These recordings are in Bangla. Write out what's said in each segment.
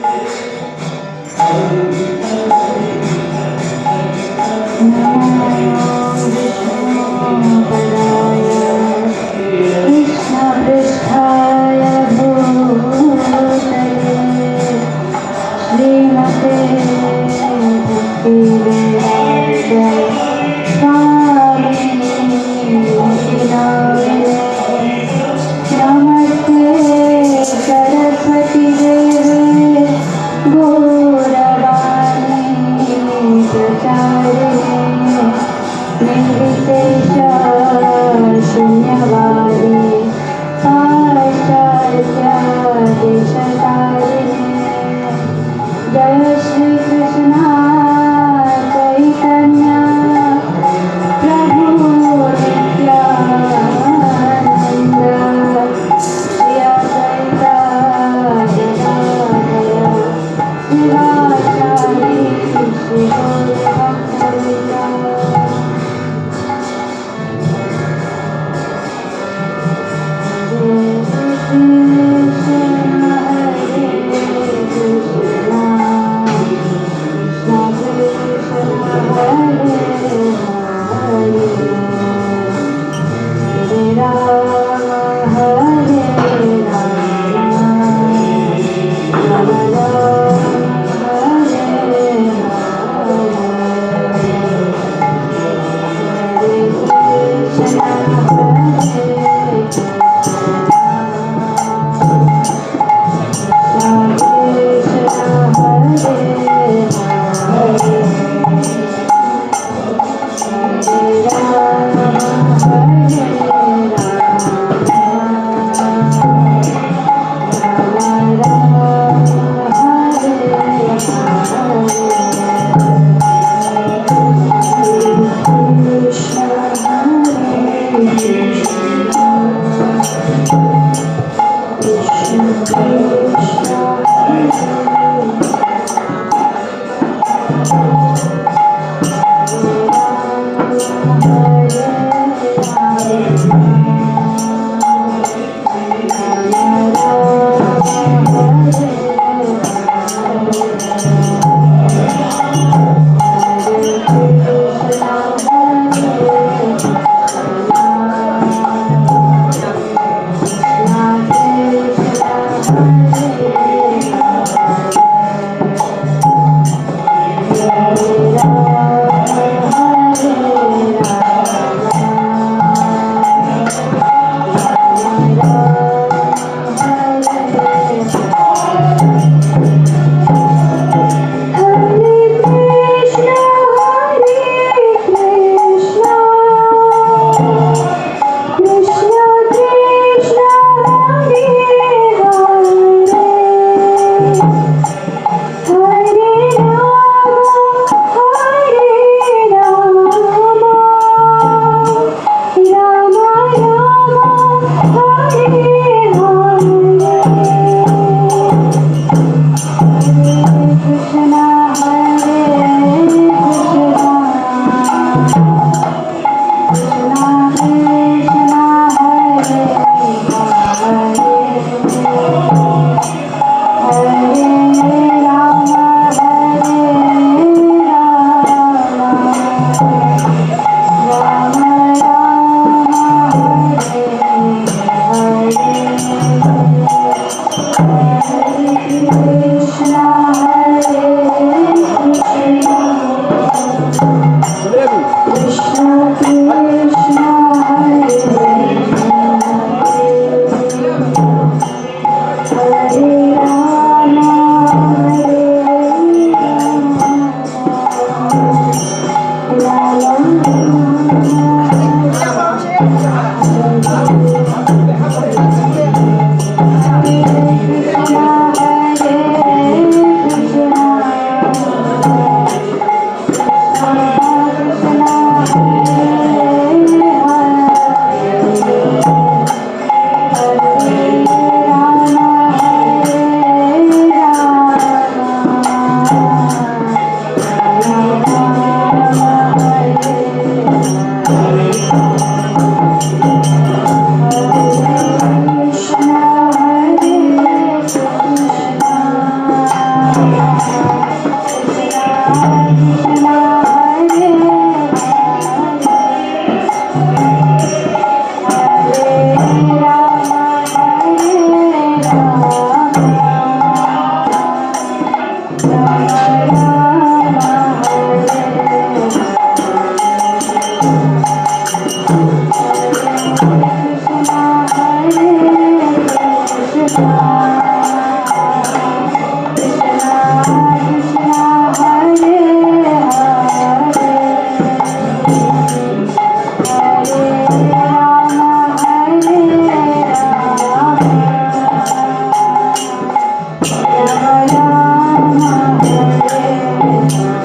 Hare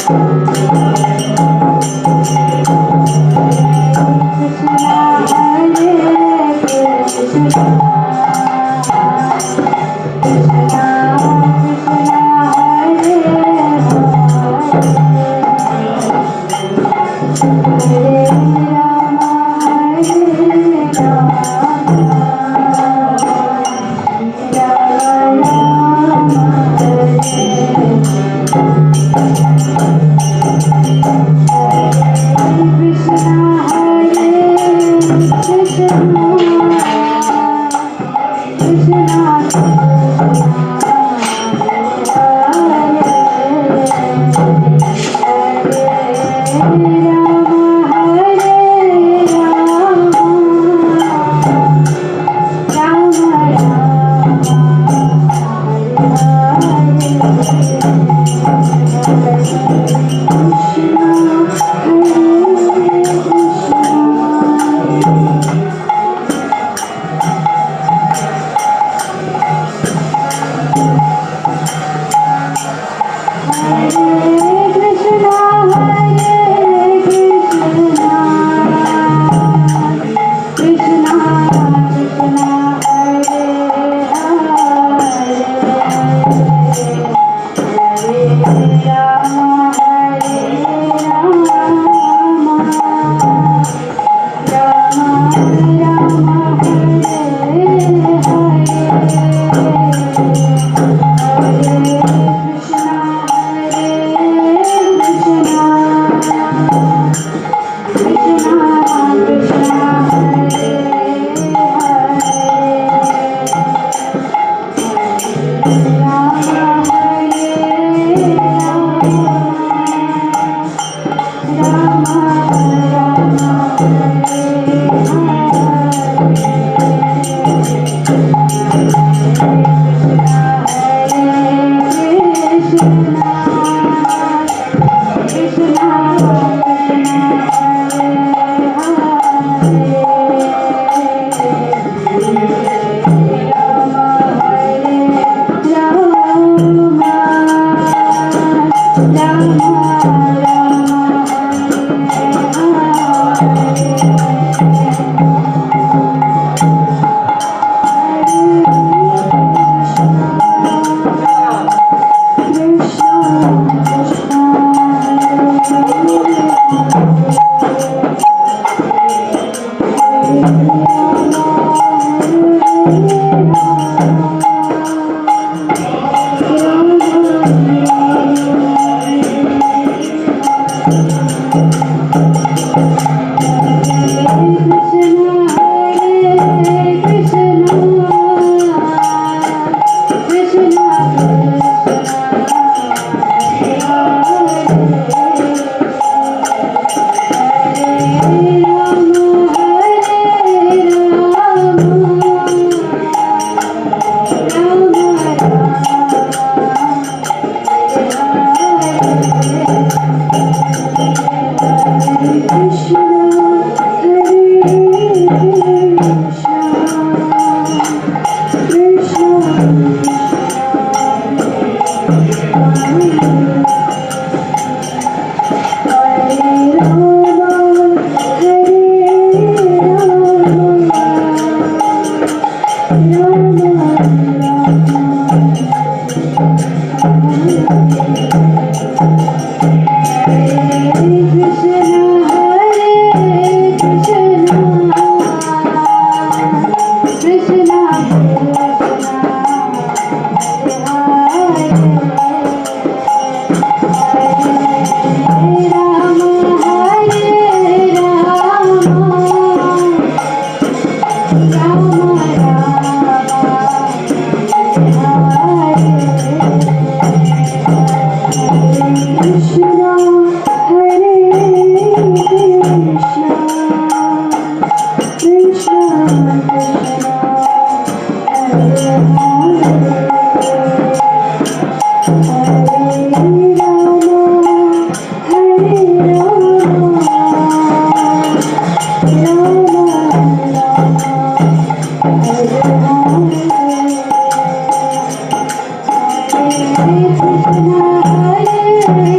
Hare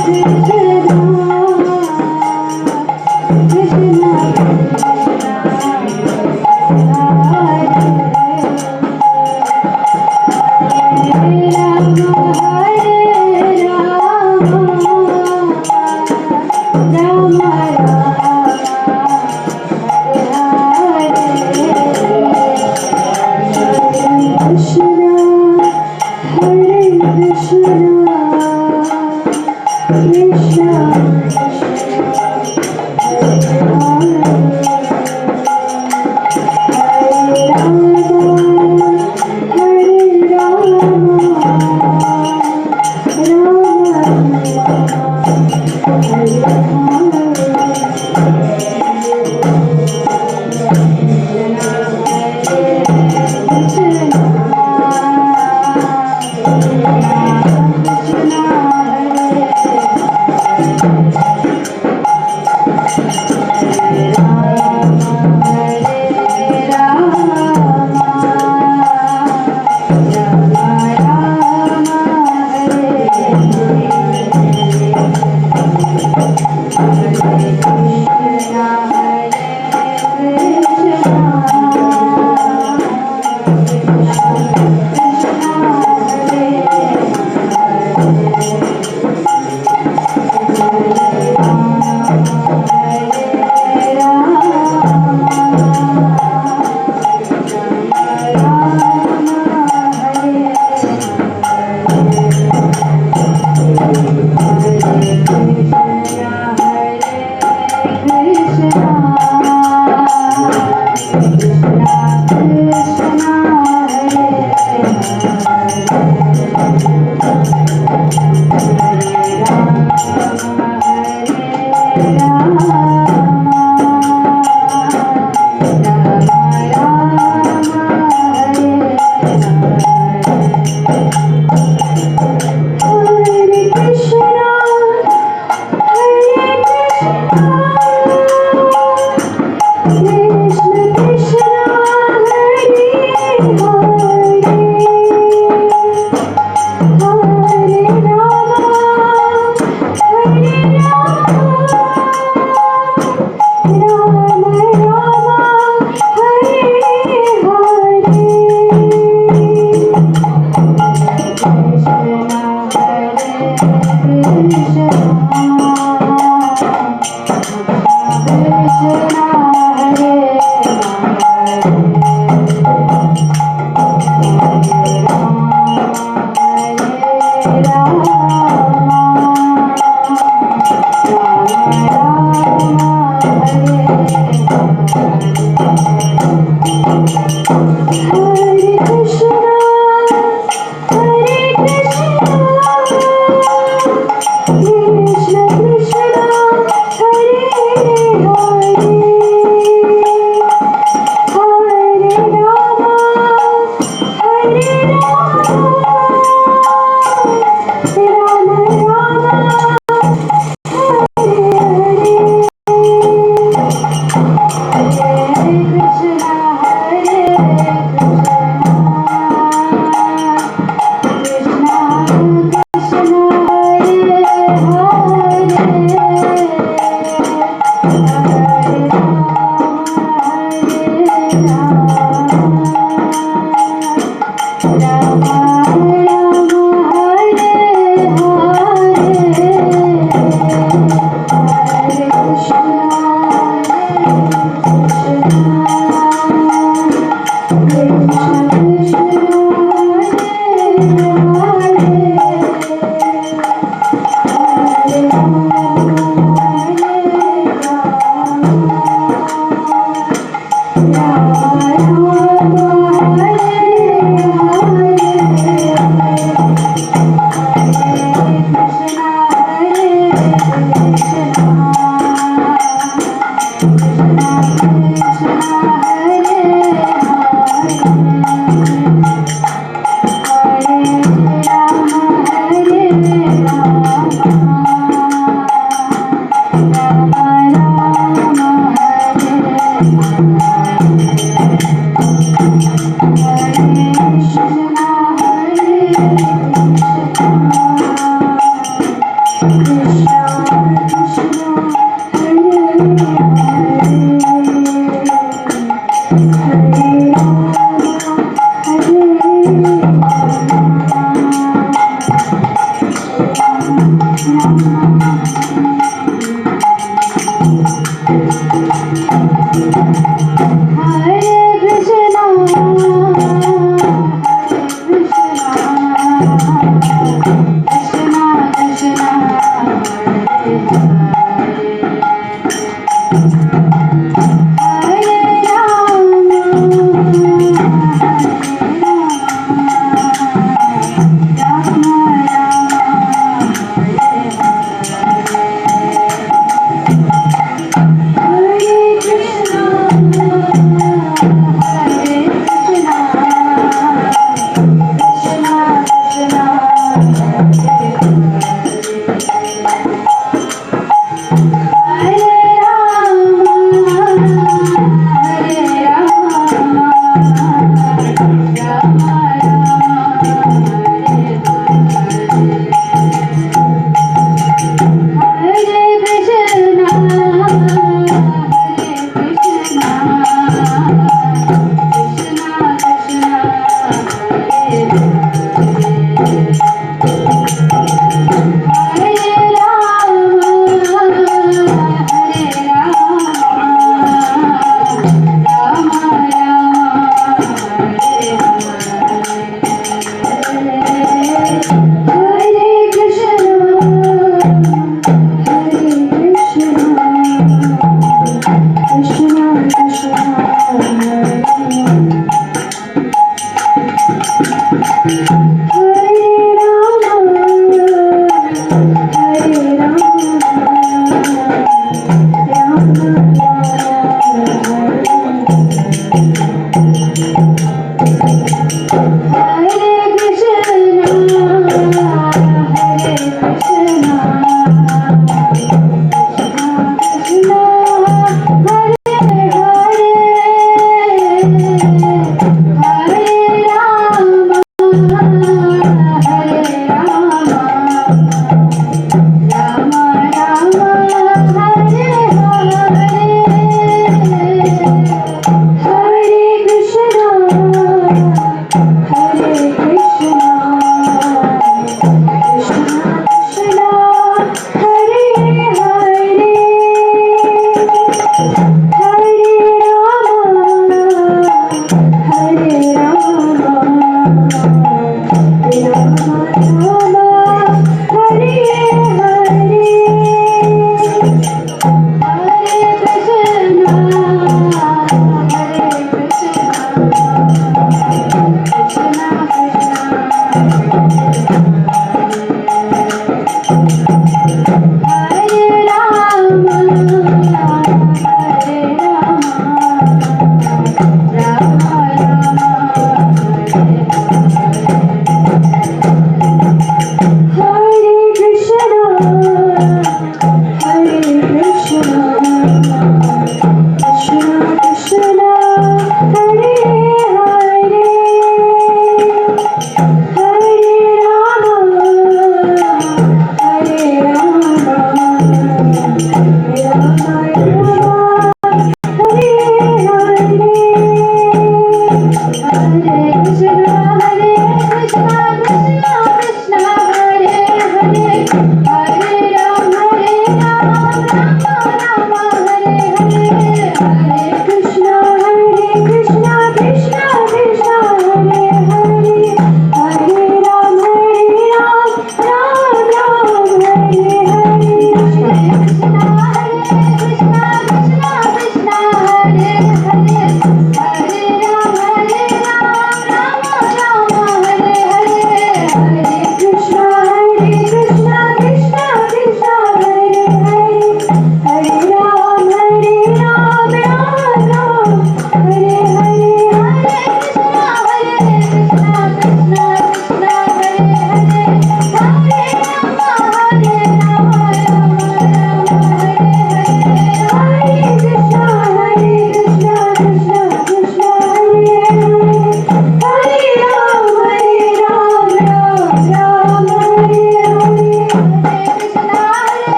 Krishna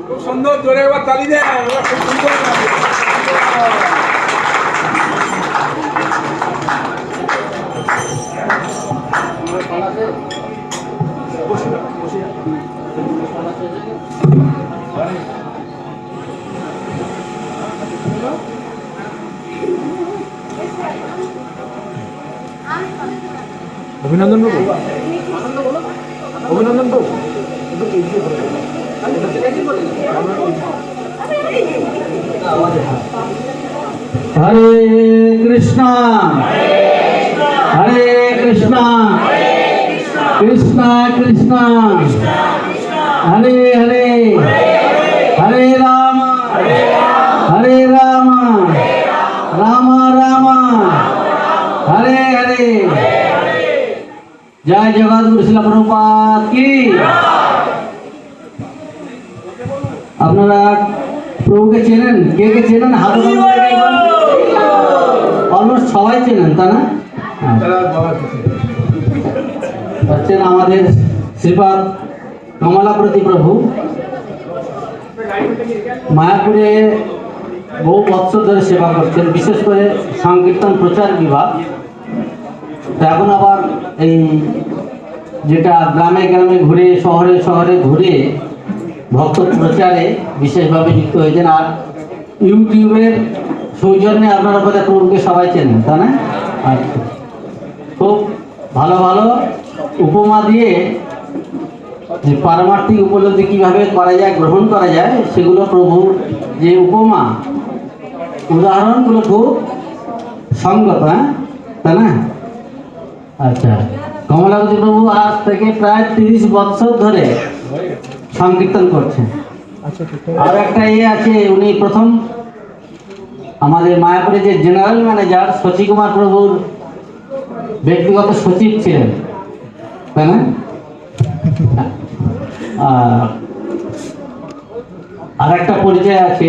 খুব সুন্দর, জোরে একবার তালি দেন। খুব সুন্দর। অভিনন্দন বাবু, অভিনন্দন বাবু। হরে কৃষ্ণ হরে কৃষ্ণ কৃষ্ণ কৃষ্ণ হরে হরে হরে রাম রাম রাম হরে হরে। জয় জগৎগুরু শিলা প্রভুপাদ কি। আপনারা প্রভুকে চেনেন? কে কে চেনেন? হাত অলমোস্ট সবাই চেনেন, তা না? হচ্ছেন আমাদের শ্রীপাদ কমলাপ্রতি প্রভু। মায়াপুরে বহু বছর ধরে সেবা করছেন, বিশেষ করে সংকীর্তন প্রচার বিভাগ। তো এখন আবার এই যেটা গ্রামে গ্রামে ঘুরে, শহরে শহরে ঘুরে ভক্ত প্রচারে বিশেষভাবে যুক্ত হয়েছেন। আর ইউটিউবের সৌজন্যে আপনারা বোধহয় প্রভুকে সবাই চেনেন, তা না? আচ্ছা, খুব ভালো ভালো উপমা দিয়ে যে পারমার্থিক উপলব্ধি কীভাবে করা যায়, গ্রহণ করা যায়, সেগুলো প্রভুর যে উপমা উদাহরণগুলো খুব সঙ্গত, হ্যাঁ, তা না? আচ্ছা, কমলাপতি প্রভু আজ থেকে প্রায় 30 বছর ধরে সংকীর্তন করছেন। আর একটা আছে, উনি প্রথম আমাদের মায়াপুরে যে জেনারেল ম্যানেজার শচী কুমার প্রভুর ব্যক্তিগত সচিব ছিলেন, তাই না? আর একটা পরিচয় আছে,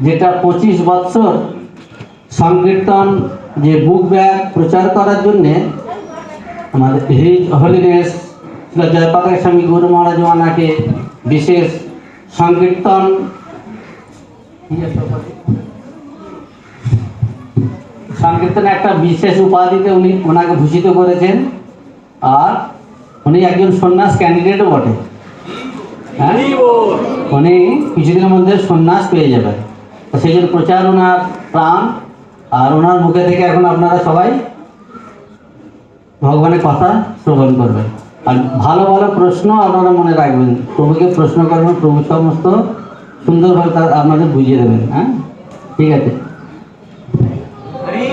যেটা 25 বছর সংকীর্তন যে বুক ব্যাগ প্রচার করার জন্যে আমাদের হিজ হলিনেস জয়পাতাই স্বামী গুরু মহারাজ ওনাকে বিশেষ সংকীর্তন সংকীর্তনে একটা বিশেষ উপাধিতে উনি ওনাকে ভূষিত করেছেন। আর উনি একজন সন্ন্যাস ক্যান্ডিডেটও বটে, হ্যাঁ, উনি কিছুদিনের মধ্যে সন্ন্যাস পেয়ে যাবেন। সেই জন্য প্রচার ওনার প্রাণ। আর ওনার মুখে থেকে এখন আপনারা সবাই ভগবানের কথা শ্রবণ করবেন। আর ভালো ভালো প্রশ্ন আপনারা মনে রাখবেন, প্রভুকে প্রশ্ন করবেন, প্রভু সমস্ত সুন্দরভাবে তার আপনাদের বুঝিয়ে দেবেন। হ্যাঁ, ঠিক আছে।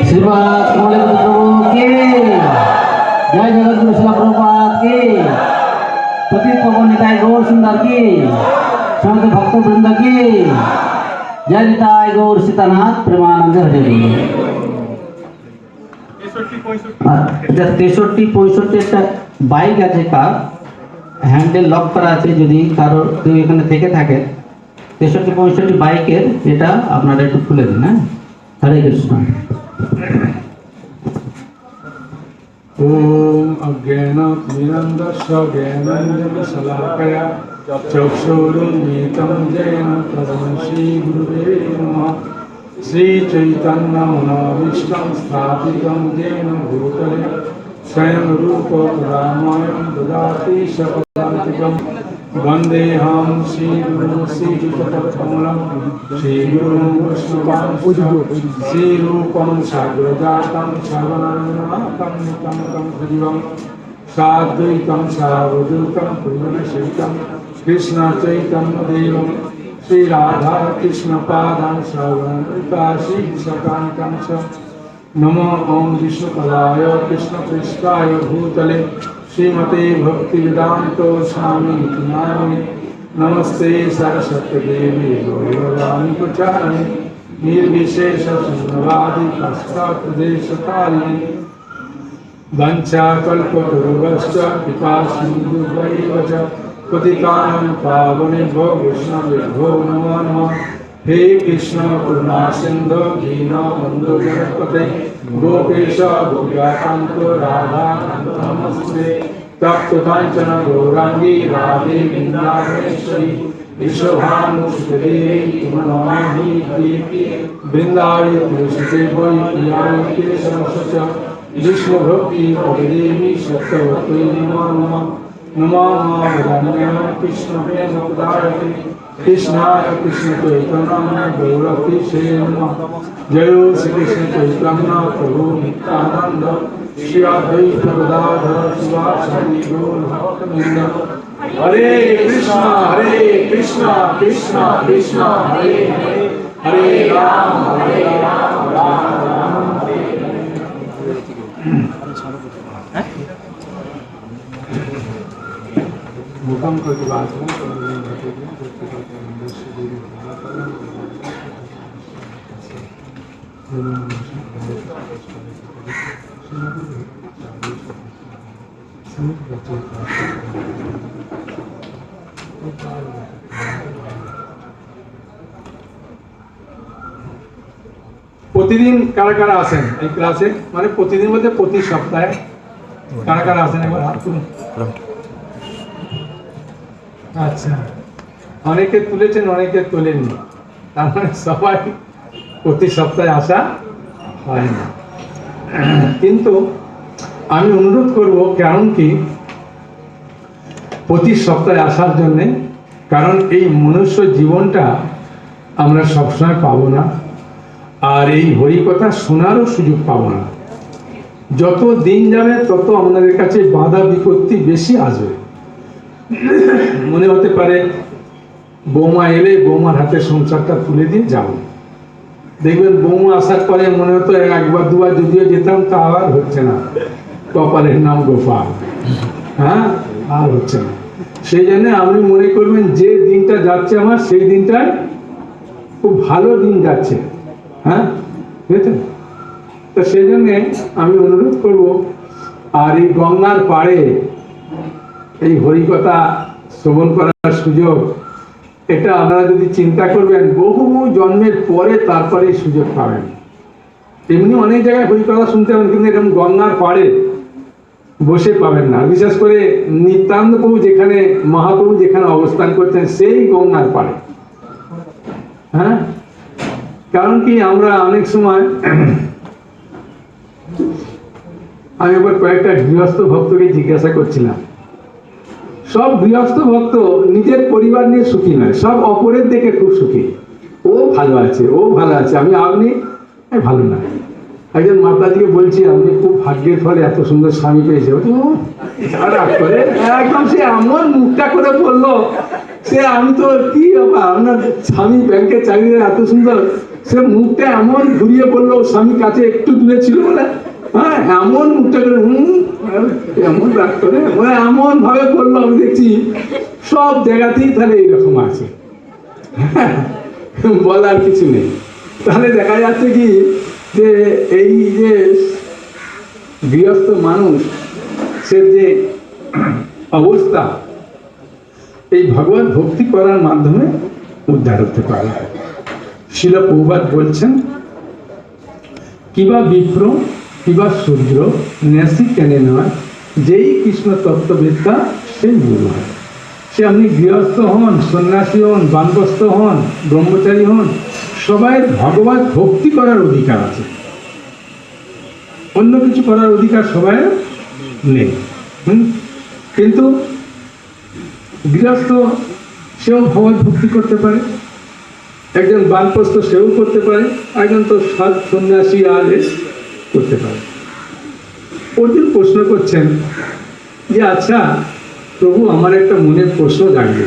শ্রীপাদ কমলাপতি প্রভু কে, জয় জগৎগুরু শিলা প্রভুপাদ কে, পতিত পাবন নিতাই গৌর সুন্দর কি, সমস্ত ভক্ত বৃন্দ কি, জয় নিতাই গৌর সীতানাথ প্রেমানন্দ হরে। 63-65 একটা বাইক আছে, কার হ্যান্ডেল লক করা আছে, যদি কারো কেউ এখানে থেকে থাকে 63-65 বাইকের এটা আপনারা একটু খুলে দিন। হ্যাঁ, হরে কৃষ্ণ। ओम अज्ञानतिमिरन्धस्य ज्ञानाञ्जनशलाकया चक्षुरुन्मीलितं येन तस्मै श्रीगुरुवे नमः। श्रीचैतन्यमनोभीष्टं स्थापितं येन भूतले स्वयं रूपं ददाति शपथान्तिकं। वन्देऽहं श्रीगुरुं श्रीयुतपत्कमलं श्रीगुरुं वैष्णवांश्च श्रीरूपं साग्रजातं सगुणरघुनाथं नितं तं सजीवं साद्वैतं सावधूतं पूर्णशैतं कृष्णचैतन्यदेवं श्रीराधाकृष्णपादां श्रवणकाशीशकान्तं च। नमो ॐ विष्णुपदाय कृष्णपृष्ठाय भूतले श्रीमते भक्तिवेदान्तो स्वामी नामिने। नमस्ते सरस्वती देवी गौरवाणी प्रचारिणे निर्विशेष शून्यवादी पाश्चात्यदेशकारिणे। वंशाकल्पतरुभ्यश्च कृपासिन्धुभ्यैव च पतितानां पावनेभ्यो वैष्णवेभ्यो नमो नमः। हे कृष्ण करुणा सिंधु दीनबन्धु जगत्पते गोपेश गोपिकान्त राधाकान्त नमस्ते। तप्त कांचन गौरांगी राधे वृंदावनेश्वरी विश्वभानुसुते नमामि देवी। वृंदावनी तुलसीते वै प्रियाय केशवस्य विष्णु भक्ति पदेवी सत्यवती नमो नमः नमो वदान्याय कृष्ण प्रेम उदारते कृष्णाय कृष्ण चैतन्य गौरतीसे नमः जय श्री कृष्ण चैतन्य प्रभु नित्यानंद श्री अद्वैत गदाधर शिवासादि गौर भक्तवृंद हरे कृष्ण कृष्ण कृष्ण हरे हरे हरे राम राम राम हरे मुकम करके बात है প্রতিদিন কারা কারা আসেন এই ক্লাসে মানে প্রতিদিন বলতে প্রতি সপ্তাহে কারা কারা আসেন একবার হাত তুলুন আচ্ছা অনেকে তুলেছেন অনেকে তোলেননি তার মানে সবাই প্রতি সপ্তাহে আসা হয় না কিন্তু আমি অনুরোধ করব কারণ কি প্রতি সপ্তাহে আসার জন্যে কারণ এই মনুষ্য জীবনটা আমরা সবসময় পাবো না আর এই হরিকথা শোনারও সুযোগ পাবো না যত দিন যাবে তত আমাদের কাছে বাধা বিপত্তি বেশি আসবে মনে হতে পারে বৌমা এলে বৌমার হাতে সংসারটা তুলে দিয়ে যাব দেখবেন বৌমা আসার পরে মনে হতো একবার দুবার যদিও যেতাম তা আর হচ্ছে না কপালের নাম গোপাল হ্যাঁ আর হচ্ছে না সেই জন্য আপনি মনে করবেন যে দিনটা যাচ্ছে আমার সেই দিনটায় খুব ভালো দিন যাচ্ছে হ্যাঁ বুঝেছেন তো সেই জন্যে আমি অনুরোধ করব আর এই গঙ্গার পাড়ে এই হরিকথা শ্রবণ করার সুযোগ এটা আপনারা যদি চিন্তা করবেন বহু জন্মের পরে তারপরে এই সুযোগ পাবেন এমনি অনেক জায়গায় হরিকথা শুনতে পাবেন কিন্তু এরকম গঙ্গার পাড়ে বসে পাবেন না বিশেষ করে নিত্যানন্দ প্রভু যেখানে মহাপ্রভু যেখানে অবস্থান করতেন সেই গঙ্গার পাড়ে হ্যাঁ কারণ কি আমরা অনেক সময় আমি একবার কয়েকটা গৃহস্থ ভক্তকে জিজ্ঞাসা করছিলাম সব গৃহস্থ ভক্ত নিজের পরিবার নিয়ে সুখী নয় সব অপরের দেখে খুব সুখী ও ভালো আছে আপনি ভালো না একজন মাতাজিকে বলছি আপনি খুব ভাগ্যের ফলে এত সুন্দর স্বামী পেয়েছে করে একদম সে এমন মুখটা করে বললো সে আমি তো কি বাবা আপনার স্বামী ব্যাংকের চাকরি এত সুন্দর সে মুখটা এমন ঘুরিয়ে বললো স্বামী কাছে একটু দূরে ছিল বলে হ্যাঁ এমন মুখটা করে এমন রাগ করে এমন ভাবে বললো আমি দেখছি সব জায়গাতেই তাহলে এইরকম আছে বলার কিছু নেই তাহলে দেখা যাচ্ছে কি যে এই যে গৃহস্থ মানুষ সে যে অবস্থা এই ভগবত ভক্তি করার মাধ্যমে উদ্ধার হতে পারে শিল প্রভুপাদ বলছেন কিবা বিপ্র কিবা শূদ্র ন্যাসি কেনে নয় যেই কৃষ্ণ তত্ত্ববিদ্যা সেই গুরু হয় সে আপনি গৃহস্থ হন সন্ন্যাসী হন বানপ্রস্থ হন ব্রহ্মচারী হন সবাই ভগবত ভক্তি করার অধিকার আছে অন্য কিছু করার অধিকার সবাই নেই কিন্তু গৃহস্থ সেও ভগবত ভক্তি করতে পারে একজন বানপ্রস্থ সেও করতে পারে একজন তো সন্ন্যাসী আর করতে পারে অর্জুন প্রশ্ন করছেন যে আচ্ছা প্রভু আমার একটা মনের প্রশ্ন জাগবে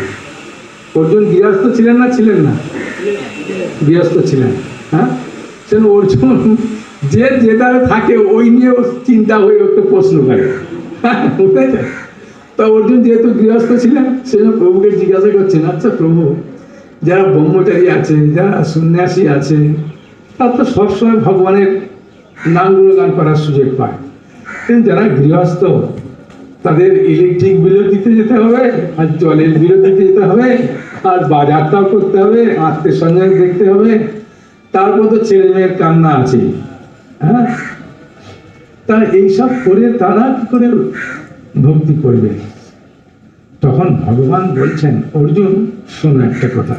অর্জুন গৃহস্থ ছিলেন না গৃহস্থ ছিলেন হ্যাঁ সেন অর্জুন যে যেটারে থাকে ওই নিয়েও চিন্তা হয়ে একটু প্রশ্ন করে বুঝতে তা অর্জুন যেহেতু গৃহস্থ ছিলেন সেজন্য প্রভুকে জিজ্ঞাসা করছেন আচ্ছা প্রভু যারা ব্রহ্মচারী আছে যারা সন্ন্যাসী আছে তারা তো সবসময় ভগবানের নাম গুণগান করার সুযোগ পায় কিন্তু যারা গৃহস্থ তাদের ইলেকট্রিক বিলও দিতে যেতে হবে আর জলের বিলও দিতে যেতে হবে আর বাজারটাও করতে হবে আত্মীয় স্বজন দেখতে হবে তারপর তো ছেলে মেয়ের কান্না আছে হ্যাঁ তা এইসব করে তারা কি করে ভক্তি করবে তখন ভগবান বলছেন অর্জুন শোনো একটা কথা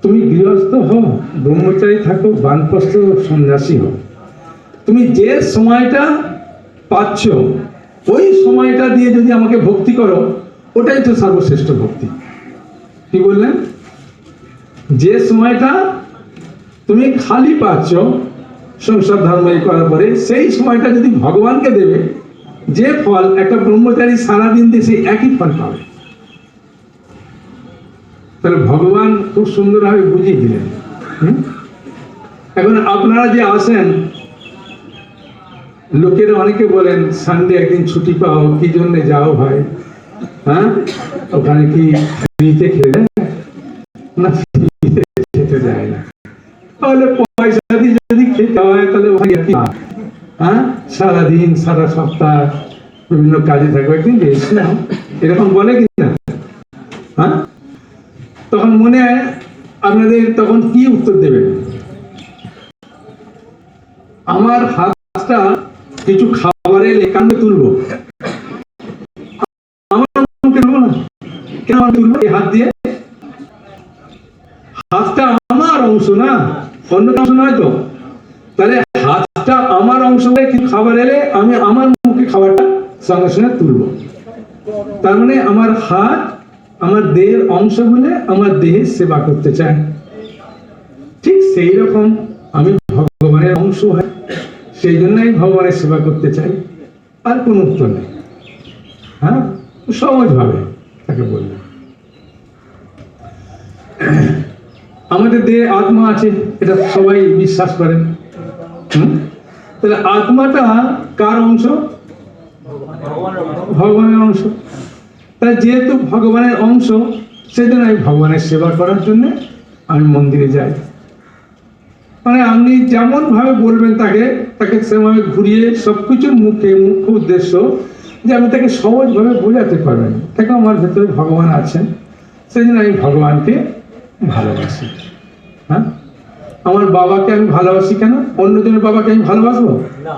তুমি গৃহস্থ হও ব্রহ্মচারী থাকো বানপ্রস্থ সন্ন্যাসী হও তুমি যে সময়টা পাচ্ছ ওই সময়টা দিয়ে যদি আমাকে ভক্তি করো, ওটাই তো সর্বশ্রেষ্ঠ ভক্তি। কি বললেন? যে সময়টা তুমি খালি পাচ্ছ সংসার ধর্ম করার পরে, সেই সময়টা যদি ভগবানকে দেবে, যে ফল একটা ব্রহ্মচারী সারাদিন দিয়ে সেই একই ফল পাবে। তাহলে ভগবান খুব সুন্দরভাবে বুঝিয়ে দিলেন। এখন আপনারা যে আসেন, লোকেরা অনেকে বলেন সানডে একদিন ছুটি পাও, কি জন্য যাও ভাই? হ্যাঁ, ওখানে কি ফ্রিতে খেতে দেয়? না, ফ্রিতে খেতে দেয় না। তাহলে পয়সা দিয়ে যদি খেতে হয় তাহলে ভাই কি? হ্যাঁ, সারাদিন সারা সপ্তাহ বিভিন্ন কাজে থাকবে, একদিন রেস্ট নাও, এরকম বলে কি না? হ্যাঁ, তখন মনে হয় আপনাদের তখন কি উত্তর দেবেন? আমার হাতটা কিছু খাবার এলে কানে তুলবো, আমার মুখে তুলবো না কেন? তুলবো এই হাত দিয়ে, হাতটা আমার অংশ না, অন্য অংশ নয় তো। তাহলে হাতটা আমার অংশ হলে কিছু খাবার এলে আমি আমার মুখে খাবারটা সঙ্গে সঙ্গে তুলবো। তার মানে আমার হাত আমার দেহের অংশ বলে আমার দেহের সেবা করতে চায়। ঠিক সেই রকম আমি ভগবানের অংশ হয়, সেই জন্যই ভগবানের সেবা করতে চাই। আর কোন উত্তর নেই। হ্যাঁ, সহজভাবে তাকে বললাম। আমাদের দেহে আত্মা আছে, এটা সবাই বিশ্বাস করেন। তাহলে আত্মাটা কার অংশ? ভগবানের অংশ। তাই যেহেতু ভগবানের অংশ, সেই জন্য আমি ভগবানের সেবা করার জন্য আমি মন্দিরে যাই। মানে আপনি যেমন ভাবে বলবেন তাকে সেভাবে ঘুরিয়ে সবকিছুর মুখ্য উদ্দেশ্য যে আমি তাকে সহজভাবে বোঝাতে পারবেন, দেখো আমার ভেতরে ভগবান আছেন, সেই জন্য আমি ভগবানকে ভালোবাসি। হ্যাঁ, আমার বাবাকে আমি ভালোবাসি কেন? অন্যজনের বাবাকে আমি ভালোবাসবো না,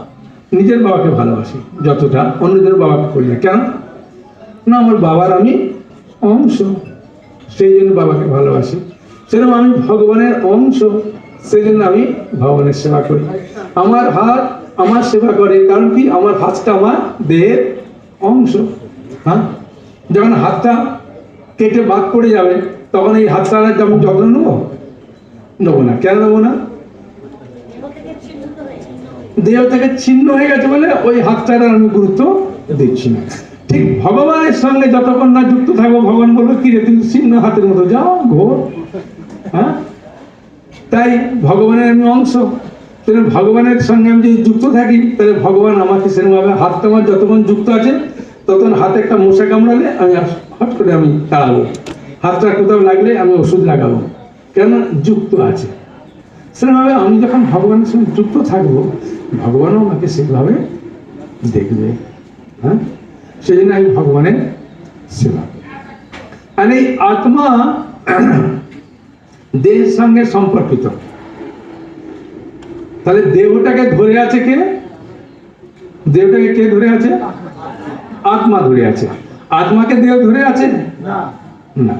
নিজের বাবাকে ভালোবাসি যতটা অন্যজনের বাবাকে করি না। কেন না? আমার বাবার আমি অংশ, সেই জন্য বাবাকে ভালোবাসি। সেরকম আমি ভগবানের অংশ, সেই জন্য আমি ভগবানের সেবা করি। আমার হাত আমার সেবা করে, কারণ কি? আমার হাতটা আমার দেহের অংশ। হ্যাঁ, যখন হাতটা কেটে বাদ পড়ে যাবে তখন এই হাতটা যেমন যত্ন নেবো না। কেন নেবো না? দেহ থেকে ছিন্ন হয়ে গেছে বলে ওই হাতটার আমি গুরুত্ব দিচ্ছি না। ঠিক ভগবানের সঙ্গে যতক্ষণ না যুক্ত থাকবো, ভগবান বলবো কি রে তুই ছিন্ন হাতের মতো যাও ঘোর। হ্যাঁ, তাই ভগবানের আমি অংশ, তাহলে ভগবানের সঙ্গে আমি যদি যুক্ত থাকি তাহলে ভগবান আমাকে সেরকমভাবে, হাতটা আমার যতক্ষণ যুক্ত আছে ততক্ষণ হাতে একটা মশা কামড়ালে আমি হট করে আমি তাড়াবো, হাতটা কোথাও লাগলে আমি ওষুধ লাগাবো, কেন? যুক্ত আছে। সেরকমভাবে আমি যখন ভগবানের সঙ্গে যুক্ত থাকবো, ভগবানও আমাকে সেভাবে দেখবে। হ্যাঁ, সেই জন্য আমি ভগবানের সেবা। আর এই আত্মা দেহের সঙ্গে সম্পর্কিত। তাহলে দেহটাকে ধরে আছে কে? দেহটাকে কে ধরে আছে? আত্মা ধরে আছে। আত্মাকে দেহ ধরে আছে না,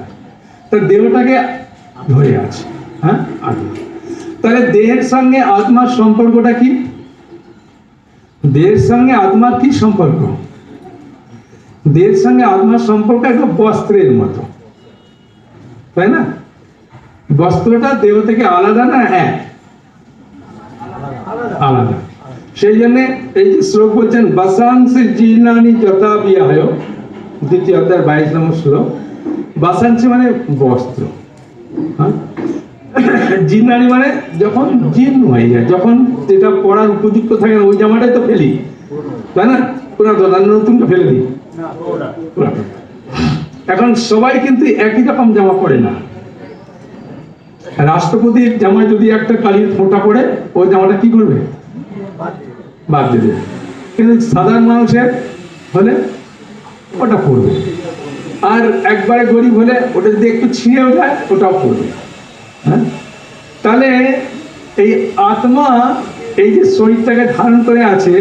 তা দেহটাকে ধরে আছে। হ্যাঁ, আত্মা। তাহলে দেহের সঙ্গে আত্মার সম্পর্কটা কি? দেহের সঙ্গে আত্মার কি সম্পর্ক? দেহের সঙ্গে আত্মার সম্পর্ক একটা বস্ত্রের মতো, তাই না? বস্ত্রটা দেহ থেকে আলাদা না? এক, আলাদা। সেই জন্য এই যে শ্লোক বলছেন বাসাংসি জীর্ণানি যথা বিহায়, দ্বিতীয় অধ্যায় 22 নম্বর শ্লোক। বাসাংসি মানে বস্ত্র, হ্যাঁ, জীর্ণানি মানে যখন জীর্ণ হয়ে যায়, যখন যেটা পরার উপযুক্ত থাকে না ওই জামাটাই তো ফেলি, তাই না? নতুনটা ফেলে দিই। এখন সবাই কিন্তু একই রকম জামা পরে না। রাষ্ট্রপতির জামায় যদি একটা কালির ফোঁটা পড়ে, ওই জামাটা কি করবে? বাদ দিয়ে দেবে। কিন্তু সাধারণ মানুষের হলে ওটা পড়বে, আর একবারে গরিব হলে ওটা যদি একটু ছিঁড়েও যায় ওটাও পড়বে। হ্যাঁ, তাহলে এই আত্মা এই যে শরীরটাকে ধারণ করে আছে,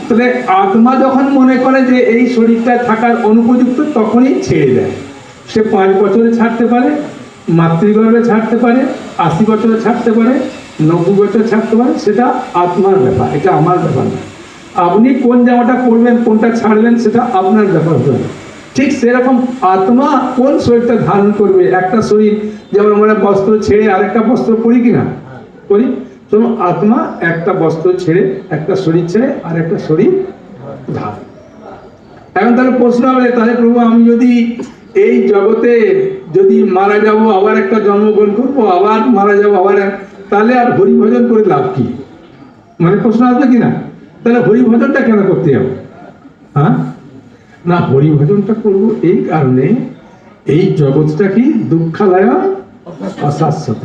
তাহলে আত্মা যখন মনে করে যে এই শরীরটা থাকার অনুপযুক্ত, তখনই ছেড়ে দেয়। সে 5 বছরে ছাড়তে পারে, মাতৃগর্ভে ছাড়তে পারে, 80 বছরে ছাড়তে পারে, 90 বছর ছাড়তে পারেন, সেটা আত্মার ব্যাপার, এটা আমার ব্যাপার না। আপনি কোন জামাটা পরবেন, কোনটা ছাড়বেন, সেটা আপনার ব্যাপার হবে। ঠিক সেরকম আত্মা কোন শরীরটা ধারণ করবে। একটা শরীর, যেমন আমরা বস্ত্র ছেড়ে আরেকটা বস্ত্র পরি কিনা, করি, তো আত্মা একটা বস্ত্র ছেড়ে, একটা শরীর ছেড়ে আর একটা শরীর ধারণ। এখন তাহলে প্রশ্ন হবে, তাহলে প্রভু আমি যদি এই জগতে যদি মারা যাব, আবার একটা জন্মগ্রহণ করবো, আবার মারা যাবো, আবার তাহলে আর হরি ভজন করে লাভ কি? মানে প্রশ্ন আসবে কিনা, তাহলে হরি ভজনটা কেন করতে যাবো? হ্যাঁ, না, হরি ভজনটা করবো এই কারণে, এই জগৎটা কি দুঃখালয় অশাশ্বত।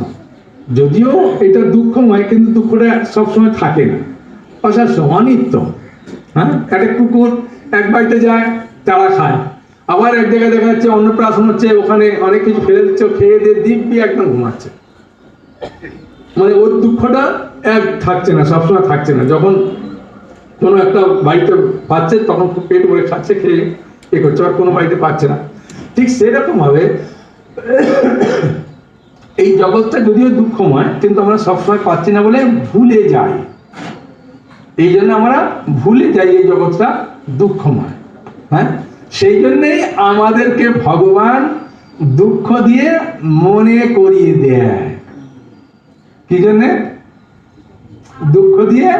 যদিও এটা দুঃখময়, কিন্তু দুঃখটা সবসময় থাকে না, অশাশ্বত, অনিত্য। হ্যাঁ, একটা কুকুর এক বাড়িতে যায়, চারা খায়, আবার এক জায়গায় দেখা যাচ্ছে অন্নপ্রাশন হচ্ছে, ওখানে অনেক কিছু ফেলে দিচ্ছে, খেয়ে দিয়ে দিব্যি একদম ঘুমাচ্ছে। মানে ওর দুঃখটা এক থাকছে না, সবসময় থাকছে না। যখন কোনো একটা বাড়িতে পাচ্ছে তখন খুব পেট ভরে খাচ্ছে, খেয়ে এ করছে, আর কোনো বাড়িতে পাচ্ছে না। ঠিক সেরকম ভাবে এই জগৎটা যদিও দুঃখময়, কিন্তু আমরা সবসময় পাচ্ছি না বলে ভুলে যাই। এই জন্য আমরা ভুলে যাই এই জগৎটা দুঃখময়। হ্যাঁ, সেই জন্যই আমাদেরকে ভগবান দুঃখ দিয়ে মনে করিয়ে দেয়। কি জন্যে? দুঃখ দিয়ে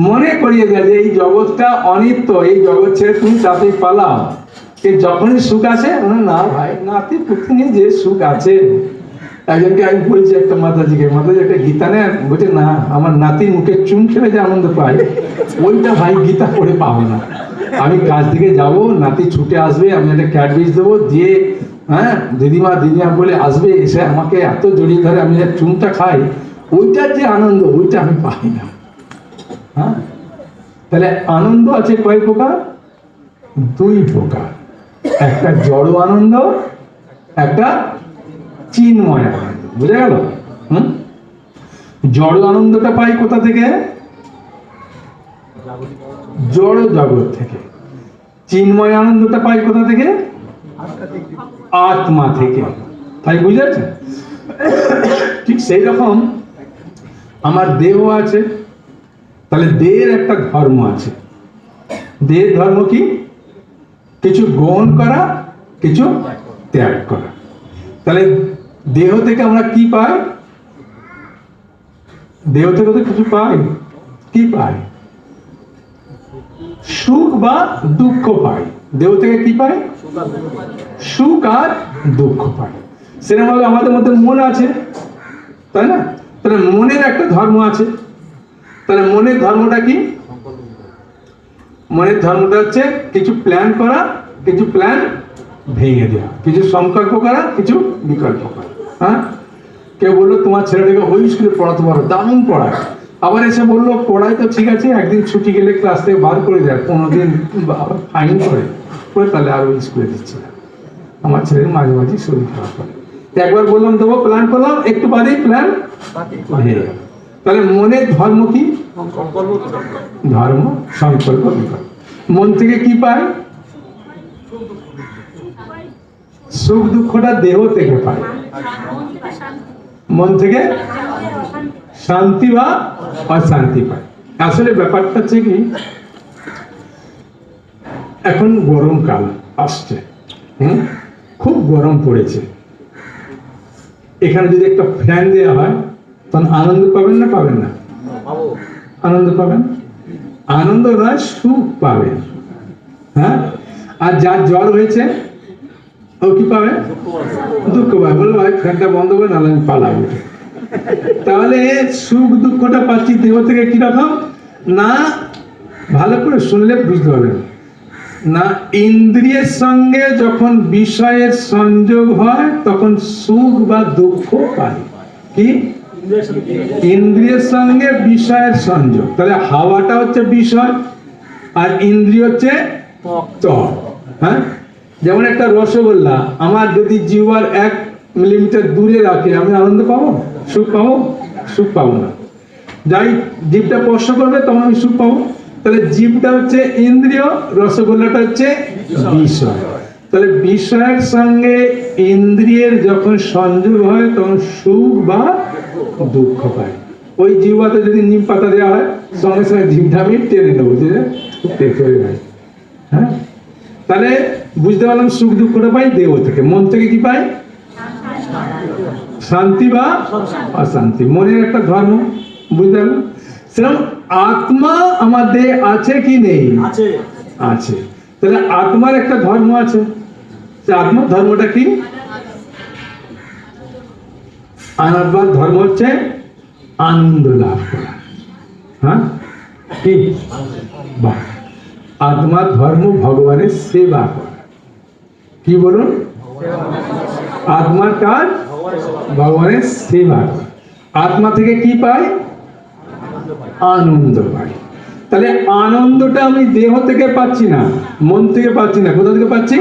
মনে করিয়ে দেয় যে এই জগৎটা অনিত্য, এই জগৎ ছেড়ে তুমি তাতেই পালাও। যখনই সুখ আছে, না ভাই, নাতি পুত্র নিয়ে যে সুখ আছে। একজনকে আমি বলছি, একটা মাতাজিকে, মাতাজি একটা গীতা নেন, বলছে না, আমার নাতির মুখে চুন খেলে যে আনন্দ পাই, ওইটা ভাই গীতা পড়ে পাবো না। আমি কাজ থেকে যাব, নাতি ছুটে আসবে, আমি একটা ক্যাডবেজ দেবো, দিয়ে হ্যাঁ দিদিমা দিদিমা বলে আসবে, এসে আমাকে এত জড়িয়ে ধরে, আমি চুনটা খাই, ওইটার যে আনন্দ, ওইটা আমি পাই না। হ্যাঁ, তাহলে আনন্দ আছে কয় প্রকার? 2 প্রকার। একটা জড় আনন্দ, একটা চিন্ময় আনন্দ। বুঝা গেল? জড় আনন্দটা পাই কোথা থেকে? জড় জগৎ থেকে। চিন্ময় আনন্দটা পাই কোথা থেকে? আত্মা থেকে। তাই বুঝেছেন? ঠিক সেই রকম আমার দেহ আছে, তাহলে দেহের একটা ধর্ম আছে। দেহের ধর্ম কি? কিছু গ্রহণ করা, কিছু ত্যাগ করা। তাহলে দেহ থেকে আমরা কি পাই? দেহ থেকে তো কিছু পাই। কি পাই? সুখ বা দুঃখ পাই। দেহ থেকে কি পাই? সুখ আর দুঃখ পাই। সেরকম ভাবে আমাদের মধ্যে মন আছে, তাই না? তাহলে মনের একটা ধর্ম আছে। তাহলে মনের ধর্মটা কি? মনের ধর্মটা হচ্ছে কিছু প্ল্যান করা, কিছু প্ল্যান ভেঙে দেওয়া, কিছু সংকল্প করা, কিছু বিকল্প করা। হ্যাঁ, কেউ বললো তোমার ছেলেটাকে ওই স্কুলে পড়াতে পারো, দারুণ পড়ায়। আবার এসে বললো পড়ায় তো ঠিক আছে, একদিন ছুটি গেলে ক্লাস থেকে বার করে দেয়, 15 দিন আবার ফাইন করে, তাহলে আর ওই স্কুলে দিচ্ছে না। আমার ছেলের মাঝে মাঝে শরীর খারাপ করে, একবার বললাম দেবো, প্ল্যান করলাম, একটু বাদেই প্ল্যান ভেঙে গেল। তাহলে মনের ধর্ম কি? ধর্ম, সংকল্প, বিকল্প। মন থেকে কি পায়? সুখ দুঃখটা দেহ থেকে পায়। মন থেকে শান্তি বা অশান্তি পায়। আসলে ব্যাপারটা হচ্ছে কি, এখন গরমকাল আসছে, খুব গরম পড়েছে। এখানে যদি একটা ফ্যান দেওয়া হয়, তখন আনন্দ পাবেন না পাবেন না? আনন্দ পাবেন। আনন্দ নয়, সুখ পাবেন। হ্যাঁ, আর যার জ্বর হয়েছে ও কি পাবে? দুঃখ পাবে। বলবো ভাই ফ্যানটা বন্ধ করে, নাহলে আমি পালাবো। তাহলে সুখ দুঃখটা পাচ্ছি দেহ থেকে কিরকম না, ভালো করে শুনলে বুঝতে পারবেন না। ইন্দ্রিয়ের সঙ্গে যখন বিষয়ের সংযোগ হয়, তখন সুখ বা দুঃখ পাই। কি? ইন্দ্রিয়ের সঙ্গে বিষয়ের সংযোগ। তাহলে হাওয়াটা হচ্ছে বিষয়, আর ইন্দ্রিয় হচ্ছে ত্বক। হ্যাঁ, যেমন একটা রসগোল্লা আমার যদি জিহ্বার 1 মিলিমিটার দূরে রাখে, আমি আনন্দ পাবো? সুখ পাবো? সুখ পাবো না। যাই জিভটা স্পর্শ করবে, তখন আমি সুখ পাবো। তাহলে জিভটা হচ্ছে ইন্দ্রিয়, রসগোল্লাটা হচ্ছে বিষয়। তাহলে বিষয়ের সঙ্গে ইন্দ্রিয়ের যখন সংযোগ হয়, তখন সুখ বা দুঃখ পায়। ওই জিহ্বাতে যদি নিম পাতা দেওয়া হয় সঙ্গে সঙ্গে জিভটা আমি টেনে নেবো, যে চলে যায়। হ্যাঁ, তাহলে বুঝতে পারলাম সুখ দুঃখটা পাই দেহ থেকে, মন থেকে কি পাই? শান্তি বা অশান্তি, মনের একটা ধর্ম, বুঝতে পারলাম। সেরকম আত্মা আমাদের আছে কি নেই? আছে। তাহলে আত্মার একটা ধর্ম আছে, সে আত্মার ধর্মটা কি? আত্মার ধর্ম হচ্ছে আনন্দ লাভ করা। হ্যাঁ, কি? বাহ, আত্মার ধর্ম ভগবানের সেবা করা। কি বলুন? আত্মার কাজ ভগবানের সেবা করা। আত্মা থেকে কি পাই? আনন্দ পাই। তাহলে আনন্দটা আমি দেহ থেকে পাচ্ছি না, মন থেকে পাচ্ছি না, কোথা থেকে পাচ্ছি?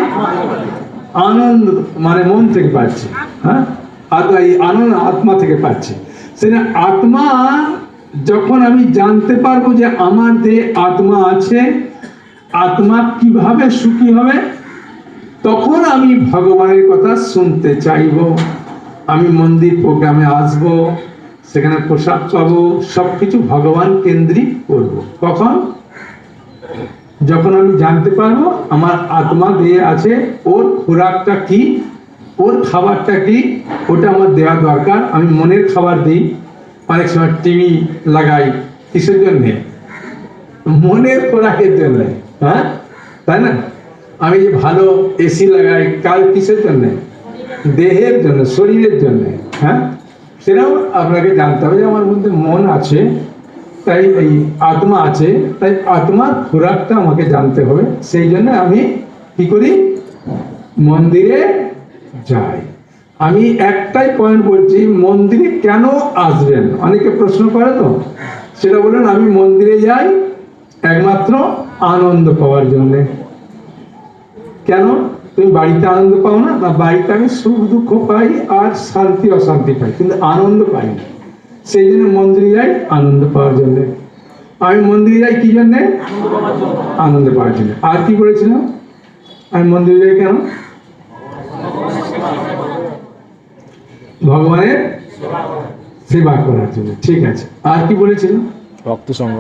আনন্দ মানে মন থেকে পাচ্ছি। হ্যাঁ, এই আনন্দ আত্মা থেকে পাচ্ছি। সেটা আত্মা যখন আমি জানতে পারবো যে আমার দেহে আত্মা আছে, আত্মা কিভাবে সুখী হবে, তখন আমি ভগবানের কথা শুনতে চাইব, আমি মন্দির প্রোগ্রামে আসব, সেখানে প্রসাদ পাবো, সবকিছু ভগবান কেন্দ্রিক করব। কখন? যখন আমি জানতে পারবো আমার আত্মা দেহে আছে, ওর খোরাকটা কি, ওর খাবারটা কি, ওটা আমার দেওয়া দরকার। আমি মনের খাবার দিই, অনেক সময় টিভি লাগাই, কিসের জন্যে? মনের খোরাকের জন্য। হ্যাঁ, তাই না? আমি যে ভালো এসি লাগাই, কাল কিসের জন্য? দেহের জন্য, শরীরের জন্য। হ্যাঁ, সেটাও আপনাকে জানতে হবে যে আমার মধ্যে মন আছে, তাই এই আত্মা আছে, তাই আত্মার খোরাকটা আমাকে জানতে হবে। সেই জন্য আমি কি করি? মন্দিরে যাই। আমি একটাই পয়েন্ট বলছি, মন্দিরে কেন আসবেন? অনেকে প্রশ্ন করে, তো সেটা বলেন আমি মন্দিরে যাই একমাত্র আনন্দ পাওয়ার জন্য। কেন? তুমি বাড়িতে আনন্দ পাও না? না, বাড়িতে আমি সুখ দুঃখ পাই আর শান্তি অশান্তি পাই, কিন্তু আনন্দ পাই না। সেই জন্য মন্দিরে যাই আনন্দ পাওয়ার জন্য। আমি মন্দিরে যাই কি জন্য? আনন্দ পাওয়ার জন্য। আর কি বলেছিলাম? আমি মন্দিরে যাই কেন? ভগবানের সেবা করার জন্য। ঠিক আছে, আর কি বলেছিলাম? রক্ত সঙ্গ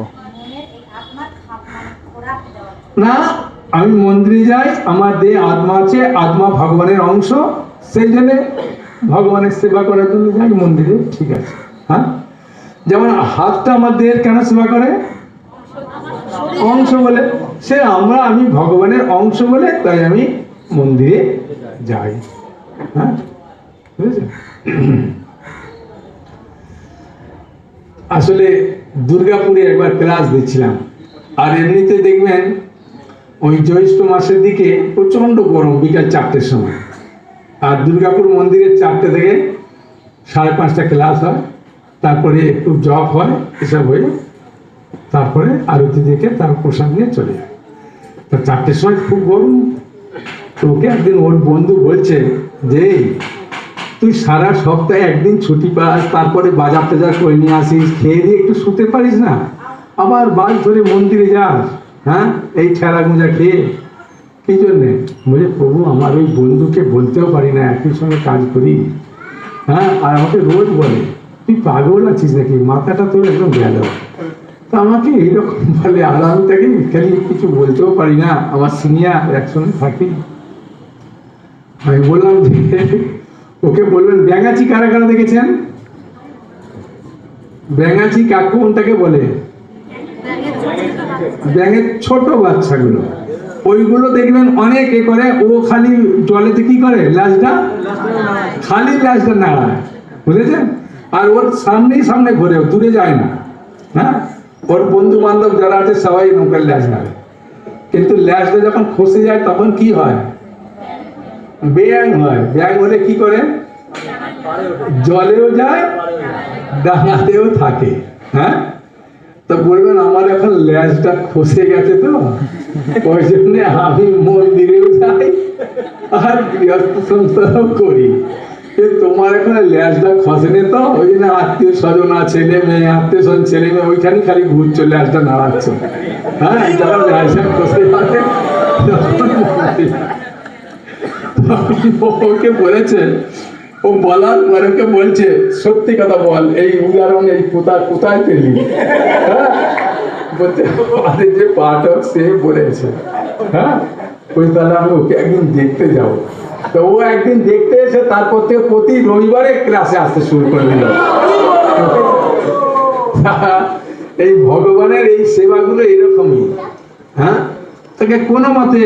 না, আমি মন্দিরে যাই, আমার দেহে আত্মা আছে, আত্মা ভগবানের অংশ, সেই জন্য ভগবানের সেবা করার জন্য যাই মন্দিরে। ঠিক আছে। হ্যাঁ, যেমন হাতটা আমার দেহের কেন সেবা করে? অংশ বলে। সে আমি ভগবানের অংশ বলে, তাই আমি মন্দিরে যাই। হ্যাঁ, বুঝেছেন? আসলে দুর্গাপুরে একবার ক্লাস দিচ্ছিলাম, আর এমনিতে দেখবেন ওই জ্যৈষ্ঠ মাসের দিকে প্রচন্ড গরম, বিকাল 4টের সময়। আর দুর্গাপুর মন্দিরে 4টে থেকে 5:30 ক্লাস হয়, তারপরে একটু জপ হয়, এসব হয়ে তারপরে আরতি দেখে তার প্রসাদ নিয়ে চলে যায়। তা 4টের সময় খুব গরম। তো ওকে একদিন ওর বন্ধু বলছে যে তুই সারা সপ্তাহে একদিন ছুটি পাস, তারপরে বাজার টাজার করে নিয়ে আসিস, খেয়ে দিয়ে একটু শুতে পারিস না, আবার বাস ধরে মন্দিরে যাস। হ্যাঁ, এই ছেঁড়া গুঁজা খেয়ে, কি জন্যে? বলে প্রভু আমার ওই বন্ধুকে বলতেও পারি না, একই সঙ্গে কাজ করি। হ্যাঁ, আর আমাকে রোজ বলে তুই পাগল আছিস নাকি, মাথাটা তোর একদম গেল। তা আমাকে এইরকম বলে, আর আমি তাকে খালি কিছু বলতেও পারি না, আমার সিনিয়র একসঙ্গে থাকি। আমি বললাম যে ওকে বলবেন ব্যাঙাচি কারা কারা দেখেছেন? ব্যাঙাচি কাকু কোনটাকে বলে? ব্যাঙের ছোট বাচ্চাগুলো, ওইগুলো দেখবেন অনেক এ করে, ও খালি জলেতে কি করে, খালি ল্যাজটা নাড়ায়, বুঝেছেন? আর ওর সামনেই সামনে ঘোরে, দূরে যায় না। হ্যাঁ, ওর বন্ধু বান্ধব যারা আছে সবাই নৌকার ল্যাজ নাড়ে, কিন্তু ল্যাজটা যখন খসে যায় তখন কি হয়? ব্যাং হয়। ব্যাং হলে কি করে? জলেও যায়, ডাঙাতেও থাকে। হ্যাঁ, তো বলবেন আমার এখন ল্যাজটা খসে গেছে, তো ওই জন্য আমি মন্দিরেও যাই আর গৃহস্থ সংসারও করি। তোমার এখন ল্যাজটা খসেনি, তো ওই জন্য আত্মীয় স্বজন ছেলে মেয়ে, আত্মীয় স্বজন ছেলে মেয়ে ওইখানে খালি ঘুরছো, ল্যাজটা নাড়াচ্ছ। হ্যাঁ, যখন ল্যাজটা খসে যাবে ওকে বলেছে ও বলার পরে ওকে বলছে সত্যি কথা বল, এই উদাহরণ এই কোথায় পেলি? হ্যাঁ, বলছে আমাদের যে পাঠক সে বলেছে। হ্যাঁ, বলছে তাহলে আমি ওকে একদিন দেখতে যাবো। তো ও একদিন দেখতে এসে তারপর থেকে প্রতি রবিবারে ক্লাসে আসতে শুরু করে দিল। এই ভগবানের এই সেবাগুলো এরকমই। হ্যাঁ, তাকে কোনো মতে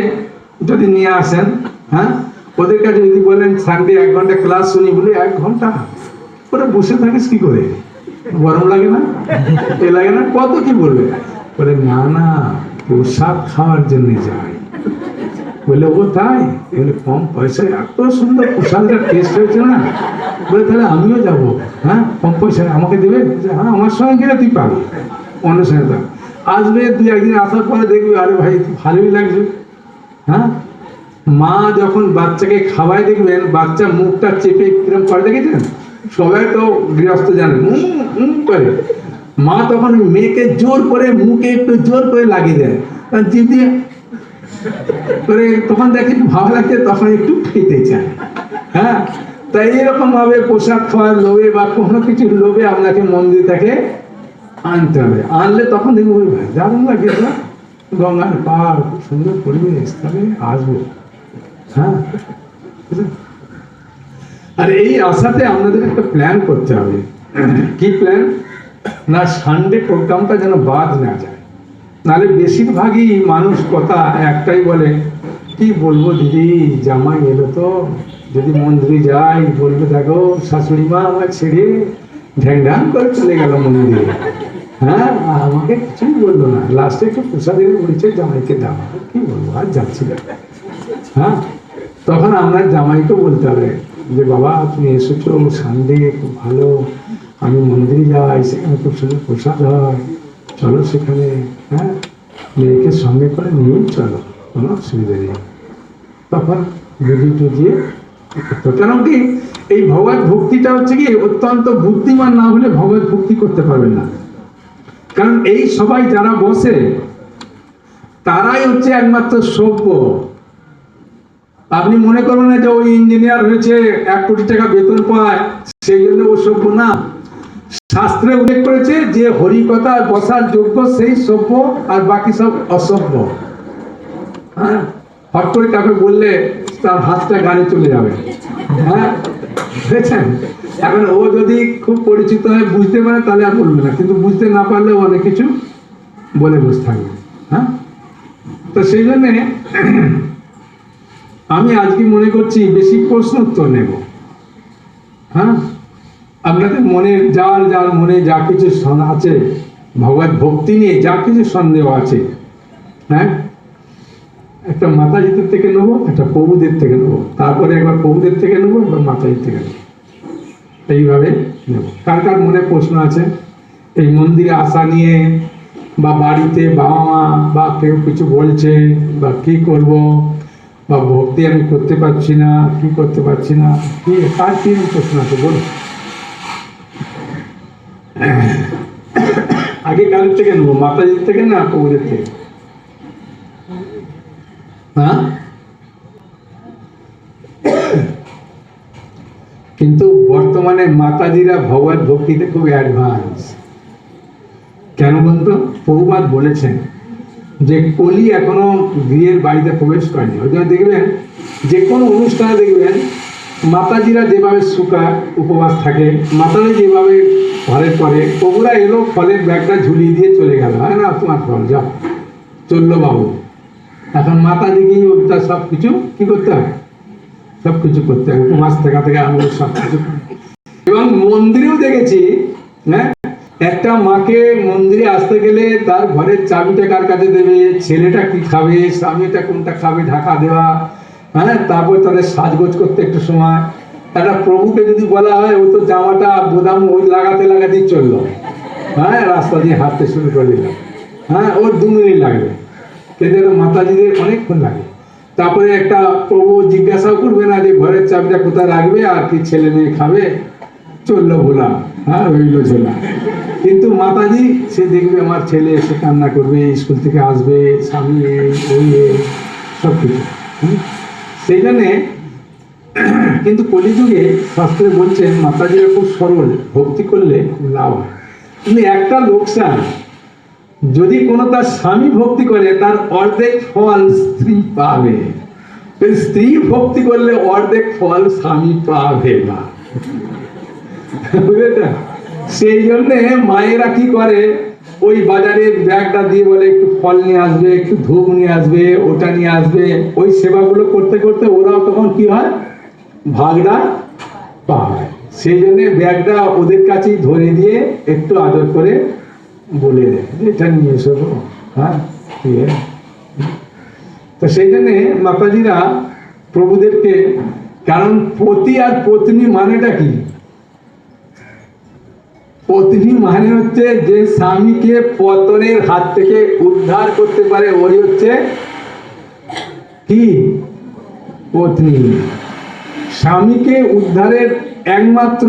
যদি নিয়ে আসেন, হ্যাঁ, ওদের কাছে যদি বলেন সানডে 1 ঘন্টা ক্লাস শুনি, বলে 1 ঘন্টা ওরা বসে থাকিস কি করে? গরম লাগে না? এ লাগে না? কত কি বলবে? বলে না না, প্রসাদ খাওয়ার জন্য যাই। বলে ও তাই? বলে কম পয়সায় এত সুন্দর প্রসাদের টেস্ট হয়েছে না। বলে তাহলে আমিও যাবো। হ্যাঁ, কম পয়সায় আমাকে দেবে? হ্যাঁ, আমার সঙ্গে গেলে তুই পাবি, অন্য সঙ্গে তো আসবে। 2-1 দিন আসার পরে দেখবি আরে ভাই ভালোই লাগছে। হ্যাঁ, মা যখন বাচ্চাকে খাওয়ায় দেখবেন বাচ্চা মুখটা চেপে কিরম করে, দেখেছেন? সবাই তো গৃহস্থ জানেন করে। মা তখন মেয়েকে জোর করে মুখে একটু জোর করে লাগিয়ে দেয়, জিভ দিয়ে করে, তখন দেখে একটু ভালো লাগছে, তখন একটু খেতে চায়। হ্যাঁ, তাই এরকম ভাবে প্রসাদ খাওয়ার লোভে বা কোনো কিছুর লোভে আপনাকে মন্দির থেকে আনতে হবে। আনলে তখন দেখবো ভাই দারুণ লাগে, গঙ্গার পাড়, খুব সুন্দর পরিবেশ, তাহলে আসবো। হ্যাঁ, আর এই আশাতে আপনাদের একটা প্ল্যান করতে হবে। কি প্ল্যান? না, সানডে প্রোগ্রামটা যেন বাদ না যায়। নাহলে বেশিরভাগই মানুষ কথা একটাই বলে, কি বলবো দিদি, জামাই এলো তো, যদি মন্দিরে যাই বলবে দেখো শাশুড়ি মা আমার ছেড়ে ঢ্যাং ঢ্যাং করে চলে গেল মন্দিরে। হ্যাঁ, আমাকে কিছুই বললো না, লাস্টে একটু প্রসাদের বলেছে জামাইকে দেওয়া, কি বলবো আর যাচ্ছি না। হ্যাঁ, তখন আমরা জামাইকে বলতে হবে যে বাবা তুমি এসেছো সানডে, খুব ভালো, আমি মন্দিরে যাই, সেখানে খুব সুন্দর প্রসাদ হয়, চলো সেখানে। হ্যাঁ, মেয়েকে সঙ্গে করে নিয়েই চলো, কোনো অসুবিধা নেই। তখন বুঝিয়ে টুজিয়ে, কেন কি এই ভগবত ভক্তিটা হচ্ছে কি অত্যন্ত বুদ্ধিমান না হলে ভগবত ভক্তি করতে পারবেন না। কারণ এই সবাই যারা বসে তারাই হচ্ছে একমাত্র সভ্য। আপনি মনে করবেন না যে ওই ইঞ্জিনিয়ার হয়েছে 1 কোটি টাকা বেতন পায় সেই জন্য ও সভ্য না। শাস্ত্রে উল্লেখ করেছে যে হরিকথা বসার যোগ্য সেই সভ্য, আর বাকি সব অসভ্য। হ্যাঁ, হট করে কাউকে বললে তার হাতটা গাড়ি চলে যাবে। হ্যাঁ, বুঝেছেন? এখন ও যদি খুব পরিচিত হয়ে বুঝতে পারে তাহলে আর বলবে না, কিন্তু বুঝতে না পারলে অনেক কিছু বলে বসে থাকবে। হ্যাঁ, তো সেই জন্যে আমি আজকে মনে করছি বেশি প্রশ্ন উত্তর নেব। হ্যাঁ, আপনাদের মনে যার যার মনে যা কিছু আছে ভগবত ভক্তি নিয়ে যা কিছু সন্দেহ আছে, হ্যাঁ, একটা মাতাজিদের থেকে নেবো, একটা প্রভুদের থেকে নেবো, তারপরে একবার প্রভুদের থেকে নেবো, একবার মাতাজির থেকে নেবো, এইভাবে নেব। কার কার মনে প্রশ্ন আছে এই মন্দিরে আসা নিয়ে, বা বাড়িতে বাবা মা বা কেউ কিছু বলছে, বা কি করব, বা ভক্তি আমি করতে পারছি না, কি করতে পারছি না, কি কার কি প্রশ্ন আছে বলুন। আগে কার থেকে নেবো, মাতাজির থেকে না প্রভুদের থেকে? হ্যাঁ, কিন্তু বর্তমানে মাতাজিরা ভগবত ভক্তিতে খুব অ্যাডভান্স। কেন বলতো? প্রভুপাদ বলেছেন যে কলি এখনো গৃহের বাড়িতে প্রবেশ করেনি। ওই জন্য দেখবেন যে কোনো অনুষ্ঠানে দেখবেন মাতাজিরা যেভাবে শুকা উপবাস থাকে, মাতাজি যেভাবে ঘরে করে, প্রভুরা এলো ফলের ব্যাগটা ঝুলিয়ে দিয়ে চলে গেল, হয় না তোমার ফল যাও চললো বাবু। এখন মাতাজিকেই ওটা সব কিছু কি করতে হয়, সব কিছু করতে হয়, উপবাস থেকে আমি সব কিছু। এবং মন্দিরেও দেখেছি, হ্যাঁ, একটা মাকে মন্দিরে আসতে গেলে তার ঘরের চাবিটা কার কাছে দেবে, ছেলেটা কি খাবে, স্বামীটা কোনটা খাবে, ঢাকা দেওয়া, হ্যাঁ, তারপর তাদের সাজগোজ করতে একটু সময়। একটা প্রভুকে যদি বলা হয় ও তো জামাটা বোদাম ওই লাগাতে লাগাতেই চললো, হ্যাঁ, রাস্তা দিয়ে হাঁটতে শুরু করে দিল, হ্যাঁ, ওর 2 মিনিট লাগবে, কিন্তু মাতাজিদের অনেকক্ষণ লাগে। তারপরে একটা প্রভু জিজ্ঞাসাও করবে না যে ঘরের চাবিটা কোথায় রাখবে আর কি ছেলে মেয়ে খাবে, চললো ভোলা, হ্যাঁ, রইল ঝোলা। কিন্তু মাতাজি সে দেখবে আমার ছেলে এসে কান্না করবে, স্কুল থেকে আসবে, স্বামী এই ওই সব কিছু। সেই জন্যে কিন্তু কলিযুগে শাস্ত্রে বলছেন মাতাজিরা খুব সরল, ভক্তি করলে লাভ হয়। কিন্তু একটা লোকসান, যদি কোনো তার স্বামী ভক্তি করে তার অর্ধেক ফল স্ত্রী পাবে, স্ত্রী ভক্তি করলে অর্ধেক ফল স্বামী পাবে না, বুঝলেন? সেই জন্যে মায়েরা কি করে, ওই বাজারে ব্যাগটা দিয়ে বলে একটু ফল নিয়ে আসবে, একটু ধূপ নিয়ে আসবে, ওটা নিয়ে আসবে, ওই সেবাগুলো করতে করতে ওরাও তখন কি হয়, ভাগটা পায়। সেই জন্য ব্যাগটা ওদের কাছেই ধরে দিয়ে একটু আদর করে বলে দেয় যে এটা নিয়ে এসো গো। হ্যাঁ, তো সেই জন্যে মাতাজিরা প্রভুদেরকে, কারণ পতি আর পত্নী মানেটা কি? পত্নী মানে হচ্ছে যে স্বামীকে পতনের হাত থেকে উদ্ধার করতে পারে, ওই হচ্ছে কি পত্নী। স্বামীকে উদ্ধারের একমাত্র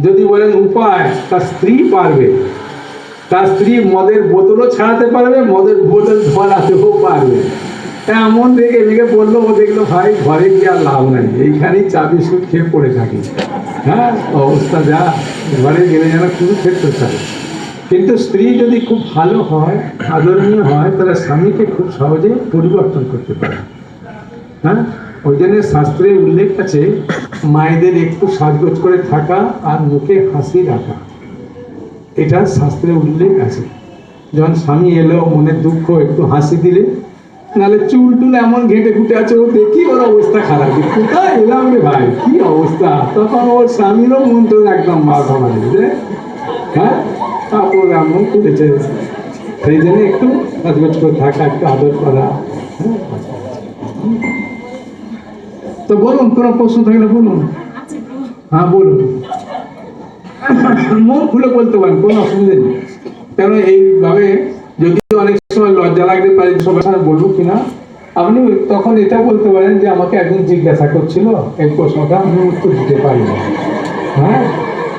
যদি বলেন উপায়, তার স্ত্রী পারবে। তার স্ত্রী মদের বোতলও ছাড়াতে পারবে, মদের বোতল ধরাতেও পারবে। এমন রেগে রেগে বললো, ও দেখলো ভাই ঘরে গিয়ে আর লাভ নাই, এইখানেই চা বিস্কুট খেয়ে পড়ে থাকি। হ্যাঁ, অবস্থা যা, ঘরে গেলে যেন শুধু ক্ষেত্রে থাকে। কিন্তু স্ত্রী যদি খুব ভালো হয়, আদরণীয় হয়, তাহলে স্বামীকে খুব সহজে পরিবর্তন করতে পারে। হ্যাঁ, ওই জন্য শাস্ত্রে উল্লেখ আছে মায়েদের একটু সাজগোজ করে থাকা আর মুখে হাসি রাখা, এটা শাস্ত্রে উল্লেখ আছে। যখন স্বামী এলো, মনের দুঃখ, একটু হাসি দিলে, নাহলে চুল টুল এমন ঘেঁটে ঘুটে আছে, ও দেখি ওর অবস্থা খারাপ, কোথায় এলাম রে ভাই, কি অবস্থা, তখন ওর স্বামীরও মন তো একদম মাথা মারি, হ্যাঁ, তারপর এমন করেছে। সেই জন্য একটু সাজগোজ করে থাকা, একটু আদর করা। তো বলুন, কোনো প্রশ্ন থাকলে বলুন। হ্যাঁ বলুন, মন খুলে বলতে পারেন, কোনো অসুবিধা নেই। কেন এইভাবে যদি অনেক সময় লজ্জা লাগতে পারে সবার সামনে বলবো কিনা, আপনি তখন এটা বলতে পারেন যে আমাকে একজন জিজ্ঞাসা করছিল এই প্রশ্নটা, আমি উত্তর দিতে পারি না। হ্যাঁ,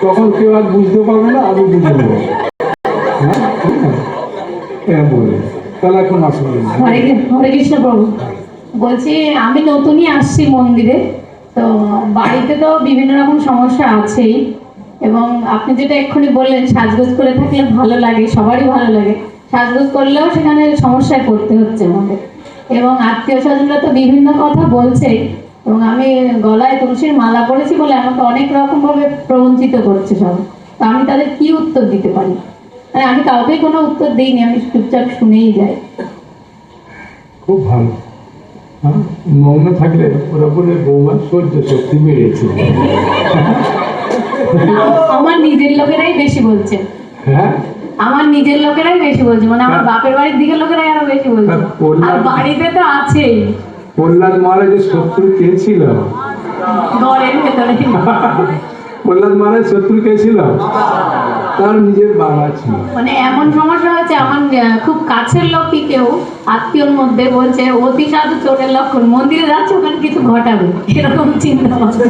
তখন কেউ আর বুঝতে পারবে না, আমি বুঝে নেবো। হ্যাঁ বলে, তাহলে এখন অসুবিধা নেই। হরে কৃষ্ণ প্রভু, বলছি আমি নতুনই আসছি মন্দিরে, তো বাড়িতে তো বিভিন্ন রকম সমস্যা আছেই, এবং আপনি যেটা এক্ষুনি বললেন সাজগোজ করে থাকলে ভালো লাগে, সবারই ভালো লাগে, সাজগোজ করলেও সেখানে সমস্যায় পড়তে হচ্ছে আমাদের, এবং আত্মীয় স্বজনরা তো বিভিন্ন কথা বলছে, এবং আমি গলায় তুলসীর মালা পরেছি বলে আমাকে অনেক রকমভাবে প্রবঞ্চিত করছে সব। তো আমি তাদের কি উত্তর দিতে পারি? মানে আমি কাউকে কোনো উত্তর দিইনি, আমি চুপচাপ শুনেই যাই। খুব ভালো। হ্যাঁ, মৌন থাকলে ওরা বলে বৌমার সহ্য শক্তি বেড়েছে। আমার নিজের লোকেরাই বেশি বলছে। হ্যাঁ, আমার নিজের লোকেরাই বেশি বলছে, মানে আমার বাপের বাড়ির দিকের লোকেরাই আরো বেশি বলছে, আর বাড়িতে তো আছেই। প্রহ্লাদ মহারাজের শত্রু কে ছিল? ঘরের ভেতরে প্রহ্লাদ মহারাজ শত্রু কে ছিল? তার নিজের বাবা ছিল। মানে এমন সমস্যা হয়েছে, আমার খুব কাছের লোকই কেউ আত্মীয়র মধ্যে বলছে অতি সাধু চোরের লক্ষণ, মন্দিরে যাচ্ছে ওখানে কিছু ঘটাবে, এরকম চিন্তা ভাবনা।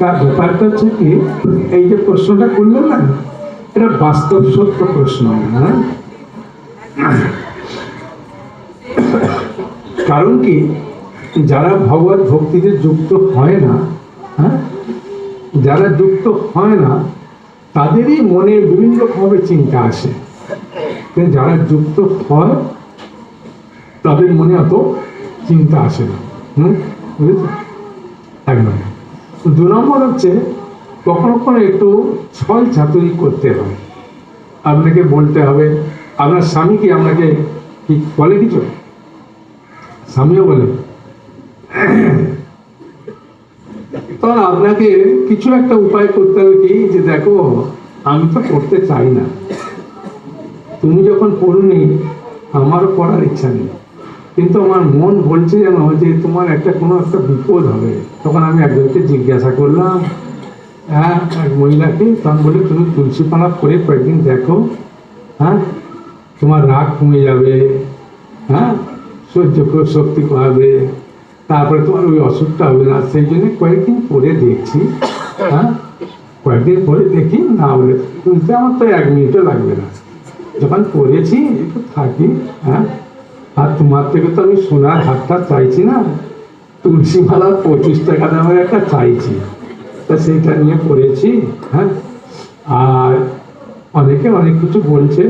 তার ব্যাপারটা হচ্ছে কি, এই যে প্রশ্নটা করলেন না, এটা বাস্তব সত্য প্রশ্ন। হ্যাঁ, কারণ কি, যারা ভগবত ভক্তিতে যুক্ত হয় না, হ্যাঁ, যারা যুক্ত হয় না তাদেরই মনে বিভিন্ন রকমের চিন্তা আসে, কিন্তু যারা যুক্ত হয় তাদের মনে অত চিন্তা আসে না। বুঝেছো? একদম। 2 নম্বর হচ্ছে কখনো কখনো একটু ছল চাতুরি করতে হবে, আপনাকে বলতে হবে। আপনার স্বামী কি আপনাকে কি বলে কিছু? স্বামীও বলে, তখন আপনাকে কিছু একটা উপায় করতে হবে কি, যে দেখো আমি তো করতে চাই না, তুমি যখন পড়ুনি আমারও পড়ার ইচ্ছা নেই, কিন্তু আমার মন বলছে যেন যে তোমার একটা কোনো একটা বিপদ হবে। তখন আমি একজনকে জিজ্ঞাসা করলাম, হ্যাঁ, এক মহিলাকে, তখন বলে তুমি তুলসী পালা করে কয়েকদিন দেখো, হ্যাঁ, তোমার রাগ কমে যাবে, হ্যাঁ, সহ্য শক্তি কমাবে, তারপরে তোমার ওই অসুখটা হবে না। সেই জন্য কয়েকদিন পরে দেখছি, হ্যাঁ, কয়েকদিন পরে দেখি না বলে তুলতে আমার তো 1 মিনিটও লাগবে না। যখন পড়েছি একটু থাকি, হ্যাঁ, আর তোমার থেকে তো আমি সোনার হাতটা চাইছি না, তুলসী মালা 25 টাকা দামের একটা চাইছি, তা সেইটা নিয়ে পড়েছি। হ্যাঁ, আর অনেকে অনেক কিছু বলছে,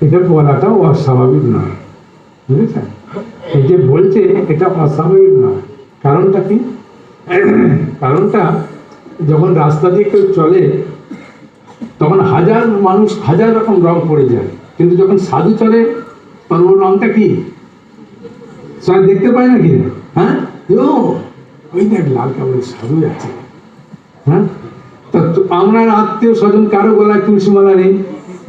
এটা বলাটাও অস্বাভাবিক নয়, বুঝেছেন? এই যে বলছে এটা অস্বাভাবিক নয়, কারণটা কি? কারণটা যখন রাস্তা দিয়ে কেউ চলে তখন হাজার মানুষ হাজার রকম রং পড়ে যায়, কিন্তু যখন সাধু চলে তখন ওর রংটা কি সবাই দেখতে পায় নাকি? হ্যাঁ, ওই দেখ লাল কাপড়ের সাধু আছে। হ্যাঁ, তা আমরা আত্মীয় স্বজন কারো গলায় তুলসী মালা নেই,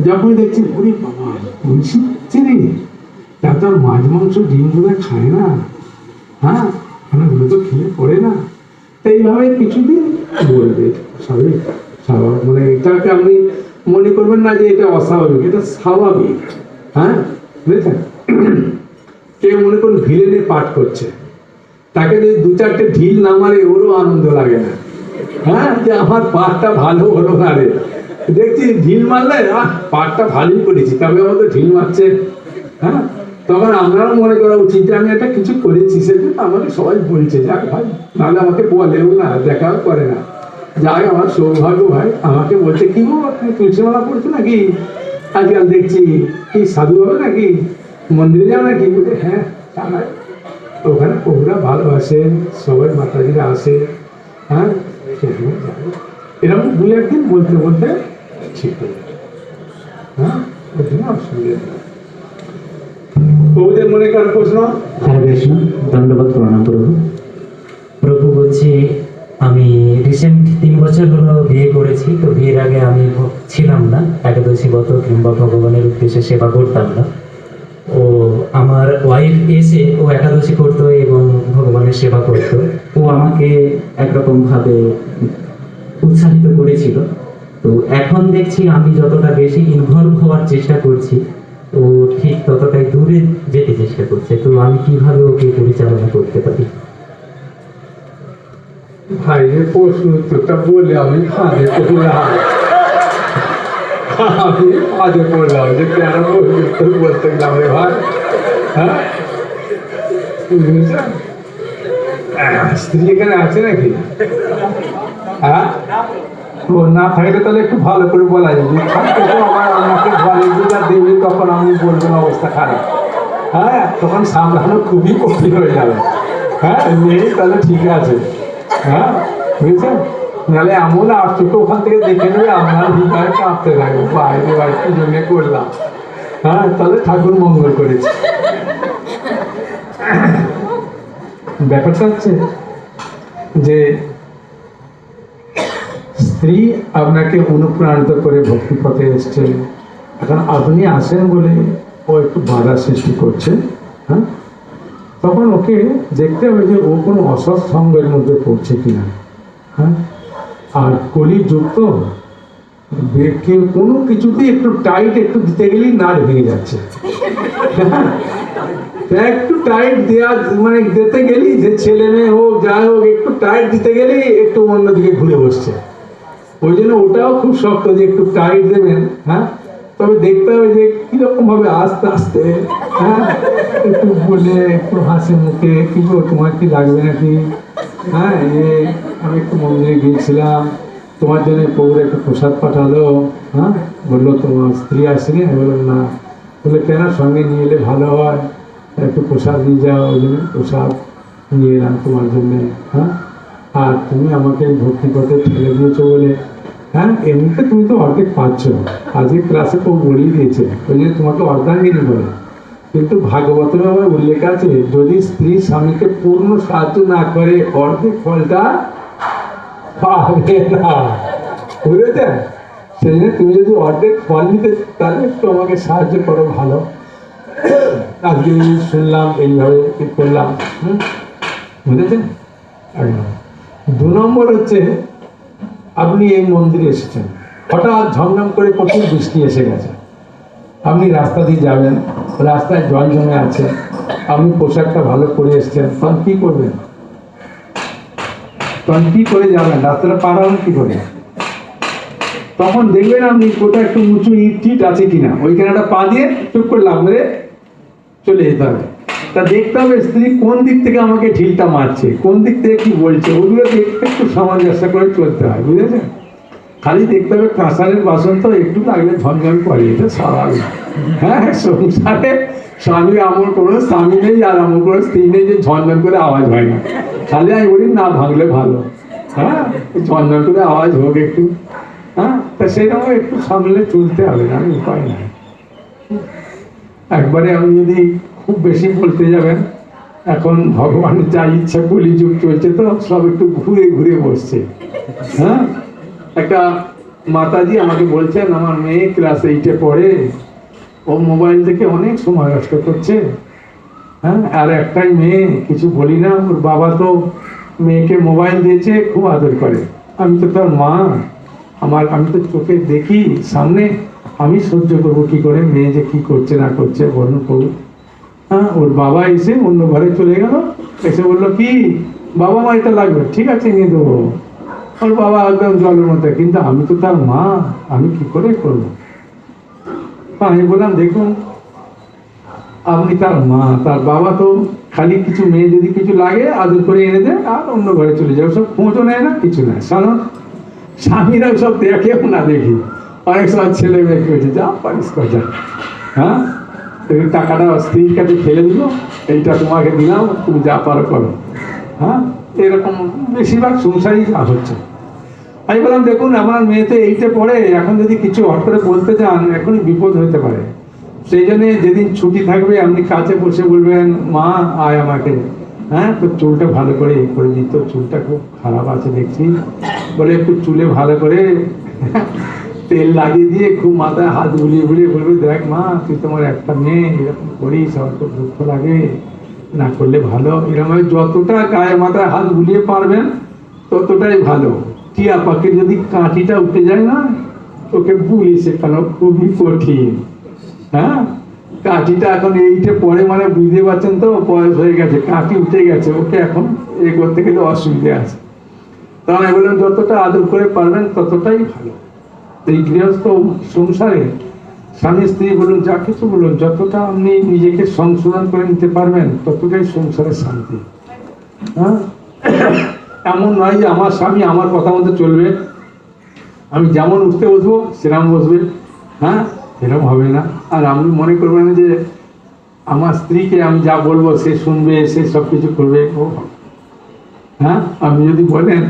যখনই দেখছি ওরে বাবা তুলসী চিনি, তা তো মাছ মাংস ডিমগুলো খায় না। হ্যাঁ, ওগুলো তো খেয়ে পড়ে না। এইভাবে কিছুদিন বলবে স্বাভাবিক, স্বাভাবিক মানে এটাকে আপনি মনে করবেন না যে এটা অস্বাভাবিক, এটা স্বাভাবিক। হ্যাঁ, বুঝেছেন? কেউ মনে করুন ভিলেনে পাঠ করছে, তাকে যদি 2-4টে ঢিল না মারে ওরও আনন্দ লাগে না। হ্যাঁ, যে আমার পাঠটা ভালো হলো না রে, দেখছি ঢিল মারলে পাঠটা ভালোই করেছি, তবে আমাদের ঢিল মারছে। হ্যাঁ, তখন আমরাও মনে করা উচিত যে আমি একটা কিছু করেছি, সেটা আমাকে সবাই বলছে, যাক ভাই, নাহলে আমাকে বলেও না, দেখাও করে না। যাই আমার সৌভাগ্য ভাই, আমাকে বলছে কি গো তুমি তুলসী মালা পড়ছো নাকি, আজকাল দেখছি কি সাধু হবে নাকি, মন্দিরে যাও নাকি? বলে হ্যাঁ, ওখানে প্রভুরা ভালোবাসে, সবাই মাতাজিরা আসে। হ্যাঁ, এরকম 2-1 দিন বলতে বলতে ঠিক হয়ে যায়। হ্যাঁ, ওই জন্য অসুবিধা নেই। প্রভুদের মনে কার প্রশ্ন? হরে কৃষ্ণ, দণ্ডবোধ প্রণাম প্রভু। প্রভু বলছি, আমি রিসেন্ট 3 বছর হলো বিয়ে করেছি। তো বিয়ের আগে আমি ছিলাম না একাদশী ব্রত কিংবা ভগবানের উদ্দেশ্যে সেবা করতাম না। ও আমার ওয়াইফ এসে ও একাদশী করতো এবং ভগবানের সেবা করতো। ও আমাকে একরকম ভাবে উৎসাহিত করেছিল। তো এখন দেখছি আমি যতটা বেশি ইনভলভ হওয়ার চেষ্টা করছি, ও ঠিক ততটাই দূরে যেতে চেষ্টা করছে। তো আমি কিভাবে ওকে পরিচালনা করতে পারি? ভাই যে প্রশ্ন উত্তরটা বলে আমি ফাঁদে পড়লাম, আমি ফাঁদে পড়লাম যে কেন উত্তর বলতে গেলাম রে ভাই। হ্যাঁ, বুঝেছেন? স্ত্রী এখানে আছে নাকি? হ্যাঁ, ও না থাকলে তাহলে একটু ভালো করে বলা যাবে, আমার আমাকে ঘরে যা দেবে তখন আমি বলবেন অবস্থা খারাপ। হ্যাঁ, তখন সামলানো খুবই কঠিন হয়ে যাবে। হ্যাঁ, নেই তাহলে ঠিক আছে। হ্যাঁ, বুঝেছেন? নাহলে এমন আসতো ওখান থেকে দেখে নেবে আপনার হৃদয় কাঁপতে থাকবে, বাইরে ভাই কি জন্য করলাম। হ্যাঁ, তাহলে ঠাকুর মঙ্গল করেছে। ব্যাপারটা হচ্ছে যে স্ত্রী আপনাকে অনুপ্রাণিত করে ভক্তি পথে এসছে, এখন আপনি আসেন বলে ও একটু বাধা সৃষ্টি করছে। হ্যাঁ, তখন ওকে দেখতে হবে যে ও কোনো অসৎ সঙ্গের মধ্যে পড়ছে কিনা। হ্যাঁ, আর কলির যুক্ত কেউ কোনো কিছুতেই একটু টাইট একটু দিতে গেলেই নাড় ভেঙে যাচ্ছে। একটু টাইট দেওয়া মানে দিতে গেলেই, যে ছেলে মেয়ে হোক যাই হোক, একটু টাইট দিতে গেলেই একটু অন্যদিকে ঘুরে বসছে। ওই জন্য ওটাও খুব শক্ত যে একটু টাইট দেবেন। হ্যাঁ, তবে দেখতে হবে যে কিরকম ভাবে আস্তে আস্তে, হ্যাঁ, একটু বলে একটু হাসি মুখে, কি গো তোমার কি লাগবে নাকি? হ্যাঁ, আমি একটু মন্দিরে গিয়েছিলাম, তোমার জন্য প্রভুর একটু প্রসাদ পাঠালো। হ্যাঁ, বললো তোমার স্ত্রী আসেনি? আমি বললাম না। বলে কেন, সঙ্গে নিয়ে এলে ভালো হয়, একটু প্রসাদ নিয়ে যাও। ওই জন্য প্রসাদ নিয়ে এলাম তোমার জন্যে। হ্যাঁ, আর তুমি আমাকে ভক্তি পথে ঠেলে দিয়েছো বলে, হ্যাঁ, এমনিতে তুমি তো অর্ধেক পাচ্ছ, আজকে ক্লাসে খুব বলেই দিয়েছে, ওই জন্য তোমাকে অর্ধাঙ্গিনী বলে। কিন্তু ভাগবতমে আমার উল্লেখ আছে, যদি স্ত্রী স্বামীকে পূর্ণ সাহায্য না করে অর্ধেক ফলটা পাবে না, বুঝেছেন? সেই জন্য তুমি যদি অর্ধেক ফল নিতে, তাহলে একটু আমাকে সাহায্য করো, ভালো। আজকে শুনলাম এইভাবে ঠিক করলাম। বুঝেছেন? 2 নম্বর হচ্ছে, আপনি এই মন্দিরে এসেছেন, হঠাৎ ঝমঝম করে প্রচুর বৃষ্টি এসে গেছে, আপনি রাস্তা দিয়ে যাবেন, রাস্তায় জল জমে আছে, আপনি পোশাকটা ভালো পরে এসেছেন, তখন কি করবেন? তখন কি করে যাবেন? রাস্তাটা পার হবেন কি করে? তখন দেখবেন আপনি কোথাও একটু উঁচু ইট টিট আছে কিনা, ওইখানে একটা পা দিয়ে চুপ করে লাভ মেরে চলে যেতে হবে। তা দেখতে হবে স্ত্রী কোন দিক থেকে আমাকে ঢিলটা মারছে, কোন দিক থেকে কি বলছে, ওগুলো দেখতে একটু সামঞ্জস্য করে চলতে হয়, বুঝেছেন? খালি দেখতে হবে কাঁসারের বাসন তো একটু লাগলে ঝনঝন করে, এটা স্বাভাবিক। হ্যাঁ, সংসারে স্বামী আমার কোনো স্বামী নেই আর আমার কোনো স্ত্রী নেই যে ঝনঝন করে আওয়াজ হয় না। খালি আমি বলি না ভাঙলে ভালো, হ্যাঁ, ঝনঝন করে আওয়াজ হোক একটু। হ্যাঁ, তা সেরকম একটু সামলে চলতে হবে, না উপায় নাই। একবারে আমি যদি খুব বেশি বলতে যাবেন, এখন ভগবানের যা ইচ্ছা কলিযুগ চলছে তো সব একটু ঘুরে ঘুরে বসছে। হ্যাঁ, একটা মাতাজি আমাকে বলছেন আমার মেয়ে ক্লাস 8-এ পড়ে, ও মোবাইল থেকে অনেক সময় নষ্ট করছে। হ্যাঁ, আর একটাই মেয়ে, কিছু বলি না, ওর বাবা তো মেয়েকে মোবাইল দিয়েছে, খুব আদর করে। আমি তো তার মা, আমি তো চোখে দেখি সামনে, আমি সহ্য করবো কি করে মেয়ে যে কি করছে না করছে বর্ণন করবো। হ্যাঁ, ওর বাবা এসে অন্য ঘরে চলে গেল, এসে বললো কি বাবা মা এটা লাগবে, ঠিক আছে নিয়ে দেবো। ওর বাবা একদম জলের মধ্যে, কিন্তু আমি তো তার মা, আমি কি করে করবো? আমি বললাম দেখুন, আপনি তার মা, তার বাবা তো খালি কিছু মেয়ে যদি কিছু লাগে আদর করে এনে দেয় আর অন্য ঘরে চলে যাবে, সব খোঁজও নেয় না, কিছু নেয়। সাধারণ স্বামীরা সব দেখেও না দেখি, অনেক সময় ছেলে মেয়ে কেছে যা পারিস কর যা, হ্যাঁ, এই টাকাটা স্ত্রীর কাছে ফেলে দিল, এইটা তোমাকে দিলাম, তুমি যা পারো করো। হ্যাঁ, এরকম বেশিরভাগ সংসারই যা হচ্ছে। আমি বললাম দেখুন আমার মেয়েতে 8-এ পড়ে, এখন যদি কিছু হট করে বলতে যান এখনই বিপদ হতে পারে। সেই জন্যে যেদিন ছুটি থাকবে আপনি কাছে বসে বলবেন মা আয় আমাকে, হ্যাঁ, তো চুলটা ভালো করে করে দিত, চুলটা খুব খারাপ আছে দেখছি, বলে একটু চুলে ভালো করে তেল লাগিয়ে দিয়ে খুব মাথায় হাত বুলিয়ে বুলিয়ে বলবে দেখ মা তুই তোমার একটা মেয়ে এরকম করিস, আমার খুব দুঃখ লাগে, না করলে ভালো। এরকম যতটা গায়ে মাথায় হাত বুলিয়ে পারবেন ততটাই ভালো। টিয়া পাখির যদি কাঁটিটা উঠে যায় না, ওকে বুলি শেখানো খুবই কঠিন। হ্যাঁ, কাঁটিটা এখন 8-এ পড়ে মানে বুঝতে পারছেন তো, বয়স হয়ে গেছে, কাঁটি উঠে গেছে, ওকে এখন এ করতে গেলে অসুবিধা আছে। তখন আমি বললাম যতটা আদর করে পারবেন ততটাই ভালো। এই গৃহস্থ সংসারে স্বামী স্ত্রী বলুন যা কিছু বলুন, যতটা আপনি নিজেকে সংশোধন করে নিতে পারবেন ততটাই সংসারের শান্তি। হ্যাঁ, এমন নয় যে আমার স্বামী আমার কথা মতো চলবে, আমি যেমন উঠতে বসবো সেরকম বসবে। হ্যাঁ, এরকম হবে না। আর আপনি মনে করবেন যে আমার স্ত্রীকে আমি যা বলবো সে শুনবে, সে সব কিছু করবে, ও হ্যাঁ, আপনি যদি বলেন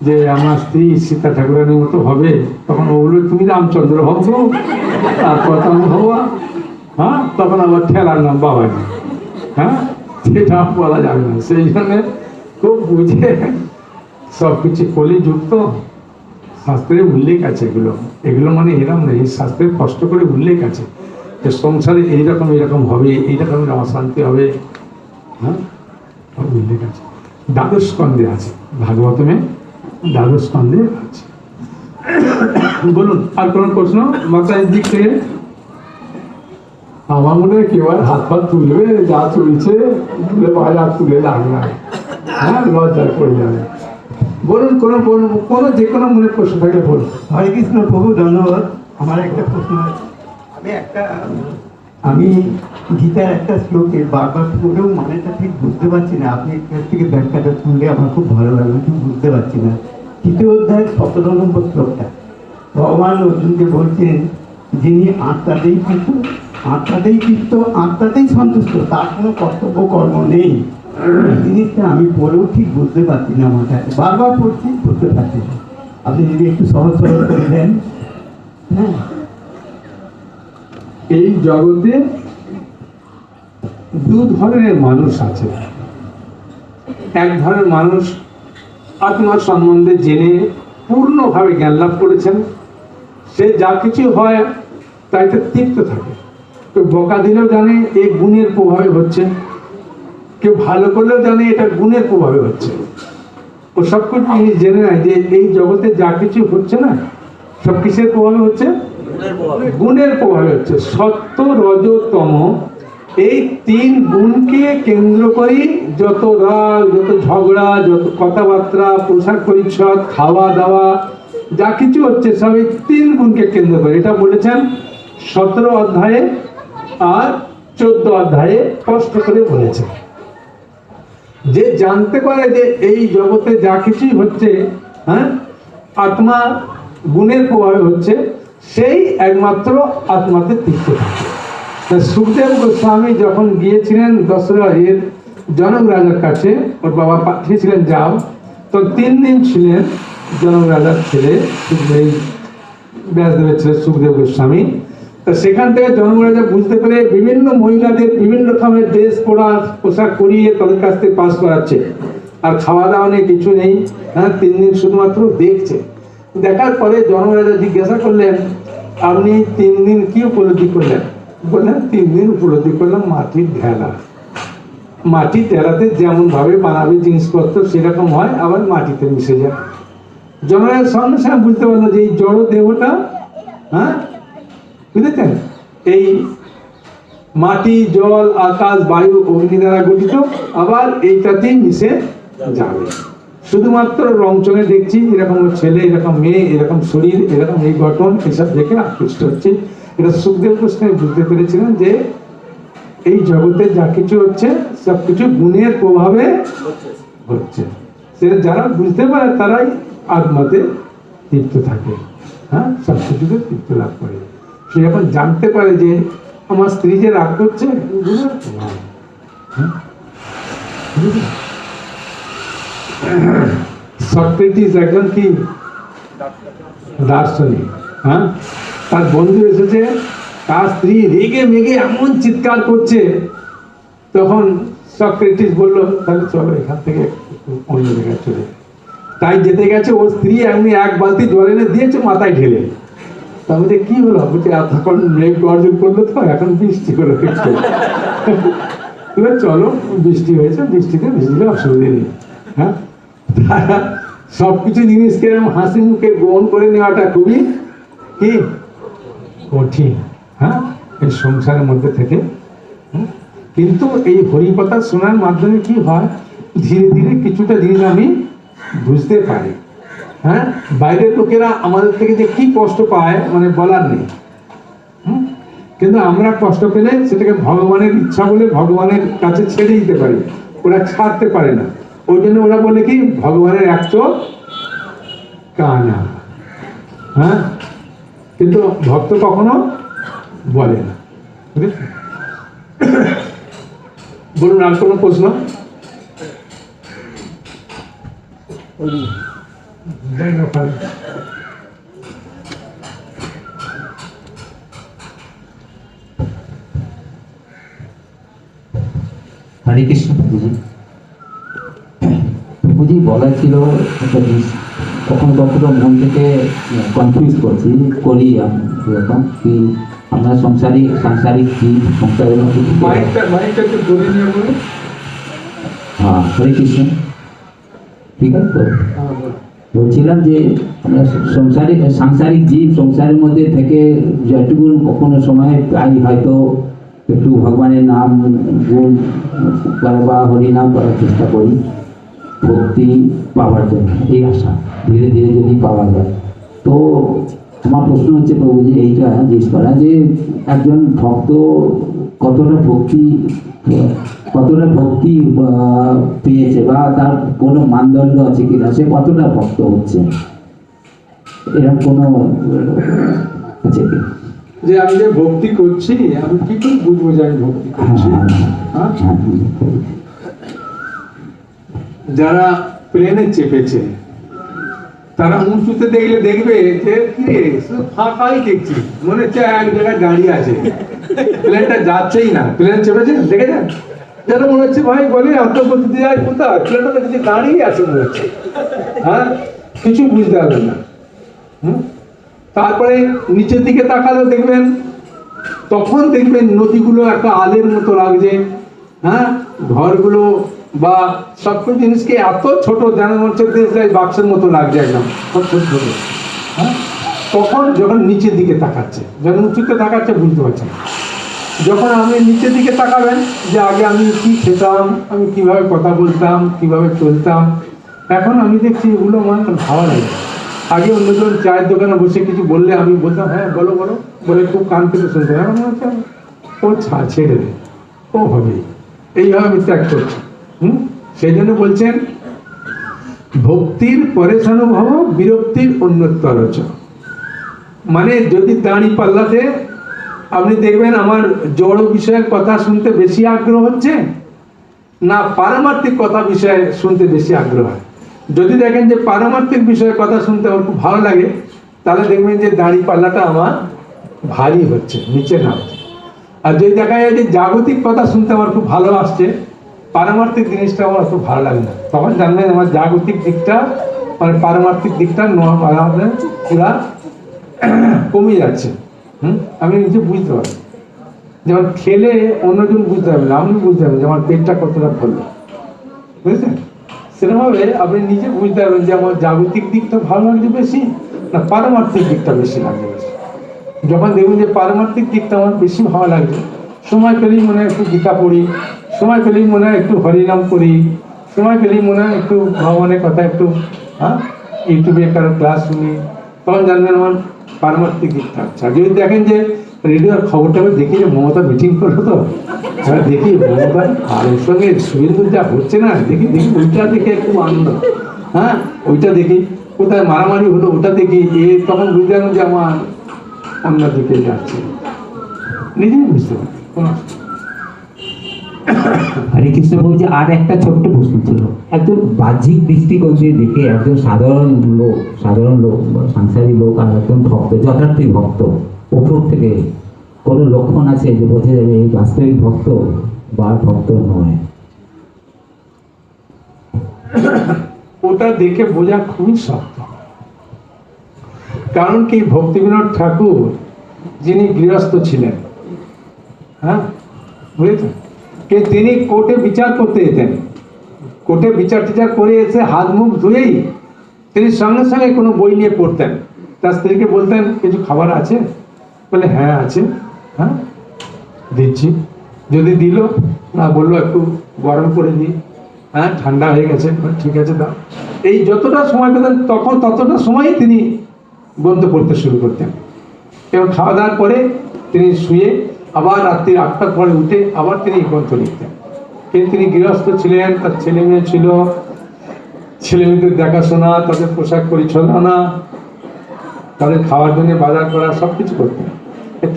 যে আমার স্ত্রী সীতা ঠাকুরানীর মতো হবে, তখন ও বলবে তুমি রামচন্দ্র হব, তারপর আমি হবো। হ্যাঁ, তখন আবার ঠেলার নাম বাবাজি। হ্যাঁ, সেটা বলা যাবে না। সেই জন্যে খুব বুঝে সব কিছু কলিযুক্ত, শাস্ত্রে উল্লেখ আছে এগুলো, এগুলো মানে এরকম নেই, শাস্ত্রে কষ্ট করে উল্লেখ আছে যে সংসারে এইরকম এরকম হবে, এইরকম অশান্তি হবে। হ্যাঁ, সব উল্লেখ আছে, দ্বাদশ স্কন্ধে আছে, ভাগবতমে দ্বাদশ স্কন্ধে আছে। বলুন আর কোন প্রশ্ন মাথায় দিক থেকে? আমার মনে হয় কেউ আর হাত পা তুলবে, যা চলছে তুলে পায়ে আর তুলে লাগবে, হ্যাঁ, লজ্জায় পড়ে যাবে। বলুন কোনো যে কোনো মনে প্রশ্ন থাকলে বলুন। হরে কৃষ্ণ প্রভু, ধন্যবাদ। আমার একটা প্রশ্ন আছে। আমি গীতার একটা শ্লোকে বারবার পড়েও মানেটা ঠিক বুঝতে পারছি না, আপনি এর থেকে ব্যাখ্যাটা শুনলে আমার খুব ভালো লাগবে, ঠিক বুঝতে পারছি না। 3য় অধ্যায় 17 নম্বর শ্লোকটা ভগবান অর্জুনকে বলছেন যিনি আত্মাতেই কৃত, আত্মাতেই তৃপ্ত, আত্মাতেই সন্তুষ্ট, তার কোনো কর্তব্য কর্ম নেই। এই জিনিসটা আমি পড়েও ঠিক বুঝতে পারছি না, মাথায় বারবার পড়ছি, বুঝতে পারছি না। আপনি যদি একটু সহজ সরল করে দেন। হ্যাঁ, এই জগতে দু ধরনের মানুষ আছে। এক ধরনের মানুষ আত্মার সম্বন্ধে জেনে পূর্ণভাবে জ্ঞান লাভ করেছেন, সে যা কিছু হয় তাইতে তৃপ্ত থাকে। কেউ বকা দিলেও জানে এই গুণের প্রভাবে হচ্ছে, কেউ ভালো করলেও জানে এটা গুণের প্রভাবে হচ্ছে। ও সব কিছু জিনিস জেনে নেয় যে এই জগতে যা কিছু হচ্ছে না সব কিসের প্রভাবে হচ্ছে? গুণের প্রভাবে হচ্ছে। সত্য রজ তম এই 3 গুণকে কেন্দ্র করে যত রাগ, যত ঝগড়া, যত কথাবার্তা, পোশাক পরিচ্ছদ, খাওয়া দাওয়া যা কিছু হচ্ছে সব এই 3 গুণকে কেন্দ্র করে। এটা বলেছেন 17 অধ্যায়ে আর 14 অধ্যায়ে স্পষ্ট করে বলেছে যে জানতে পারে যে এই জগতে যা কিছুই হচ্ছে, হ্যাঁ, আত্মা গুণের প্রভাবে হচ্ছে, সেই একমাত্র আত্মাতে তৃপ্ত থাকে। তা সুখদেব গোস্বামী যখন গিয়েছিলেন দশরথের জনক রাজার কাছে, ওর বাবা পাঠিয়েছিলেন যাও, তো 3 দিন ছিলেন জনক রাজার ছেলে সুখদেব, ব্যাসদেবের ছেলে সুখদেব গোস্বামী। তা সেখান থেকে জনক রাজা বুঝতে পেরে বিভিন্ন মহিলাদের বিভিন্ন রকমের ড্রেস পোশাক করিয়ে তাদের কাছ থেকে পাস করাচ্ছে, আর খাওয়া দাওয়া নেই, কিছু নেই, হ্যাঁ, 3 দিন শুধুমাত্র দেখছে। দেখার পরে জনক রাজা জিজ্ঞাসা করলেন, আপনি 3 দিন কি উপলব্ধি করলেন? বললেন 3 দিন উপলব্ধি করলাম মাটির ঢেলা। মাটির ঢেলাতে যেমন ভাবে বানাবে জিনিসপত্র সেরকম হয়, আবার মাটিতে মিশে যায়। জনক রাজার সঙ্গে সঙ্গে বুঝতে পারলো যে এই জড় দেহটা, হ্যাঁ, বুঝেছেন, এই মাটি, জল, আকাশ, বায়ু, অগ্নি দ্বারা গঠিত, আবার এইটাতেই মিশে যাবে। শুধুমাত্র রং চঙে দেখছি এরকম ছেলে, এরকম মেয়ে, এরকম শরীর, এরকম এই গঠন, এসব দেখে আকৃষ্ট হচ্ছে। এটা সুখদেব গোস্বামী বুঝতে পেরেছিলেন যে এই জগতে যা কিছু হচ্ছে সবকিছু গুণের প্রভাবে হচ্ছে। সেটা যারা বুঝতে পারে তারাই আত্মাতে তৃপ্ত থাকে, হ্যাঁ, সব কিছুতে তৃপ্ত লাভ করে। সে এখন জানতে পারে যে আমার স্ত্রী যে রাগ করছে, সক্রেটিস একজন কি দার্শনিক, হ্যাঁ, তার বন্ধু এসেছে, তার স্ত্রী রেগে মেগে এমন চিৎকার করছে, তখন সক্রেটিস বলল তাহলে চলো এখান থেকে অন্য জায়গায় চলে। তাই যেতে গেছে, ওর স্ত্রী এমনি 1 বালতি জল এনে দিয়েছে মাথায় ঢেলে। তা বলছে কি হলো? বলছে এতক্ষণ মেঘ গর্জন করলো তো, এখন বৃষ্টি হলো। চলো বৃষ্টি হয়েছে, বৃষ্টিতে ভিজলে অসুবিধে নেই। হ্যাঁ, সবকিছু জিনিসকে হাসি মুখে গ্রহণ করে নেওয়াটা খুবই কি কঠিন, হ্যাঁ, এই সংসারের মধ্যে থেকে। কিন্তু এই হরিকথা শোনার মাধ্যমে কি হয়, ধীরে ধীরে কিছুটা জিনিস আমি বুঝতে পারি। হ্যাঁ, বাইরের লোকেরা আমাদের থেকে যে কি কষ্ট পায় মানে বলার নেই, কিন্তু আমরা কষ্ট পেলে সেটাকে ভগবানের ইচ্ছা বলে ভগবানের কাছে ছেড়ে দিতে পারি, ওরা ছাড়তে পারে না। ওই জন্য ওরা বলে কি ভগবানের 1 চোখ কানা, হ্যাঁ, কিন্তু ভক্ত কখনো বলে না। বলুন আর কোনো প্রশ্ন? হরে কৃষ্ণ প্রভুজি। প্রভুজি বলা ছিল একটা জিনিস, কখনো কখনো মন থেকে কনফিউজ করি এরকম কি আমরা সাংসারিক জীব, সংসারের মধ্যে হ্যাঁ, হরে কৃষ্ণ, ঠিক আছে তো? বলছিলাম যে আমরা সাংসারিক জীব, সংসারের মধ্যে থেকে যেটুকু কখনো সময় পাই, হয়তো একটু ভগবানের নাম গুণ করা বা হরিনাম করার চেষ্টা করি ভক্তি পাওয়ার জন্য, এই আশা ধীরে ধীরে যদি পাওয়া যায়। তো আমার প্রশ্ন হচ্ছে প্রভুজি এইটা জিজ্ঞেস করা যে একজন ভক্ত কতটা ভক্তি পেয়েছে বা তার কোনো মানদণ্ড আছে কিনা, সে কতটা ভক্ত হচ্ছে, এরকম কোনো আছে কি? যে আমি যে ভক্তি করছি আমি কি করে বুঝবো যে আমি ভক্তি করছি? যারা প্লেনে চেপেছে তারা উঁচুতে দেখবে যে কি ফাঁকাই দেখছি, মনে হচ্ছে এক জায়গায় দাঁড়িয়ে আছে, প্লেনটা যাচ্ছেই না। প্লেন চেপেছে দেখেছেন, যেন মনে হচ্ছে ভাই বলে এত গতিতে যায় কোথায়, প্লেনটা দেখছি দাঁড়িয়ে আছে মনে হচ্ছে, হ্যাঁ, কিছু বুঝতে পারবেন না। তারপরে নিচের দিকে তাকালে দেখবেন, তখন দেখবেন নদীগুলো একটা আলের মতো লাগছে, হ্যাঁ, ঘরগুলো বা সব জিনিসকে এত ছোট যেন হচ্ছে বাক্সের মতো লাগছে, একদম ছোট ছোট। হ্যাঁ, তখন যখন নিচের দিকে তাকাচ্ছে, যখন উঁচুতে তাকাচ্ছে বুঝতে পারছেন। যখন আপনি নিচের দিকে তাকাবেন যে আগে আমি কি খেতাম, আমি কিভাবে কথা বলতাম, কিভাবে চলতাম, এখন আমি দেখছি এগুলো আমার ভালো লাগে। আগে অন্যজন চায়ের দোকানে বসে কিছু বললে আমি বলতাম হ্যাঁ বলো বলো বলে খুব কান পেতে শুনতে, এখন মনে হচ্ছে ও ছেড়ে দে, ও হবে, এইভাবে আমি ত্যাগ করছি। সেই জন্য বলছেন ভক্তির পরেশানুভব বিরক্তির অন্যত্র আলোচনা। মানে যদি দাঁড়ি পাল্লাতে আপনি দেখবেন আমার জড় বিষয়ের কথা শুনতে বেশি আগ্রহ হচ্ছে না পারমার্থিক কথা বিষয়ে শুনতে বেশি আগ্রহ হয়। যদি দেখেন যে পারমার্থিক বিষয়ের কথা শুনতে আমার খুব ভালো লাগে, তাহলে দেখবেন যে দাঁড়ি পাল্লাটা আমার ভারী হচ্ছে, নিচে নামছে। আর যদি দেখা যায় যে জাগতিক কথা শুনতে আমার খুব ভালো আসছে, পারমার্থিক জিনিসটা আমার খুব ভালো লাগে না, তখন জানবেন আমার জাগতিক দিকটা মানে পারমার্থিক দিকটা পুরা কমে যাচ্ছে। আমি নিজে বুঝতে পারি, যেমন খেলে অন্যজন বুঝতে পারবে না, আপনি বুঝতে পারবেন যে আমার পেটটা কতটা ভরলো, বুঝলেন? সেরকমভাবে আপনি নিজে বুঝতে পারবেন যে আমার জাগতিক দিকটা ভালো লাগছে বেশি না পারমার্থিক দিকটা বেশি লাগছে বেশি। যখন দেখবেন যে পারমার্থিক দিকটা আমার বেশি ভালো লাগছে, সময় পেলেই মনে হয় একটু গীতা পড়ি, সময় পেলেই মনে হয় একটু হরিনাম করি, সময় পেলেই মনে হয় একটু ভগবানের কথা একটু ইউটিউবে কারো ক্লাস শুনি, তখন জানবেন আমার পারমার্থিক দিকটা। আচ্ছা, যদি দেখেন যে রেডিওর খবরটা দেখি যে মমতা মিটিং করলো, তো দেখি মমতা আর ওর সঙ্গে শুভেন্দু যা হচ্ছে না, দেখি ওইটা দেখে একটু আনন্দ, ওইটা দেখি কোথায় মারামারি হলো ওটা দেখি, তখন বুঝতে পারলাম যে আমার অন্যদিকে যাচ্ছে, নিজেই বুঝতে পারি। হরে কৃষ্ণ বলছে। আর একটা ছোট্ট প্রশ্ন ছিল, একজন বাহ্যিক দৃষ্টিকোণ দিয়ে দেখে একজন সাধারণ লোক সাংসারিক লোক আর একজন ভক্ত, যথার্থই ভক্ত, উপর থেকে কোনো লক্ষণ আছে যে বোঝা যাবে এই বাস্তবিক ভক্ত বা ভক্ত নয়? ওটা দেখে বোঝা খুবই শক্ত। কারণ কি ভক্তিবিনোদ ঠাকুর যিনি গৃহস্থ ছিলেন, বুঝেছেন, তিনি কোর্টে বিচার করতে যেতেন, কোর্টে বিচার টিচার করে এসে হাত মুখ ধুয়েই তিনি সঙ্গে সঙ্গে কোনো বই নিয়ে পড়তেন। তার স্ত্রীকে বলতেন কিছু খাবার আছে, বলে হ্যাঁ আছে, দিচ্ছি। যদি দিল না, বললো একটু গরম করে দিই, ঠান্ডা হয়ে গেছে, ঠিক আছে দাও। এই যতটা সময় পেতেন তখন ততটা সময়ই তিনি গ্রন্থ পড়তে শুরু করতেন, এবং খাওয়া দাওয়ার পরে তিনি শুয়ে আবার রাত্রি 8টার পরে উঠে আবার তিনি গ্রন্থ লিখতেন। কিন্তু তিনি গৃহস্থ ছিলেন, তার ছেলে মেয়ে ছিল, ছেলে মেয়েদের দেখাশোনা, তাদের পোশাক পরিচ্ছন্ন, তাদের খাওয়ার জন্য বাজার করা, সব কিছু করতেন।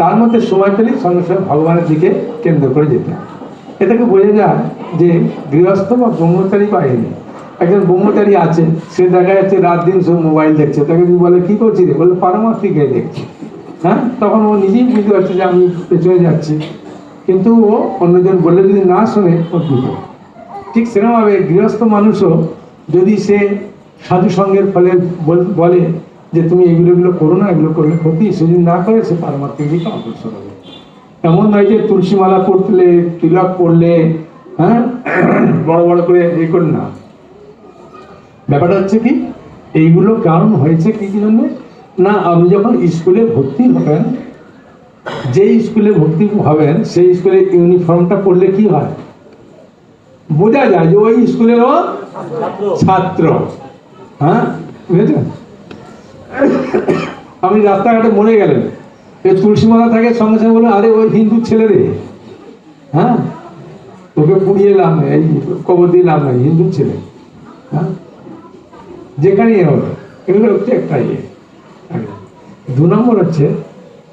তার মধ্যে সময় পেলেই সঙ্গে সঙ্গে ভগবানের দিকে কেন্দ্র করে যেতেন। এটাকে বোঝা যায় যে গৃহস্থ বা ব্রহ্মচারী পায়নি। একজন ব্রহ্মচারী আছে, সে দেখা যাচ্ছে রাত দিন সব মোবাইল দেখছে, তাকে যদি বলে কি করছি রে, বলে পারমার্থিক দেখছি, তখন ও নিজেই বুঝতে পারছে যে আমি পেছনে যাচ্ছি। কিন্তু ও অন্যজন বললে যদি না শোনে, ও বিপদ। ঠিক সেরকমভাবে গৃহস্থ মানুষও যদি সে সাধু সঙ্গের ফলে বলে যে তুমি এগুলো করো না, এগুলো করলে ক্ষতি, সে যদি না করে, সে পারমার্থিক দিকে অগ্রসর হবে। এমন নয় যে তুলসী মালা পড়লে, তিলক পড়লে, বড় বড় করে করে না। ব্যাপারটা হচ্ছে কি, এইগুলো কারণ হয়েছে কি জন্য না, আপনি যখন স্কুলে ভর্তি হবেন, যে স্কুলে ভর্তি হবেন সেই স্কুলে ইউনিফর্মটা পরলে কি হয়, বোঝা যায় যে ওই স্কুলেরও ছাত্র। বুঝেছেন? আপনি রাস্তাঘাটে মরে গেলেন, তুলসী মালা থাকে, সঙ্গে সঙ্গে বলুন আরে ওই হিন্দু ছেলে রে, তোকে পুড়িয়ে লাভ নেই, এই কবর দিয়ে লাভ নেই, হিন্দু ছেলে। যেখানেই হলো, এগুলো হচ্ছে একটা ইয়ে। 2 নম্বর হচ্ছে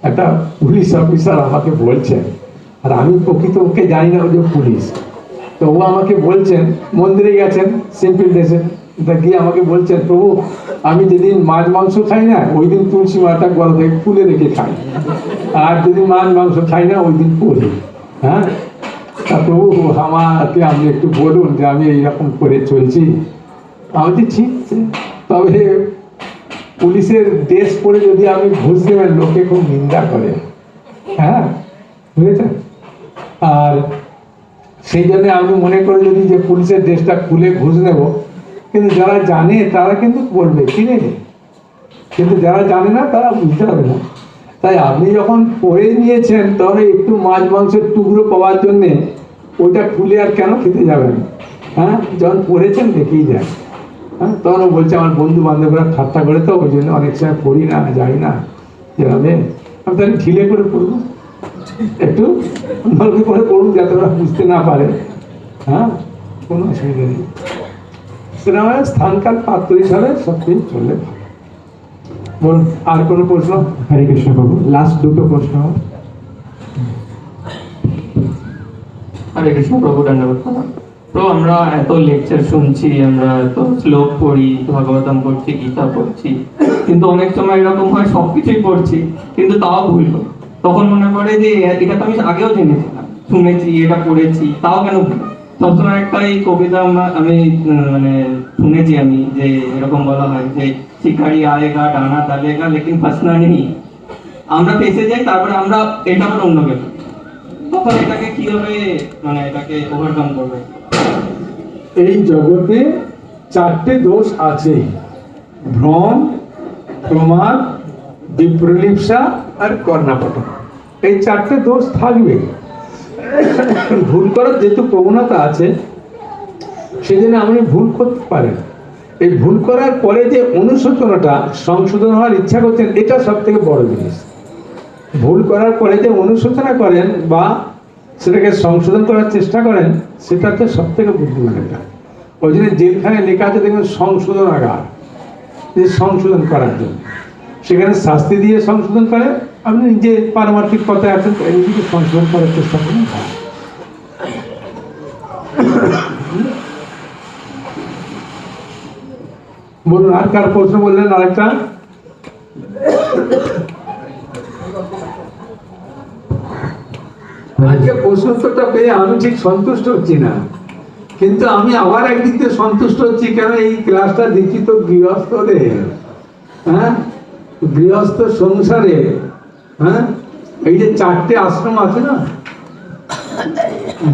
একটা পুলিশ অফিসার আমাকে বলছেন, আর আমি প্রকৃত ওকে জানি না, যে পুলিশ, তো ও আমাকে বলছেন, মন্দিরে গেছেন সিম্পল ড্রেসে, গিয়ে আমাকে বলছেন, প্রভু আমি যেদিন মাছ মাংস খাই না, ওই দিন তুলসী মালাটা গলা থেকে খুলে রেখে খাই, আর যদি মাছ মাংস খাই না ওই দিন পড়ি। তা প্রভু আমাকে আপনি একটু বলুন যে আমি এইরকম করে চলছি। আমি তো ঠিক, তবে পুলিশের ড্রেস পরে যদি আপনি ঘুষ দেবেন, লোকে খুব নিন্দা করে, বুঝেছেন? আর সেই জন্য আমি মনে করি যদি যে পুলিশের ড্রেসটা খুলে ঘুষ নেব, কিন্তু যারা জানে তারা কিন্তু বলবে কিনে নে, কিন্তু যারা জানে না তারা বুঝতে পারবে না। তাই আপনি যখন পরে নিয়েছেন, তাহলে একটু মাছ মাংসের টুকরো পাওয়ার জন্যে ওইটা খুলে আর কেন খেতে যাবেন? যখন পড়েছেন দেখেই যায়। তখন ও বলছে আমার বন্ধু বান্ধবরা ঠাট্টা করে, তো ওই জন্য অনেক সময় পড়ি না, যাই না, যেভাবে আমি তাহলে ঢিলে করে পড়বো। একটু গল্প করে পড়ুন যাতে ওরা বুঝতে না পারে। হ্যাঁ, কোনো অসুবিধা নেই। সিনেমায় স্থানকাল পাত্র হিসাবে সব কিছু চললে ভালো। বলুন, আর কোনো প্রশ্ন? হরে কৃষ্ণ প্রভু, লাস্ট দুটো প্রশ্ন। হরে কৃষ্ণ প্রভু, ধন্যবাদ। তো আমরা এত লেকচার শুনছি, আমরা এত শ্লোক পড়ি, ভাগবতম পড়ছি, গীতা পড়ছি, কিন্তু অনেক সময় এরকম হয় সবকিছুই পড়ছি কিন্তু তাও ভুল হয়। তখন মনে পড়ে যে এটা তো আমি আগেও জেনেছিলাম, শুনেছি, এটা পড়েছি, তাও কেন ভুল? সবসময় একটা এই কবিতা আমি মানে শুনেছি আমি, যে এরকম বলা হয় যে শিকারি আয়েগা ডানা ডালেগা লেকিন ফাসনা নেই। আমরা ফেসে যাই, তারপরে আমরা এটা আবার অন্য কেউ, তখন এটাকে কিভাবে মানে এটাকে ওভারকাম করবে? এই জগতে চারটে দোষ আছে: ভ্রম, প্রমাদ, বিপ্রলিপ্সা আর কর্ণাপটন। এই চারটে দোষ থাকবে। ভুল করার যেহেতু প্রবণতা আছে, সেজন্য আপনি ভুল করতে পারেন। এই ভুল করার পরে যে অনুশোচনাটা, সংশোধন হওয়ার ইচ্ছা করছেন, এটা সব থেকে বড় জিনিস। ভুল করার পরে যে অনুশোচনা করেন বা সেটাকে সংশোধন করার চেষ্টা করেন, সেটা হচ্ছে সব থেকে বুদ্ধিমানের কাজ। ওই জন্য জেলখানে লেখা আছে দেখবেন সংশোধনাগার, যে সংশোধন করার জন্য। সেখানে শাস্তি দিয়ে সংশোধন করে, আপনি নিজে পারমার্থিক পথে আছেন, নিজেকে সংশোধন করার চেষ্টা করেন। বলুন, আর কার প্রশ্ন বললেন? আরেকটা। আজকে প্রশ্নোত্তরটা পেয়ে আমি ঠিক সন্তুষ্ট হচ্ছি না, কিন্তু আমি আবার একদিক থেকে সন্তুষ্ট হচ্ছি। কেন এই ক্লাসটা দিচ্ছি তো গৃহস্থদের, হ্যাঁ, গৃহস্থ সংসারে। হ্যাঁ, এই যে চারটে আশ্রম আছে না,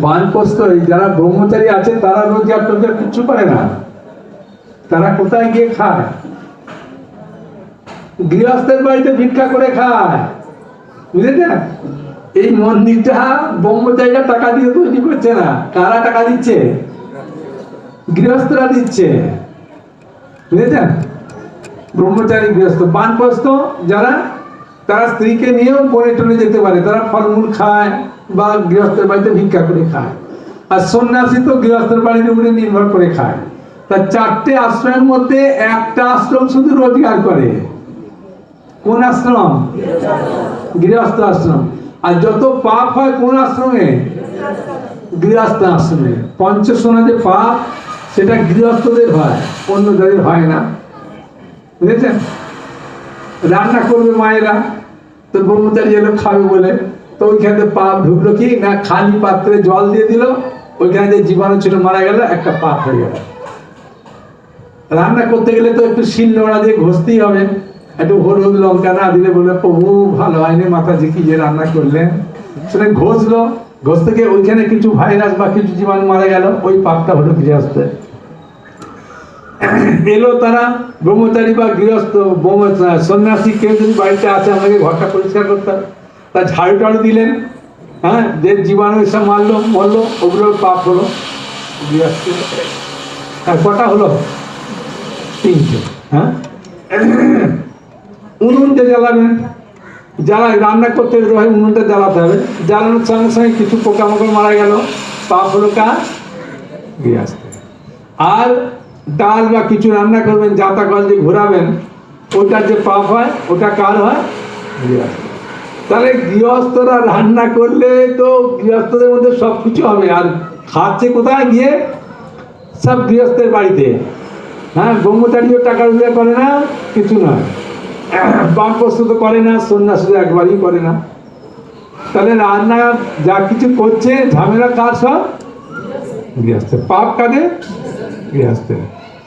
বানপ্রস্থ, যারা ব্রহ্মচারী আছে তারা রোজগার টোজগার কিচ্ছু করে না। তারা কোথায় গিয়ে খায়? গৃহস্থের বাড়িতে ভিক্ষা করে খায়, বুঝলেন? এই মন্দিরটা ব্রহ্মচারীরা টাকা দিয়ে তৈরি করছে না। কারা টাকা দিচ্ছে? গৃহস্থরা দিচ্ছে, বুঝেছেন? ব্রহ্মচারী গৃহস্থ। বানপ্রস্থ যারা, তারা স্ত্রীকে নিয়েও বনে টনে যেতে পারে, তারা ফলমূল খায় বা গৃহস্থের বাড়িতে ভিক্ষা করে খায়। আর সন্ন্যাসী তো গৃহস্থের বাড়ির উপরে নির্ভর করে খায়। তা চারটে আশ্রমের মধ্যে একটা আশ্রম শুধু রোজগার করে। কোন আশ্রম? গৃহস্থ আশ্রম। আর যত পাপ হয় কোন আশ্রমে? গৃহস্থ আশ্রমে। পঞ্চসোনা যে পাপ, সেটা গৃহস্থদের হয়, অন্যদের হয় না, বুঝেছেন? রান্না করবে মায়েরা, তো ব্রহ্মচারী এলো খাবে বলে, তো ওইখানে পাপ ঢুকলো কি না, খালি পাত্রে জল দিয়ে দিল, ওইখানে যে জীবাণু ছিল মারা গেল, একটা পাপ হয়ে গেল। রান্না করতে গেলে তো একটু শিল নোড়া দিয়ে ঘষতেই হবে, একটু হলুদ লঙ্কা না দিলে বলে প্রভু ভালো হয়নি, মাতাজি কি যে রান্না করলেন। সেটা ঘষলো, ঘষতে গিয়ে ওইখানে কিছু ভাইরাস বা কিছু জীবাণু মারা গেল, ওই পাপটা হলো গৃহস্থ। এলো তারা ব্রহ্মচারী বা গৃহস্থ, সন্ন্যাসী কেউ যদি বাড়িতে আছে, আমাকে ঘরটা পরিষ্কার করতে হবে, তা ঝাড়ু টাড়ু দিলেন, হ্যাঁ, যে জীবাণু এসব মারলো মরলো, ওগুলোর পাপ হলো গৃহস্থ। আর কটা হলো? তিনটে। হ্যাঁ, উনুনটা জ্বালাবেন, রান্না করতে হয়, উনুনটা জ্বালাতে হবে। জ্বালানোর সঙ্গে সঙ্গে কিছু পোকামাকড় মারা গেল, পাপ হলো কার? গৃহস্থ। আর ডাল বা কিছু রান্না করবেন, জাতা কল দিয়ে ঘোরাবেন, ওটার যে পাপ হয়, ওটা কার হয়? গৃহস্থ। তাহলে গৃহস্থরা রান্না করলে তো গৃহস্থদের মধ্যে সব কিছু হবে। আর খাচ্ছে কোথায় গিয়ে? সব গৃহস্থের বাড়িতে। হ্যাঁ, ব্রহ্মচারীও টাকা রোজগার করে না, কিছু নয়। বানপ্রস্থ তো করে না, সন্ন্যাসী একবারই করে না। তাহলে রান্না যা কিছু করছে, ঝামেলা কার? সব গৃহস্থের। পাপ কাদের? গৃহস্থের।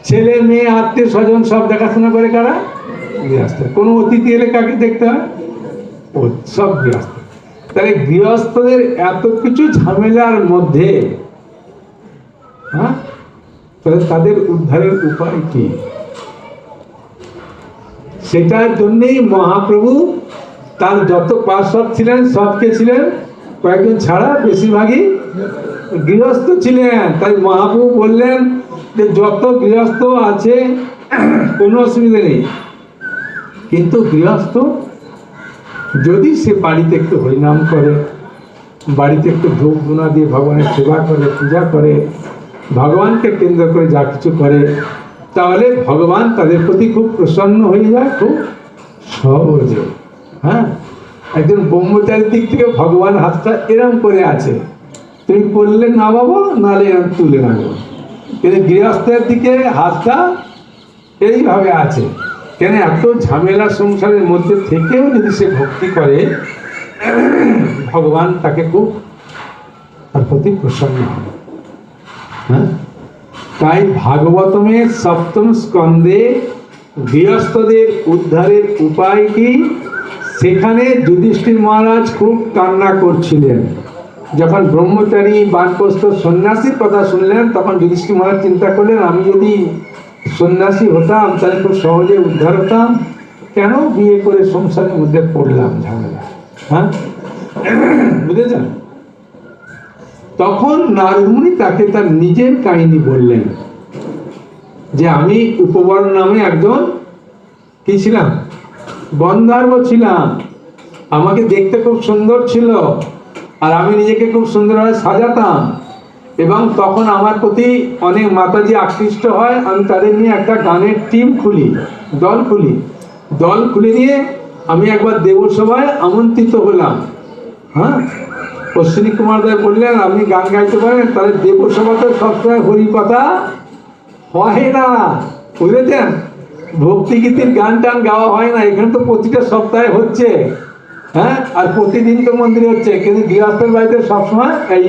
ছেলে মেয়ে আত্মীয় স্বজন সব দেখাশোনা করে কারা? গৃহস্থের। কোনো অতিথি এলে কাকে দেখতে হয়? ও সব গৃহস্থ। তাহলে গৃহস্থদের এত কিছু ঝামেলার মধ্যে, হ্যাঁ, তাহলে তাদের উদ্ধারের উপায় কি? সেটার জন্যই মহাপ্রভু তার যত পার্শ্বদ ছিলেন, সবকে ছিলেন, কয়েকজন ছাড়া বেশিরভাগই গৃহস্থ ছিলেন। তাই মহাপ্রভু বললেন যে যত গৃহস্থ আছে কোনো অসুবিধা নেই, কিন্তু গৃহস্থ যদি সে বাড়িতে একটু হরিনাম করে, বাড়িতে একটু ধূপ ধুনা দিয়ে ভগবানের সেবা করে, পূজা করে, ভগবানকে কেন্দ্র করে যা কিছু করে, তাহলে ভগবান তাদের প্রতি খুব প্রসন্ন হয়ে যায় খুব সহজে। হ্যাঁ, একজন ব্রহ্মচারীর দিক থেকে ভগবান হাতটা এরম করে আছে, তুমি করলে না বাবা, নালে এরম তুলে রাখবো। কিন্তু গৃহস্থের দিকে হাতটা এইভাবে আছে, কেন এত ঝামেলা সংসারের মধ্যে থেকেও যদি সে ভক্তি করে, ভগবান তাকে খুব তার প্রতি প্রসন্ন হয়। হ্যাঁ, তাই ভাগবতমের সপ্তম স্কন্ধে গৃহস্থদের উদ্ধারের উপায় কি, সেখানে যুধিষ্ঠির মহারাজ খুব কান্না করছিলেন। যখন ব্রহ্মচারী বানপ্রস্থ সন্ন্যাসীর কথা শুনলেন, তখন যুধিষ্ঠির মহারাজ চিন্তা করলেন, আমি যদি সন্ন্যাসী হতাম তাহলে খুব সহজে উদ্ধার হতাম, কেন বিয়ে করে সংসারের মধ্যে পড়লাম ঝামেলা। হ্যাঁ, বুঝেছেন? তখন নারদ মুনি তাকে তার নিজের কাহিনী বললেন, যে আমি উপবর নামে একজন কি ছিলাম, গন্ধর্ব ছিলাম, আমাকে দেখতে খুব সুন্দর ছিল, আর আমি নিজেকে খুব সুন্দরভাবে সাজাতাম, এবং তখন আমার প্রতি অনেক মাতাজি আকৃষ্ট হয়, আমি তাদের নিয়ে একটা গানের টিম খুলি, দল খুলে নিয়ে আমি একবার দেবসভায় আমন্ত্রিত হলাম। হ্যাঁ, অশ্বিনী কুমার দেব বললেন, আপনি গান গাইতে পারেন, তাহলে দেবসভাতে সবসময় হরি কথা হয় না, বুঝেছেন? ভক্তি গীতির গান টান গাওয়া হয় না, এখানে তো প্রতিটা সপ্তাহে হচ্ছে। হ্যাঁ, আর প্রতিদিন তো মন্দিরে হচ্ছে, কিন্তু গৃহস্থের বাড়িতে সবসময় এই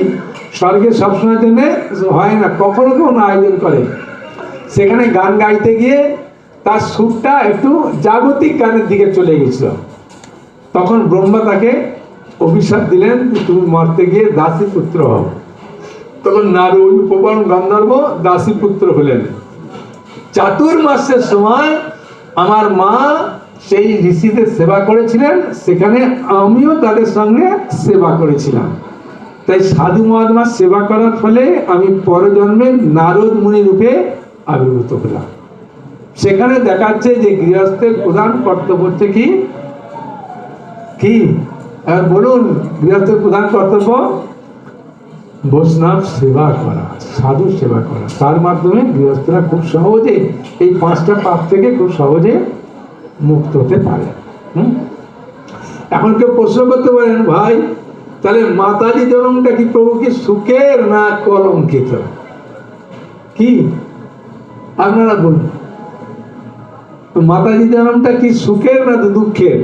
স্বর্গে সবসময় জন্য হয় না, কখনো কখনো আয়োজন করে। সেখানে গান গাইতে গিয়ে তার সুরটা একটু জাগতিক গানের দিকে চলে গেছিল। তখন ব্রহ্মা তাকে অভিশাপ দিলেন, তুমি মরতে গিয়ে দাসী পুত্র হও। তখন নারদ উপবন গন্ধর্ব দাসী পুত্র হলেন। চাতুর্মাসের সময় আমার মা সেই ঋষিদের সেবা করেছিলেন, সেখানে আমিও তাদের সঙ্গে সেবা করেছিলাম। তাই সাধু মহাত্মার সেবা করার ফলে আমি পরজন্মে নারদ মুনি রূপে আবির্ভূত হলাম। সেখানে দেখাচ্ছে যে গৃহস্থের প্রধান কর্তব্য হচ্ছে কি কি বলুন, গৃহস্থের প্রধান কর্তব্য বৈষ্ণব সেবা করা, সাধু সেবা করা। তার মাধ্যমে গৃহস্থরা খুব সহজে এই 5টা পাপ থেকে খুব সহজে মুক্ত হতে পারে। এখন কেউ প্রশ্ন করতে পারেন, ভাই তাহলে মাতাজি জন্মটা কি প্রভু কি সুখের না কলঙ্কিত? কি আপনারা বলুন, মাতাজি জন্মটা কি সুখের না দুঃখের?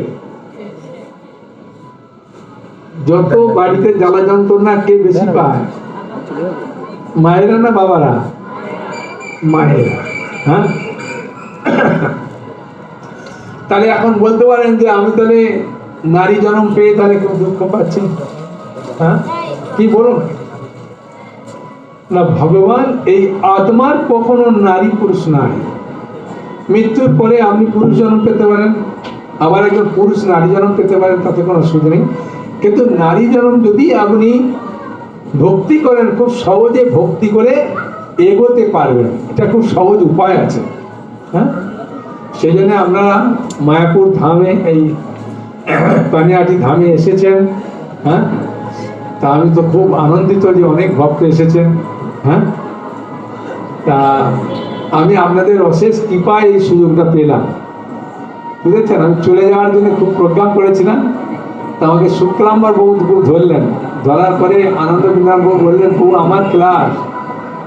যত বাড়িতে জ্বালা যন্ত্রণা কে বেশি পায়, মায়েরা না বাবারা? মায়েরা। হ্যাঁ, তাহলে এখন বলতে পারেন যে আমি তাহলে নারী জন্ম পেয়ে তাহলে খুব দুঃখ পাচ্ছি। হ্যাঁ, কি বলুন না, ভগবান এই আত্মার কখনো নারী পুরুষ নাই। মৃত্যুর পরে আপনি পুরুষ জন্ম পেতে পারেন, আবার একজন পুরুষ নারী জন্ম পেতে পারেন, তাতে কোনো অসুবিধা নেই। কিন্তু নারী জন্ম যদি আপনি ভক্তি করেন, খুব সহজে ভক্তি করে এগোতে পারবেন, এটা খুব সহজ উপায় আছে। হ্যাঁ, সেই জন্য আপনারা মায়াপুর ধামে, এই পানিহাটি ধামে এসেছেন। হ্যাঁ, তা আমি তো খুব আনন্দিত যে অনেক ভক্ত এসেছেন। হ্যাঁ, তা আমি আপনাদের অশেষ কৃপায় এই সুযোগটা পেলাম, বুঝেছেন? আমি চলে যাওয়ার জন্য খুব প্রোগ্রাম করেছিলাম, তা আমাকে শুক্লাম্বর বাবু খুব ধরলেন, ধরার পরে আনন্দ বিধান বাবু বললেন, বাবু আমার ক্লাস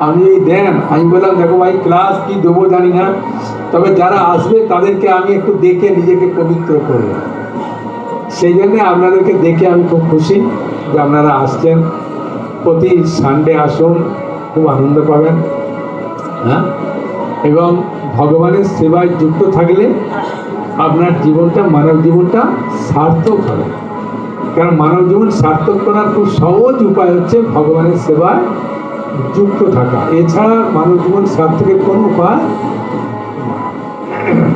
আপনি দেন। আমি বললাম, দেখো ভাই, ক্লাস কি দেবো জানি না, তবে যারা আসবে তাদেরকে আমি একটু দেখে নিজেকে পবিত্র করব। সেই জন্যে আপনাদেরকে দেখে আমি খুব খুশি যে আপনারা আসছেন। প্রতি সানডে আসুন, খুব আনন্দ পাবেন। হ্যাঁ, এবং ভগবানের সেবায় যুক্ত থাকলে আপনার জীবনটা, মানব জীবনটা সার্থক হবে। কারণ মানব জীবন সার্থক করার খুব সহজ উপায় হচ্ছে ভগবানের সেবায় যুক্ত থাকা। এছাড়া মানব জীবন সার্থকের কোনো উপায়।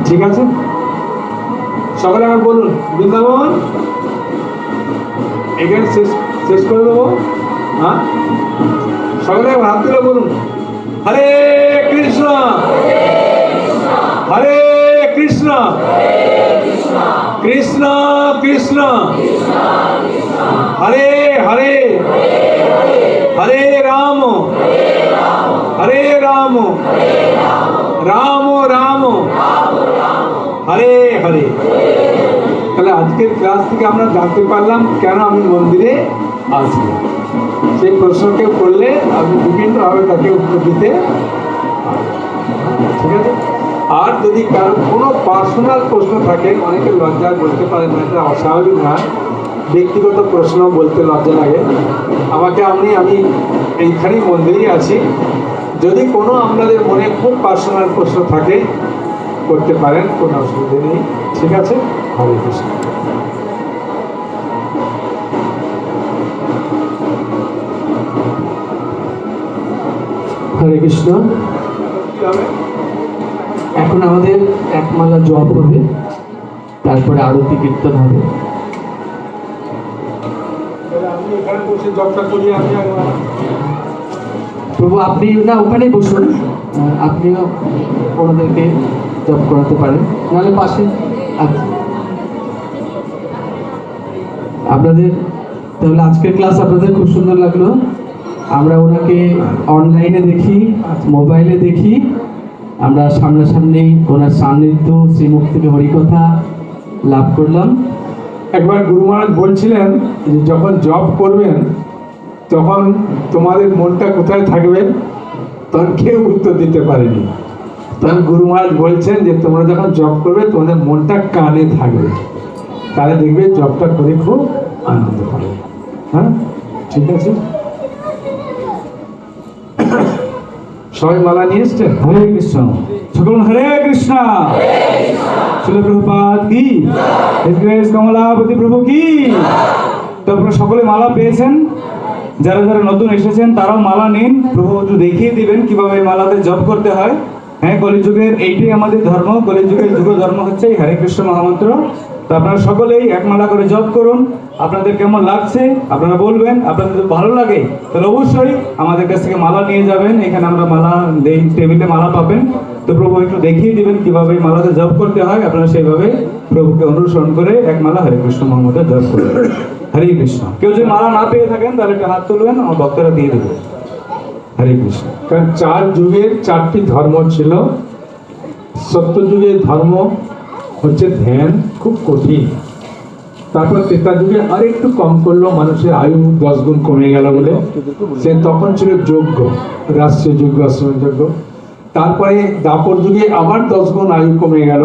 ঠিক আছে, সকলে আমার বলুন, বৃন্দাবন এখানে শেষ করে দেবো। হ্যাঁ, সকলে আমার হাত তুলে বলুন, হরে কৃষ্ণ হরে কৃষ্ণ কৃষ্ণ কৃষ্ণ হরে হরে হরে রাম হরে রাম রাম রাম হরে হরে। তাহলে আজকের ক্লাস থেকে আমরা জানতে পারলাম কেন আমি মন্দিরে আছি। সেই প্রশ্নকে করলে আপনি বিভিন্নভাবে তাকে উত্তর দিতে পারবেন। ঠিক আছে। আর যদি কারো কোনো পার্সোনাল প্রশ্ন থাকে, অনেকে লজ্জায় বলতে পারেন না, এটা অস্বাভাবিক না, ব্যক্তিগত প্রশ্ন বলতে লজ্জা লাগে, আমাকে আমি এইখানেই মন্দিরেই আছি, যদি কোনো আপনাদের মনে খুব পার্সোনাল প্রশ্ন থাকে করতে পারেন, কোনো অসুবিধা নেই। ঠিক আছে। হরে কৃষ্ণ। হরে কৃষ্ণ। এখন আমাদের একমালা জপ হবে, তারপরে আরতি কীর্তন হবে। আমি এখানে বসে জবটা করি, আমি প্রভু আপনি না ওখানেই বসুন, আপনিও ওনাদেরকে জপ করাতে পারেন, নাহলে পাশে আছে আপনাদের। তাহলে আজকের ক্লাস আপনাদের খুব সুন্দর লাগলো। আমরা ওনাকে অনলাইনে দেখি, মোবাইলে দেখি, আমরা সামনাসামনি ওনার সান্নিধ্য, শ্রীমুখ থেকে হরিকথা লাভ করলাম। একবার গুরু মহারাজ বলছিলেন যে যখন জব করবেন তখন তোমাদের মনটা কোথায় থাকবে, তখন কেউ উত্তর দিতে পারেনি। তখন গুরু মহারাজ বলছেন যে তোমরা যখন জব করবে তোমাদের মনটা কানে থাকবে, তাহলে দেখবে জবটা করে খুব আনন্দ পাবে। হ্যাঁ, ঠিক আছে। সবাই মালা নিয়ে এসছেন? হরে কৃষ্ণ। সকল হরে কৃষ্ণ। শিল প্রভুপাদ কি, হিজ গ্রেস কমলাপতি প্রভু কি। তো আপনারা সকলে মালা পেয়েছেন, যারা যারা নতুন এসেছেন তারাও মালা নিন। প্রভু একটু দেখিয়ে দিবেন কিভাবে মালাতে জপ করতে হয়। হ্যাঁ, কলিযুগের এইটাই আমাদের ধর্ম, কলিযুগের যুগ ধর্ম হচ্ছে এই হরে কৃষ্ণ মহামন্ত্র। তো আপনারা সকলেই এক মালা করে জপ করুন। আপনাদের কেমন লাগছে আপনারা বলবেন। আপনাদের যদি ভালো লাগে তাহলে অবশ্যই আমাদের কাছ থেকে মালা নিয়ে যাবেন। এখানে আমরা মালা দেই, টেবিলে মালা পাবেন। তো প্রভু একটু দেখিয়ে দিবেন কিভাবে মালাতে জপ করতে হয়। আপনারা সেইভাবে প্রভুকে অনুসরণ করে এক মালা হরে কৃষ্ণ মহামন্ত্রে জপ করবেন। হরে কৃষ্ণ। কেউ যদি মালা না পেয়ে থাকেন তাহলে একটা হাত তুলবেন, আমার ভক্তরা দিয়ে দেবে। হরে কৃষ্ণ। কারণ 4 যুগের 4টি ধর্ম ছিল। সত্য যুগের ধর্ম হচ্ছে ধ্যান, খুব কঠিন। তারপর ত্রেতা যুগে আরেকটু কম করলো, মানুষের আয়ু 10 গুণ কমে গেল বলে, সে তখন ছিল যজ্ঞ, রাষ্ট্রীয় যজ্ঞ, আশ্রম যজ্ঞ। তারপরে দাপর যুগে আবার 10 গুণ আয়ু কমে গেল।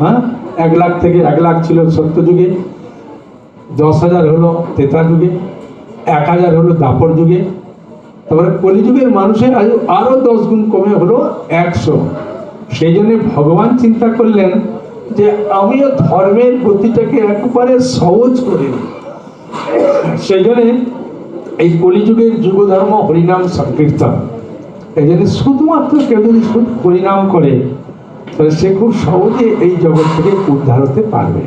হ্যাঁ, 1 লাখ থেকে 1 লাখ ছিল সত্য যুগে, 10,000 হলো ত্রেতা যুগে, 1,000 হলো দাপর যুগে। তারপরে কলিযুগের মানুষের আয়ু আরো 10 গুণ কমে হলো 100। সেই জন্য ভগবান চিন্তা করলেন যে আমিও ধর্মের গতিটাকে একেবারে সহজ করে দিই। সেই জন্য এই কলিযুগের যুগ ধর্ম হরিনাম সংকীর্তন। এই জন্য শুধুমাত্র কেউ যদি শুধু হরিনাম করে তাহলে সে খুব সহজে এই জগৎ থেকে উদ্ধার হতে পারবে।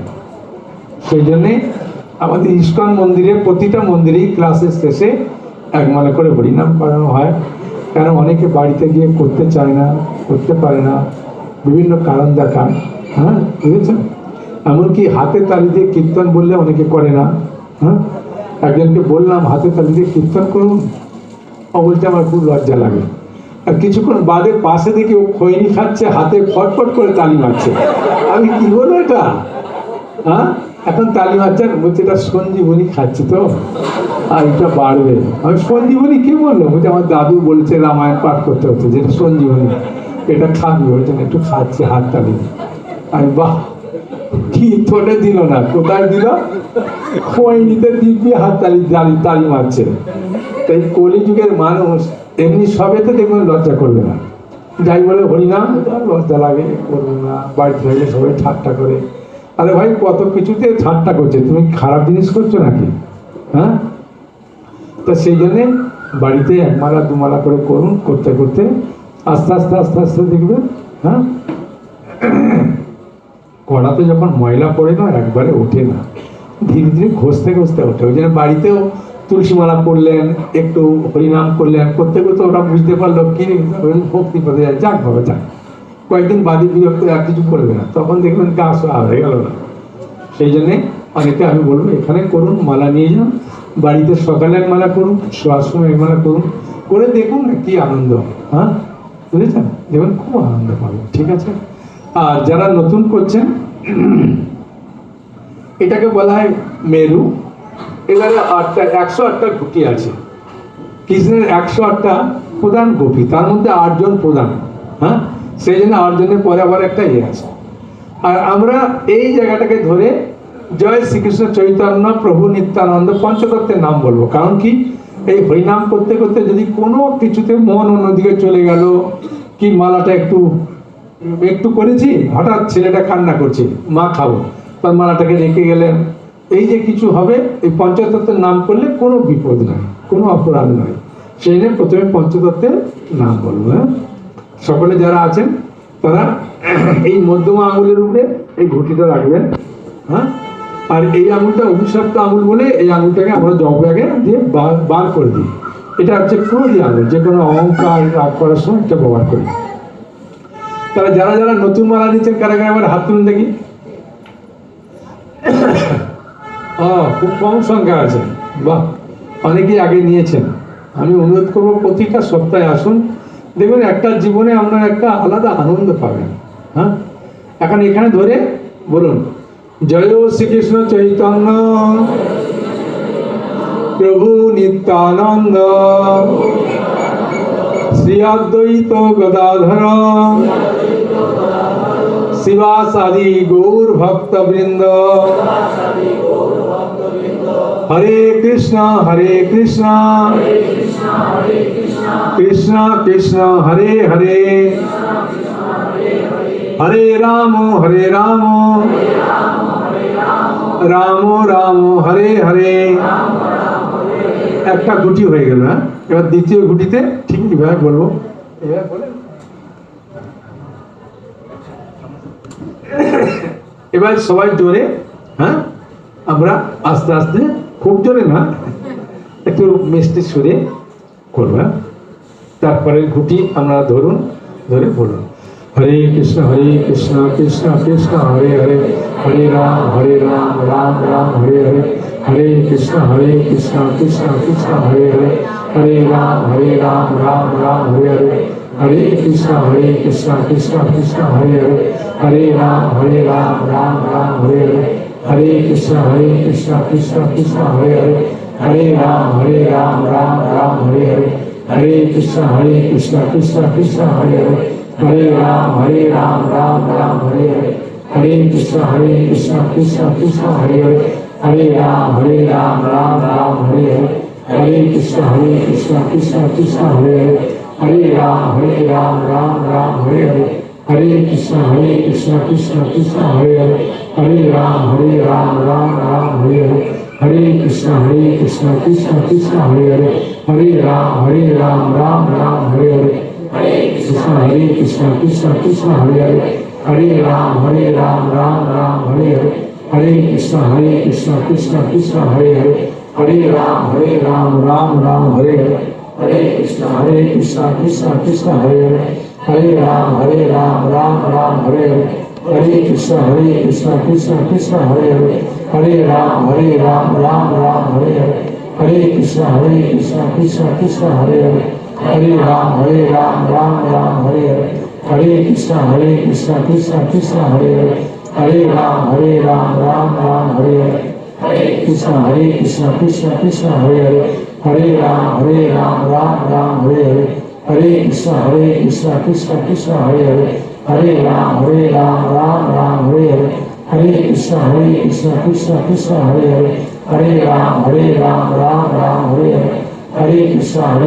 সেই জন্যে আমাদের ইস্কন মন্দিরে প্রতিটা মন্দিরেই ক্লাসের শেষে একমালা করে হরিনাম করানো হয়। কেন অনেকে বাড়িতে গিয়ে করতে চায় না, করতে পারে না, বিভিন্ন কারণ দেখায়। হ্যাঁ, বুঝেছেন? এমনকি হাতে তালি দিয়ে কীর্তন বললে অনেকে করে না। হ্যাঁ, একজনকে বললাম হাতে তালি দিয়ে কীর্তন করুন, ও বলতে আমার খুব লজ্জা লাগে। আর কিছুক্ষণ বাদে পাশে দেখি ও খৈনি খাচ্ছে, হাতে ফটফট করে তালি মারছে। আমি কি বলবো এটা? হ্যাঁ, এখন তালি মারছেন, বলছে এটা সঞ্জীবনী খাচ্ছে তো, আর এটা বাড়বে। আমি সঞ্জীবনী কে বললো? বলছে আমার দাদু বলেছে রামায়ণ পাঠ করতে হচ্ছে, যেটা সঞ্জীবনী, এটা খাবি। বলছেন একটু খাচ্ছে, হাত তালি। আমি বাহ, কি তোলে দিল না, কোথায় দিল? খৈনিতে দিব্যি হাত তালি তালি মারছে। তাই কলিযুগের মানুষ এমনি সবেতে দেখবেন লজ্জা করবে না। যাই বলে হরিনাম, লজ্জা লাগে, করবে না। বাড়িতে থাকলে সবাই ঠাট্টা করে, আরে ভাই কত কিছুতে ঠাট্টা করছে, তুমি খারাপ জিনিস করছো নাকি? হ্যাঁ, তা সেই জন্যে বাড়িতে 1 মালা 2 মালা করে করুন। করতে করতে আস্তে আস্তে আস্তে আস্তে দেখবেন। হ্যাঁ, কড়াতে যখন ময়লা পড়ে না একবারে ওঠে না, ধীরে ধীরে ঘষতে ঘষতে ওঠে। ওই জন্য বাড়িতেও তুলসী মালা পড়লেন, একটু হরিনাম করলেন, করতে করতে ওরা বুঝতে পারলো কি ভক্তি পদে যায়, যাক ভাবে যাক। কয়েকদিন বাদে বিরক্ত আর কিছু করবে না, তখন দেখবেন গা সা হয়ে গেল না। সেই জন্যে অনেকে আমি বলবো এখানে করুন, মালা নিয়ে যান, বাড়িতে সকালে এক মালা করুন, শোয়ার সময় এক মালা করুন, করে দেখুন না কি আনন্দ, হ্যাঁ বুঝেছেন, দেখুন খুব আনন্দ পাবেন, ঠিক আছে। আর যারা নতুন করছেন, এটাকে বলা হয় মেরু। এবারে 108টা ঘুটি আছে, কৃষ্ণের 108টা প্রধান গোপী, তার মধ্যে 8 জন প্রধান, হ্যাঁ, সেই জন্য 8 জনের পরে আবার একটা আছে। আর আমরা এই জায়গাটাকে ধরে জয় শ্রীকৃষ্ণ চৈতন্য প্রভু নিত্যানন্দ পঞ্চতত্ত্বের নাম বলবো। কারণ কি, এই হরিনাম করতে করতে যদি কোনো কিছুতে মন অন্যদিকে চলে গেল, কি মালাটা একটু একটু করেছি, হঠাৎ ছেলেটা কান্না করছে, মা খাবো, তার মালাটাকে রেখে গেলেন, এই যে কিছু হবে, এই পঞ্চতত্ত্বের নাম করলে কোনো বিপদ নয়, কোনো অপরাধ নয়। সেই জন্য প্রথমে পঞ্চতত্ত্বের নাম বলবো। হ্যাঁ, সকলে যারা আছেন তারা এই মধ্যমা আঙুলের উপরে এই ঘুঁটিটা রাখবেন, হ্যাঁ। আর এই আঙুলটা অভিশপ্ত আঙুল বলে এই আঙুলটাকে আমরা জব ব্যাগে দিয়ে বার করে দিই। এটা হচ্ছে প্রহরী আঙুল, যে কোনো অহংকার রাগ করার সময় এটা ব্যবহার করি। তারা যারা যারা নতুন মালা দিচ্ছেন, কারা কারা আবার হাত তুলুন দেখি। খুব কম সংখ্যা আছে, বাহ, অনেকেই আগে নিয়েছেন। আমি অনুরোধ করবো প্রতিটা সপ্তাহে আসুন, দেখবেন একটা জীবনে আপনার একটা আলাদা আনন্দ পাবেন। হ্যাঁ, এখন এখানে ধরে বলুন, জয় শ্রীকৃষ্ণ চৈতন্য প্রভু নিত্যানন্দ শ্রী অদ্বৈত গদাধর শিবাসাদি গৌর ভক্তবৃন্দ, হরে কৃষ্ণ কৃষ্ণ কৃষ্ণ হরে হরে, হরে রাম রাম রাম হরে হরে। একটা গুটি হয়ে গেল। হ্যাঁ, এবার দ্বিতীয় গুটিতে ঠিক এভাবে বলবো, এভাবে বলে এবার সবাই জোরে, হ্যাঁ, আমরা আস্তে আস্তে, খুব জোরে না, একটু মিষ্টি সুরে করবো। তারপরে ঘুটি আমরা ধরুন, ধরে বলুন, হরে কৃষ্ণ কৃষ্ণ কৃষ্ণ হরে হরে, হরে রাম রাম রাম হরে হরে, হরে কৃষ্ণ কৃষ্ণ কৃষ্ণ হরে হরে, হরে রাম রাম রাম হরে হরে, হরে কৃষ্ণ কৃষ্ণ কৃষ্ণ হরে হরে, হরে রাম রাম রাম হরে হরে, হরে কৃষ্ণ কৃষ্ণ কৃষ্ণ হরে হরে, হরে রাম রাম রাম হরে হরে, হরে কৃষ্ণ কৃষ্ণ কৃষ্ণ হরে হরে, হরে রাম রাম রাম হরে হরে, হরে কৃষ্ণ কৃষ্ণ কৃষ্ণ হরে হরে, হরে রাম রাম রাম হরে হরে, হরে কৃষ্ণ কৃষ্ণ কৃষ্ণ হরে হরে, হরে রাম রাম রাম হরে হরে, হরে কৃষ্ণ কৃষ্ণ কৃষ্ণ হরে হরে, হরে রাম রাম রাম হরে হরে, হরে কৃষ্ণ কৃষ্ণ কৃষ্ণ হরে হরে, হরে রাম রাম রাম হরে হরে, হরে কৃষ্ণ কৃষ্ণ কৃষ্ণ হরে হরে, হরে রাম রাম রাম হরে হরে, হরে কৃষ্ণ কৃষ্ণ কৃষ্ণ হরে হরে, হরে রাম রাম রাম হরে হরে, হরে কৃষ্ণ কৃষ্ণ কৃষ্ণ হরে হরে, হরে রাম রাম রাম হরে হরে, হরে কৃষ্ণ কৃষ্ণ কৃষ্ণ হরে হরে, হরে রাম রাম রাম হরে হরে, হরে কৃষ্ণ কৃষ্ণ কৃষ্ণ হরে হরে, হরে রাম রাম রাম হরে হরে, হরে কৃষ্ণ কৃষ্ণ কৃষ্ণ হরে হরে, হরে রাম রাম রাম হরে হরে, হরে কৃষ্ণ কৃষ্ণ কৃষ্ণ হরে হরে, হরে রাম রাম রাম হরে হরে, হরে কৃষ্ণ কৃষ্ণ কৃষ্ণ হরে হরে, হরে রাম রাম রাম হরে হরে, হরে কৃষ্ণ কৃষ্ণ কৃষ্ণ হরে হরে, হরে রাম রাম রাম হরে হরে, হরে কৃষ্ণ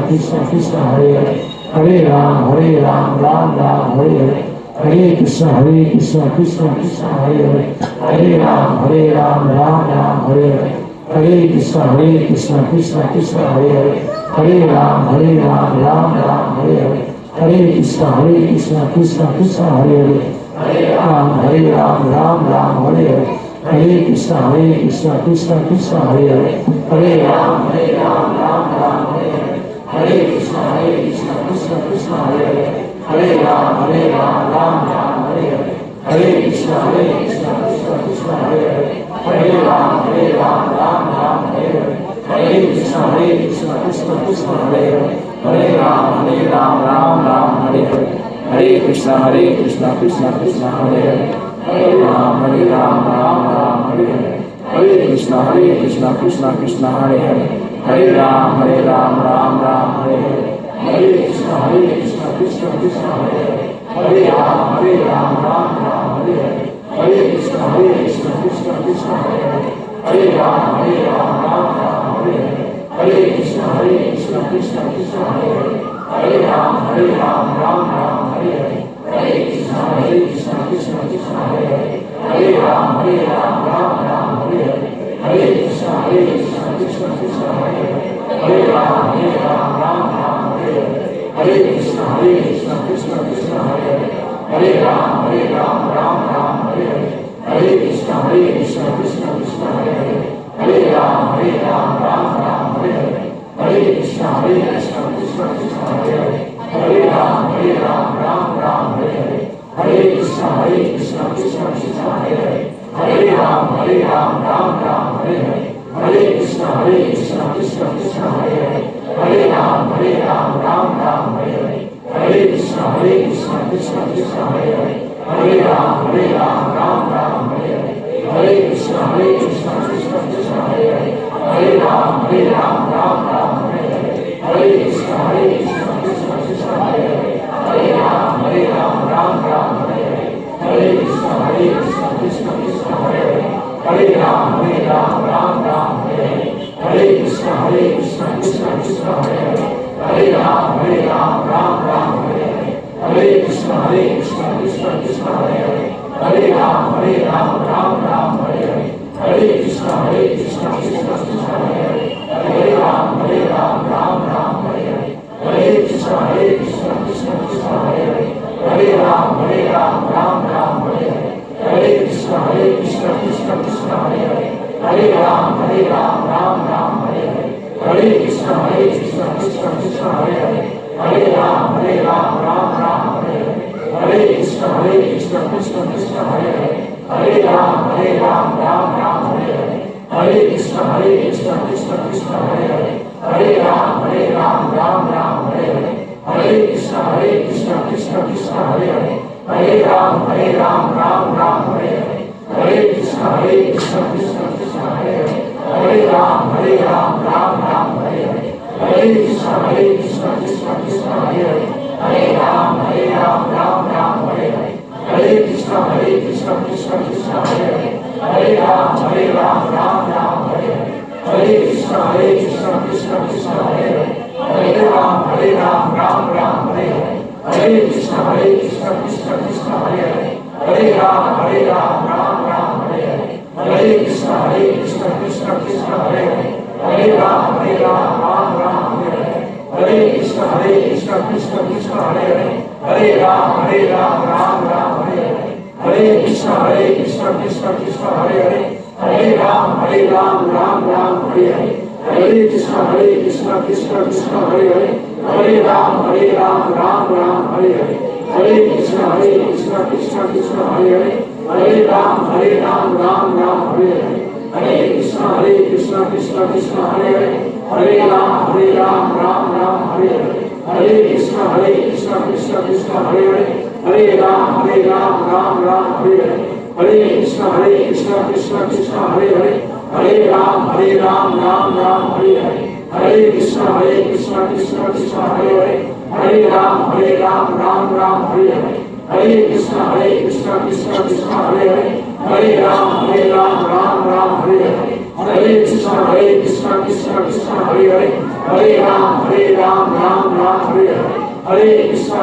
কৃষ্ণ কৃষ্ণ হরে হরে, হরে রাম রাম রাম হরে হরে, হরে কৃষ্ণ কৃষ্ণ কৃষ্ণ হরে হরে, হরে রাম রাম রাম হরে হরে, হরে কৃষ্ণ কৃষ্ণ কৃষ্ণ হরে হরে, হরে রাম রাম রাম হরে হরে, হরে কৃষ্ণ কৃষ্ণ কৃষ্ণ হরে হরে, হরে রাম রাম রাম হরে হরে, হরে কৃষ্ণ কৃষ্ণ কৃষ্ণ হরে হরে, হরে রাম রাম রাম হরে হরে, হরে কৃষ্ণ কৃষ্ণ কৃষ্ণ হরে হরে, হরে রাম রাম রাম হরে হরে, হরে কৃষ্ণ কৃষ্ণ কৃষ্ণ হরে হরে, হরে हरे कृष्ण कृष्ण कृष्ण हरे हरे हरे राम राम राम हरे हरे हरे कृष्ण कृष्ण कृष्ण हरे हरे हरे राम राम राम हरे हरे हरे कृष्ण कृष्ण कृष्ण हरे हरे हरे राम राम राम हरे हरे हरे कृष्ण कृष्ण कृष्ण हरे हरे हरे राम राम राम हरे हरे हरे कृष्ण कृष्ण कृष्ण हरे हरे हरे राम राम राम हरे हरे हरे कृष्ण कृष्ण कृष्ण हरे हरे हरे राम राम राम हरे हरे हरे कृष्ण कृष्ण कृष्ण हरे हरे हरे राम राम राम हरे हरे हरे कृष्ण कृष्ण कृष्ण हरे हरे हरे राम राम राम हरे हरे हरे कृष्ण कृष्ण कृष्ण हरे हरे हरे राम राम राम हरे हरे हरे कृष्ण कृष्ण कृष्ण हरे हरे हरे राम राम राम हरे हरे हरे कृष्ण कृष्ण कृष्ण हरे हरे हरे राम राम राम हरे हरे हरे कृष्ण कृष्ण कृष्ण हरे हरे हरे राम राम राम हरे हरे हरे कृष्ण कृष्ण कृष्ण हरे हरे हरे राम राम राम हरे हरे हरे कृष्ण कृष्ण कृष्ण हरे हरे हरे राम राम राम हरे हरे हरे कृष्ण कृष्ण कृष्ण हरे हरे हरे राम राम राम हरे हरे हरे कृष्ण कृष्ण कृष्ण हरे हरे हरे राम राम राम हरे हरे हरे कृष्ण कृष्ण कृष्ण हरे हरे हरे राम राम राम हरे हरे हरे कृष्ण कृष्ण कृष्ण हरे हरे हरे राम राम राम हरे हरे हरे कृष्ण कृष्ण कृष्ण हरे हरे हरे राम राम राम हरे हरे हरे कृष्ण कृष्ण कृष्ण हरे हरे हरे राम राम राम हरे हरे हरे कृष्ण कृष्ण कृष्ण हरे हरे हरे राम राम राम हरे हरे हरे कृष्ण कृष्ण कृष्ण हरे हरे हरे राम राम राम हरे हरे हरे कृष्ण कृष्ण कृष्ण हरे हरे हरे राम राम राम हरे हरे हरे कृष्ण कृष्ण कृष्ण हरे हरे हरे राम राम राम हरे हरे हरे कृष्ण कृष्ण कृष्ण हरे हरे हरे राम राम राम हरे हरे हरे कृष्ण कृष्ण कृष्ण हरे हरे हरे राम राम राम हरे हरे हरे कृष्ण कृष्ण कृष्ण हरे हरे हरे राम राम राम हरे हरे हरे कृष्ण कृष्ण कृष्ण हरे हरे हरे राम राम राम हरे हरे हरे कृष्ण कृष्ण कृष्ण हरे हरे हरे राम राम राम हरे हरे हरे कृष्ण कृष्ण कृष्ण हरे हरे हरे राम राम राम हरे हरे हरे कृष्ण कृष्ण कृष्ण हरे हरे हरे राम राम राम हरे हरे हरे कृष्ण कृष्ण कृष्ण हरे हरे हरे राम राम राम हरे हरे हरे कृष्ण कृष्ण कृष्ण हरे हरे हरे राम राम राम हरे हरे हरे कृष्ण कृष्ण कृष्ण हरे हरे हरे राम राम राम हरे हरे हरे कृष्ण कृष्ण कृष्ण हरे हरे हरे राम राम राम हरे हरे हरे कृष्ण कृष्ण कृष्ण हरे हरे हरे राम राम राम हरे हरे हरे कृष्ण कृष्ण कृष्ण हरे हरे हरे राम राम राम हरे हरे हरे कृष्ण कृष्ण कृष्ण हरे हरे हरे राम राम राम हरे हरे हरे कृष्ण कृष्ण कृष्ण हरे हरे हरे राम राम राम हरे हरे हरे कृष्ण कृष्ण कृष्ण हरे हरे हरे राम राम राम हरे हरे हरे कृष्ण कृष्ण कृष्ण हरे हरे हरे राम राम राम हरे हरे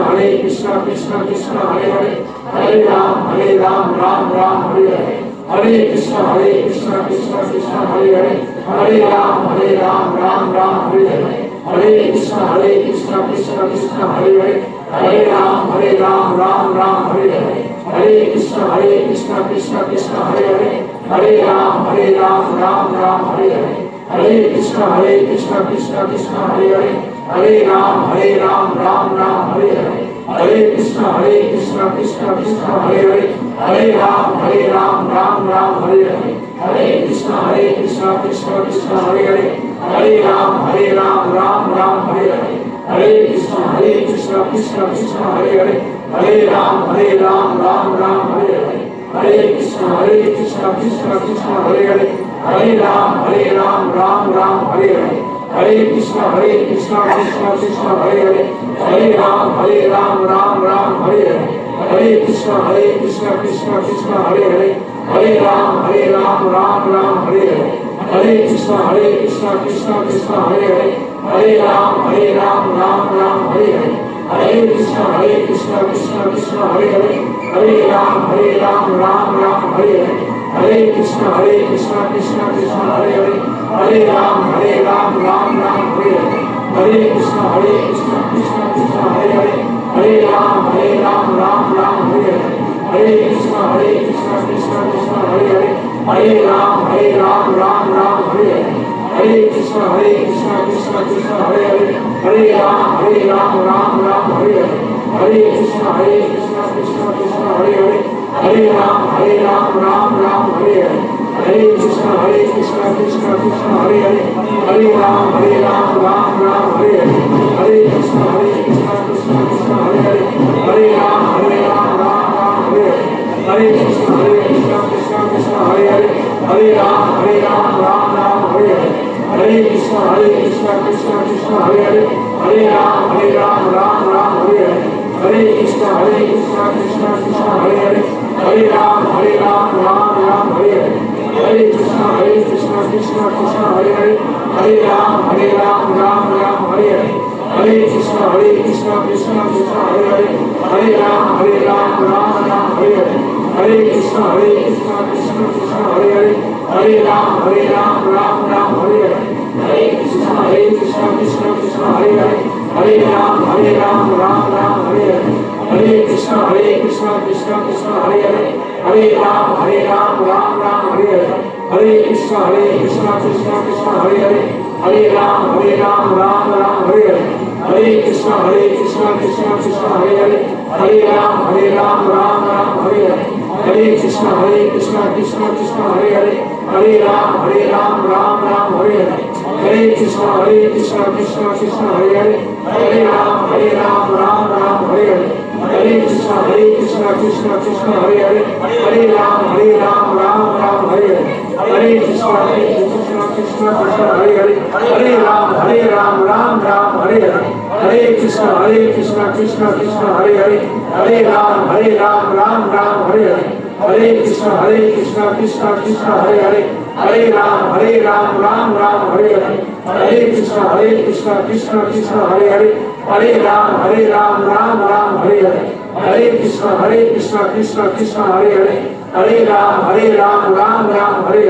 हरे कृष्ण कृष्ण कृष्ण हरे हरे हरे राम राम राम हरे हरे हरे कृष्ण कृष्ण कृष्ण हरे हरे हरे राम राम राम हरे हरे हरे कृष्ण कृष्ण कृष्ण हरे हरे हरे राम राम राम हरे हरे हरे कृष्ण कृष्ण कृष्ण हरे हरे हरे राम राम राम हरे हरे हरे कृष्ण कृष्ण कृष्ण हरे हरे हरे राम राम राम हरे हरे हरे कृष्ण कृष्ण कृष्ण हरे हरे हरे राम राम राम हरे हरे हरे कृष्ण कृष्ण कृष्ण हरे हरे हरे राम राम राम हरे हरे हरे कृष्ण कृष्ण कृष्ण हरे हरे हरे राम राम राम हरे हरे हरे कृष्ण कृष्ण कृष्ण हरे हरे हरे राम राम राम हरे हरे हरे कृष्ण कृष्ण कृष्ण हरे हरे हरे राम राम राम हरे हरे हरे कृष्ण कृष्ण कृष्ण हरे हरे हरे राम राम राम हरे हरे हरे कृष्ण कृष्ण कृष्ण हरे हरे हरे राम राम राम हरे हरे हरे कृष्ण कृष्ण कृष्ण हरे हरे हरे राम राम राम हरे हरे हरे कृष्ण कृष्ण कृष्ण हरे हरे हरे राम राम राम हरे हरे हरे कृष्ण कृष्ण कृष्ण हरे हरे हरे राम राम राम हरे हरे हरे कृष्ण कृष्ण कृष्ण हरे हरे हरे राम राम राम हरे हरे हरे कृष्ण कृष्ण कृष्ण हरे हरे हरे राम राम राम हरे हरे हरे कृष्ण कृष्ण कृष्ण हरे हरे हरे राम राम राम हरे हरे हरे कृष्ण कृष्ण कृष्ण हरे हरे हरे राम राम राम हरे हरे हरे कृष्ण कृष्ण कृष्ण हरे हरे हरे राम राम राम हरे हरे हरे कृष्ण कृष्ण कृष्ण हरे हरे हरे राम राम राम हरे हरे हरे कृष्ण कृष्ण कृष्ण हरे हरे हरे राम राम राम हरे हरे हरे कृष्ण कृष्ण कृष्ण हरे हरे हरे राम राम राम हरे हरे हरे कृष्ण कृष्ण कृष्ण हरे हरे हरे राम राम राम हरे हरे हरे कृष्ण कृष्ण कृष्ण हरे हरे हरे राम राम राम हरे हरे हरे कृष्ण कृष्ण कृष्ण हरे हरे हरे राम राम राम हरे हरे हरे कृष्ण कृष्ण कृष्ण हरे हरे हरे राम राम राम हरे हरे हरे कृष्ण कृष्ण कृष्ण हरे हरे हरे राम राम राम हरे हरे हरे कृष्ण कृष्ण कृष्ण हरे हरे हरे राम राम राम हरे हरे हरे कृष्ण कृष्ण कृष्ण हरे हरे हरे राम राम राम हरे हरे हरे कृष्ण कृष्ण कृष्ण हरे हरे हरे राम राम राम हरे हरे हरे कृष्ण कृष्ण कृष्ण हरे हरे हरे राम राम राम हरे हरे हरे कृष्ण कृष्ण कृष्ण हरे हरे हरे राम राम राम हरे हरे हरे कृष्ण कृष्ण कृष्ण हरे हरे हरे राम राम राम हरे हरे हरे कृष्ण कृष्ण कृष्ण कृष्ण हरे हरे हरे राम राम राम हरे हरे हरे कृष्ण कृष्ण कृष्ण हरे हरे हरे राम राम राम हरे हरे हरे कृष्ण कृष्ण कृष्ण हरे हरे हरे राम राम राम हरे हरे हरे कृष्ण कृष्ण कृष्ण हरे हरे हरे राम राम राम हरे हरे हरे कृष्ण कृष्ण कृष्ण हरे हरे हरे राम राम राम हरे हरे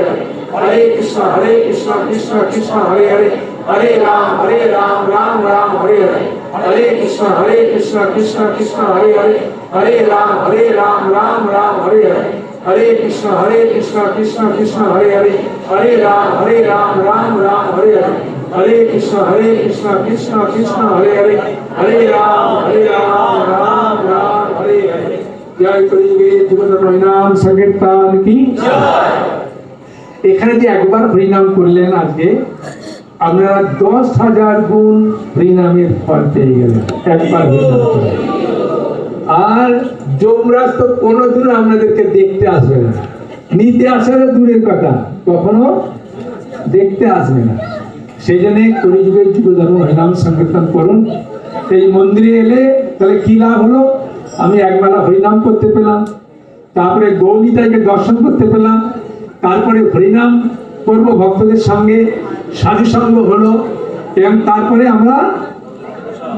हरे कृष्ण कृष्ण कृष्ण हरे हरे हरे राम राम राम हरे हरे हरे कृष्ण कृष्ण कृष्ण हरे हरे हरे राम राम राम हरे हरे हरे कृष्ण कृष्ण कृष्ण हरे हरे हरे राम राम राम हरे हरे हरे कृष्ण कृष्ण कृष्ण हरे हरे हरे राम राम राम हरे हरे जय कलियुगे জীবনের হরিনাম সংকীর্তন কি এখানে যে একবার হরিনাম করলেন আজকে আপনারা 10,000 গুণ হরিনামের ফল পেয়ে গেলেন একবার হরিনাম করে। আর যমরাজ তো কোনোদিনও আপনাদেরকে দেখতে আসবে না, নিতে আসার দূরের কথা, কখনো দেখতে আসবে না। সেই জন্য কলিযুগের যুগধর্ম হরিনাম সংকীর্তন করুন। এই মন্দিরে এলে তাহলে কি লাভ হলো? আমি একবেলা হরিনাম করতে পেলাম, তারপরে গৌরীতাকে দর্শন করতে পেলাম, তারপরে হরিনাম করব ভক্তদের সঙ্গে, সাধুসঙ্গ হলো, এবং তারপরে আমরা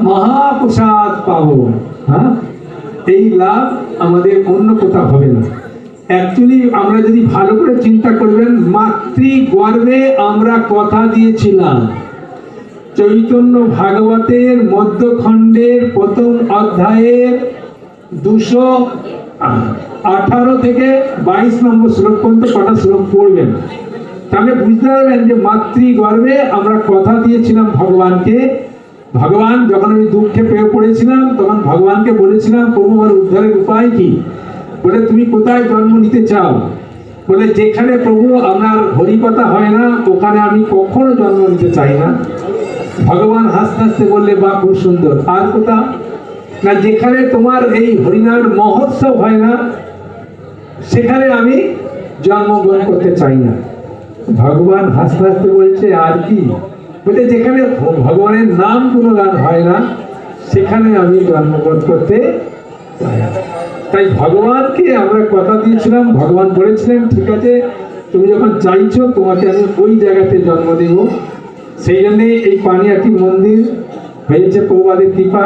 মহাপ্রসাদ পাবো। হ্যাঁ, এই লাভ আমাদের অন্য কোথাও হবে না। অ্যাকচুয়ালি আমরা যদি ভালো করে চিন্তা করবেন, মাতৃগর্ভে আমরা কথা দিয়েছিলাম। চৈতন্য ভাগবতের মধ্যখণ্ডের প্রথম অধ্যায়ের 218 থেকে 22 নম্বর শ্লোক পর্যন্ত কটা শ্লোক পড়বেন, তাহলে বুঝতে পারবেন যে মাতৃগর্ভে আমরা কথা দিয়েছিলাম ভগবানকে। ভগবান যখন আমি দুঃখে পেয়ে পড়েছিলাম তখন ভগবানকে বলেছিলাম, প্রভু আমার উদ্ধারের উপায় কি? বলে তুমি কোথায় জন্ম নিতে চাও? বলে যেখানে প্রভু আপনার হরিকথা হয় না ওখানে আমি কখনো জন্ম নিতে চাই না। ভগবান হাসতে হাসতে বললে বা খুব সুন্দর, আর কোথা না যেখানে তোমার এই হরিনাম মহোৎসব হয় না সেখানে আমি জন্মগ্রহণ করতে চাই না। ভগবান হাসতে হাসতে বলছে আর কি, বলে যেখানে ভগবানের নাম গুণগান হয় না সেখানে আমি জন্মগ্রহণ করতে চাই না। তাই ভগবানকে আমরা কথা দিয়েছিলাম, ভগবান বলেছিলেন ঠিক আছে তুমি যখন চাইছো তোমাকে আমি ওই জায়গাতে জন্ম দেব। সেই জন্যে এই পানিহাটি মন্দির হয়েছে প্রভুপাদের কৃপা,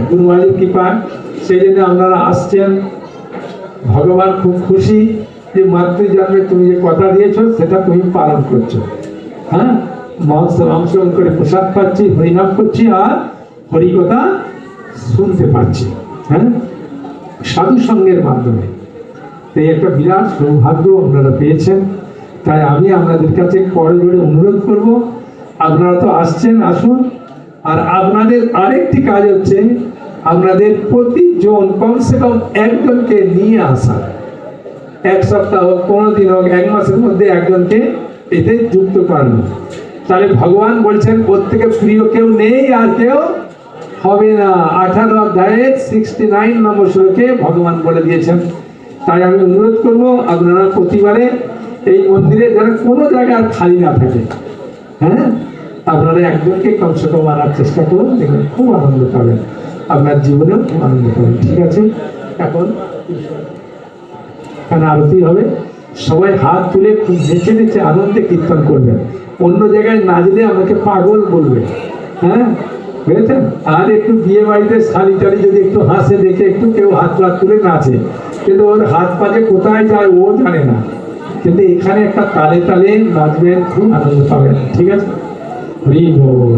গুরু মহারাজের কৃপা। সেই জন্য আপনারা আসছেন, ভগবান খুব খুশি যে মাতৃজন্মে তুমি যে কথা দিয়েছো সেটা তুমি পালন করছো। হ্যাঁ, মহোৎসব অংশগ্রহণ করে প্রসাদ পাচ্ছি, হরিনাম করছি আর হরিকথা শুনতে পাচ্ছি, হ্যাঁ, সাধু সঙ্গের মাধ্যমে। এই একটা বিরাট সৌভাগ্য আপনারা পেয়েছেন। তাই আমি আপনাদের কাছে করে জোরে অনুরোধ করব, আপনারা তো আসছেন, আসুন। আর আপনাদের আরেকটি কাজ হচ্ছে আপনাদের প্রতিজন কমসে কম একজনকে নিয়ে আসা, এক সপ্তাহ হোক, 15 দিন হোক, 1 মাসের মধ্যে একজনকে এতে যুক্ত করানো। তাহলে ভগবান বলছেন ওর থেকে প্রিয় কেউ নেই আর কেউ হবে না। 18 অধ্যায়ের 69 নম্বর শ্লোকে ভগবান বলে দিয়েছেন। তাই আমি অনুরোধ করব আপনারা প্রতিবারে এই মন্দিরে যেন কোনো জায়গায় খালি না থাকে, হ্যাঁ, আপনারা একজনকে কমসে কম আনার চেষ্টা করুন, দেখবেন খুব আনন্দ পাবেন, আপনার জীবনেও খুব আনন্দ পাবেন। ঠিক আছে, এখন এখানে আরতি হবে, সবাই হাত তুলে খুব নেচে নেচে আনন্দে কীর্তন করবেন। অন্য জায়গায় নাচলে আমাকে পাগল বলবে, হ্যাঁ, বুঝেছেন? আর একটু বিয়ে বাড়িতে শাড়ি টাড়ি যদি একটু হাসে দেখে একটু কেউ হাত পা তুলে নাচে, কিন্তু ওর হাত পা যে কোথায় যায় ও জানে না। কিন্তু এখানে একটা তালে তালে নাচবেন, খুব আনন্দ পাবেন। ঠিক আছে, হরি বল।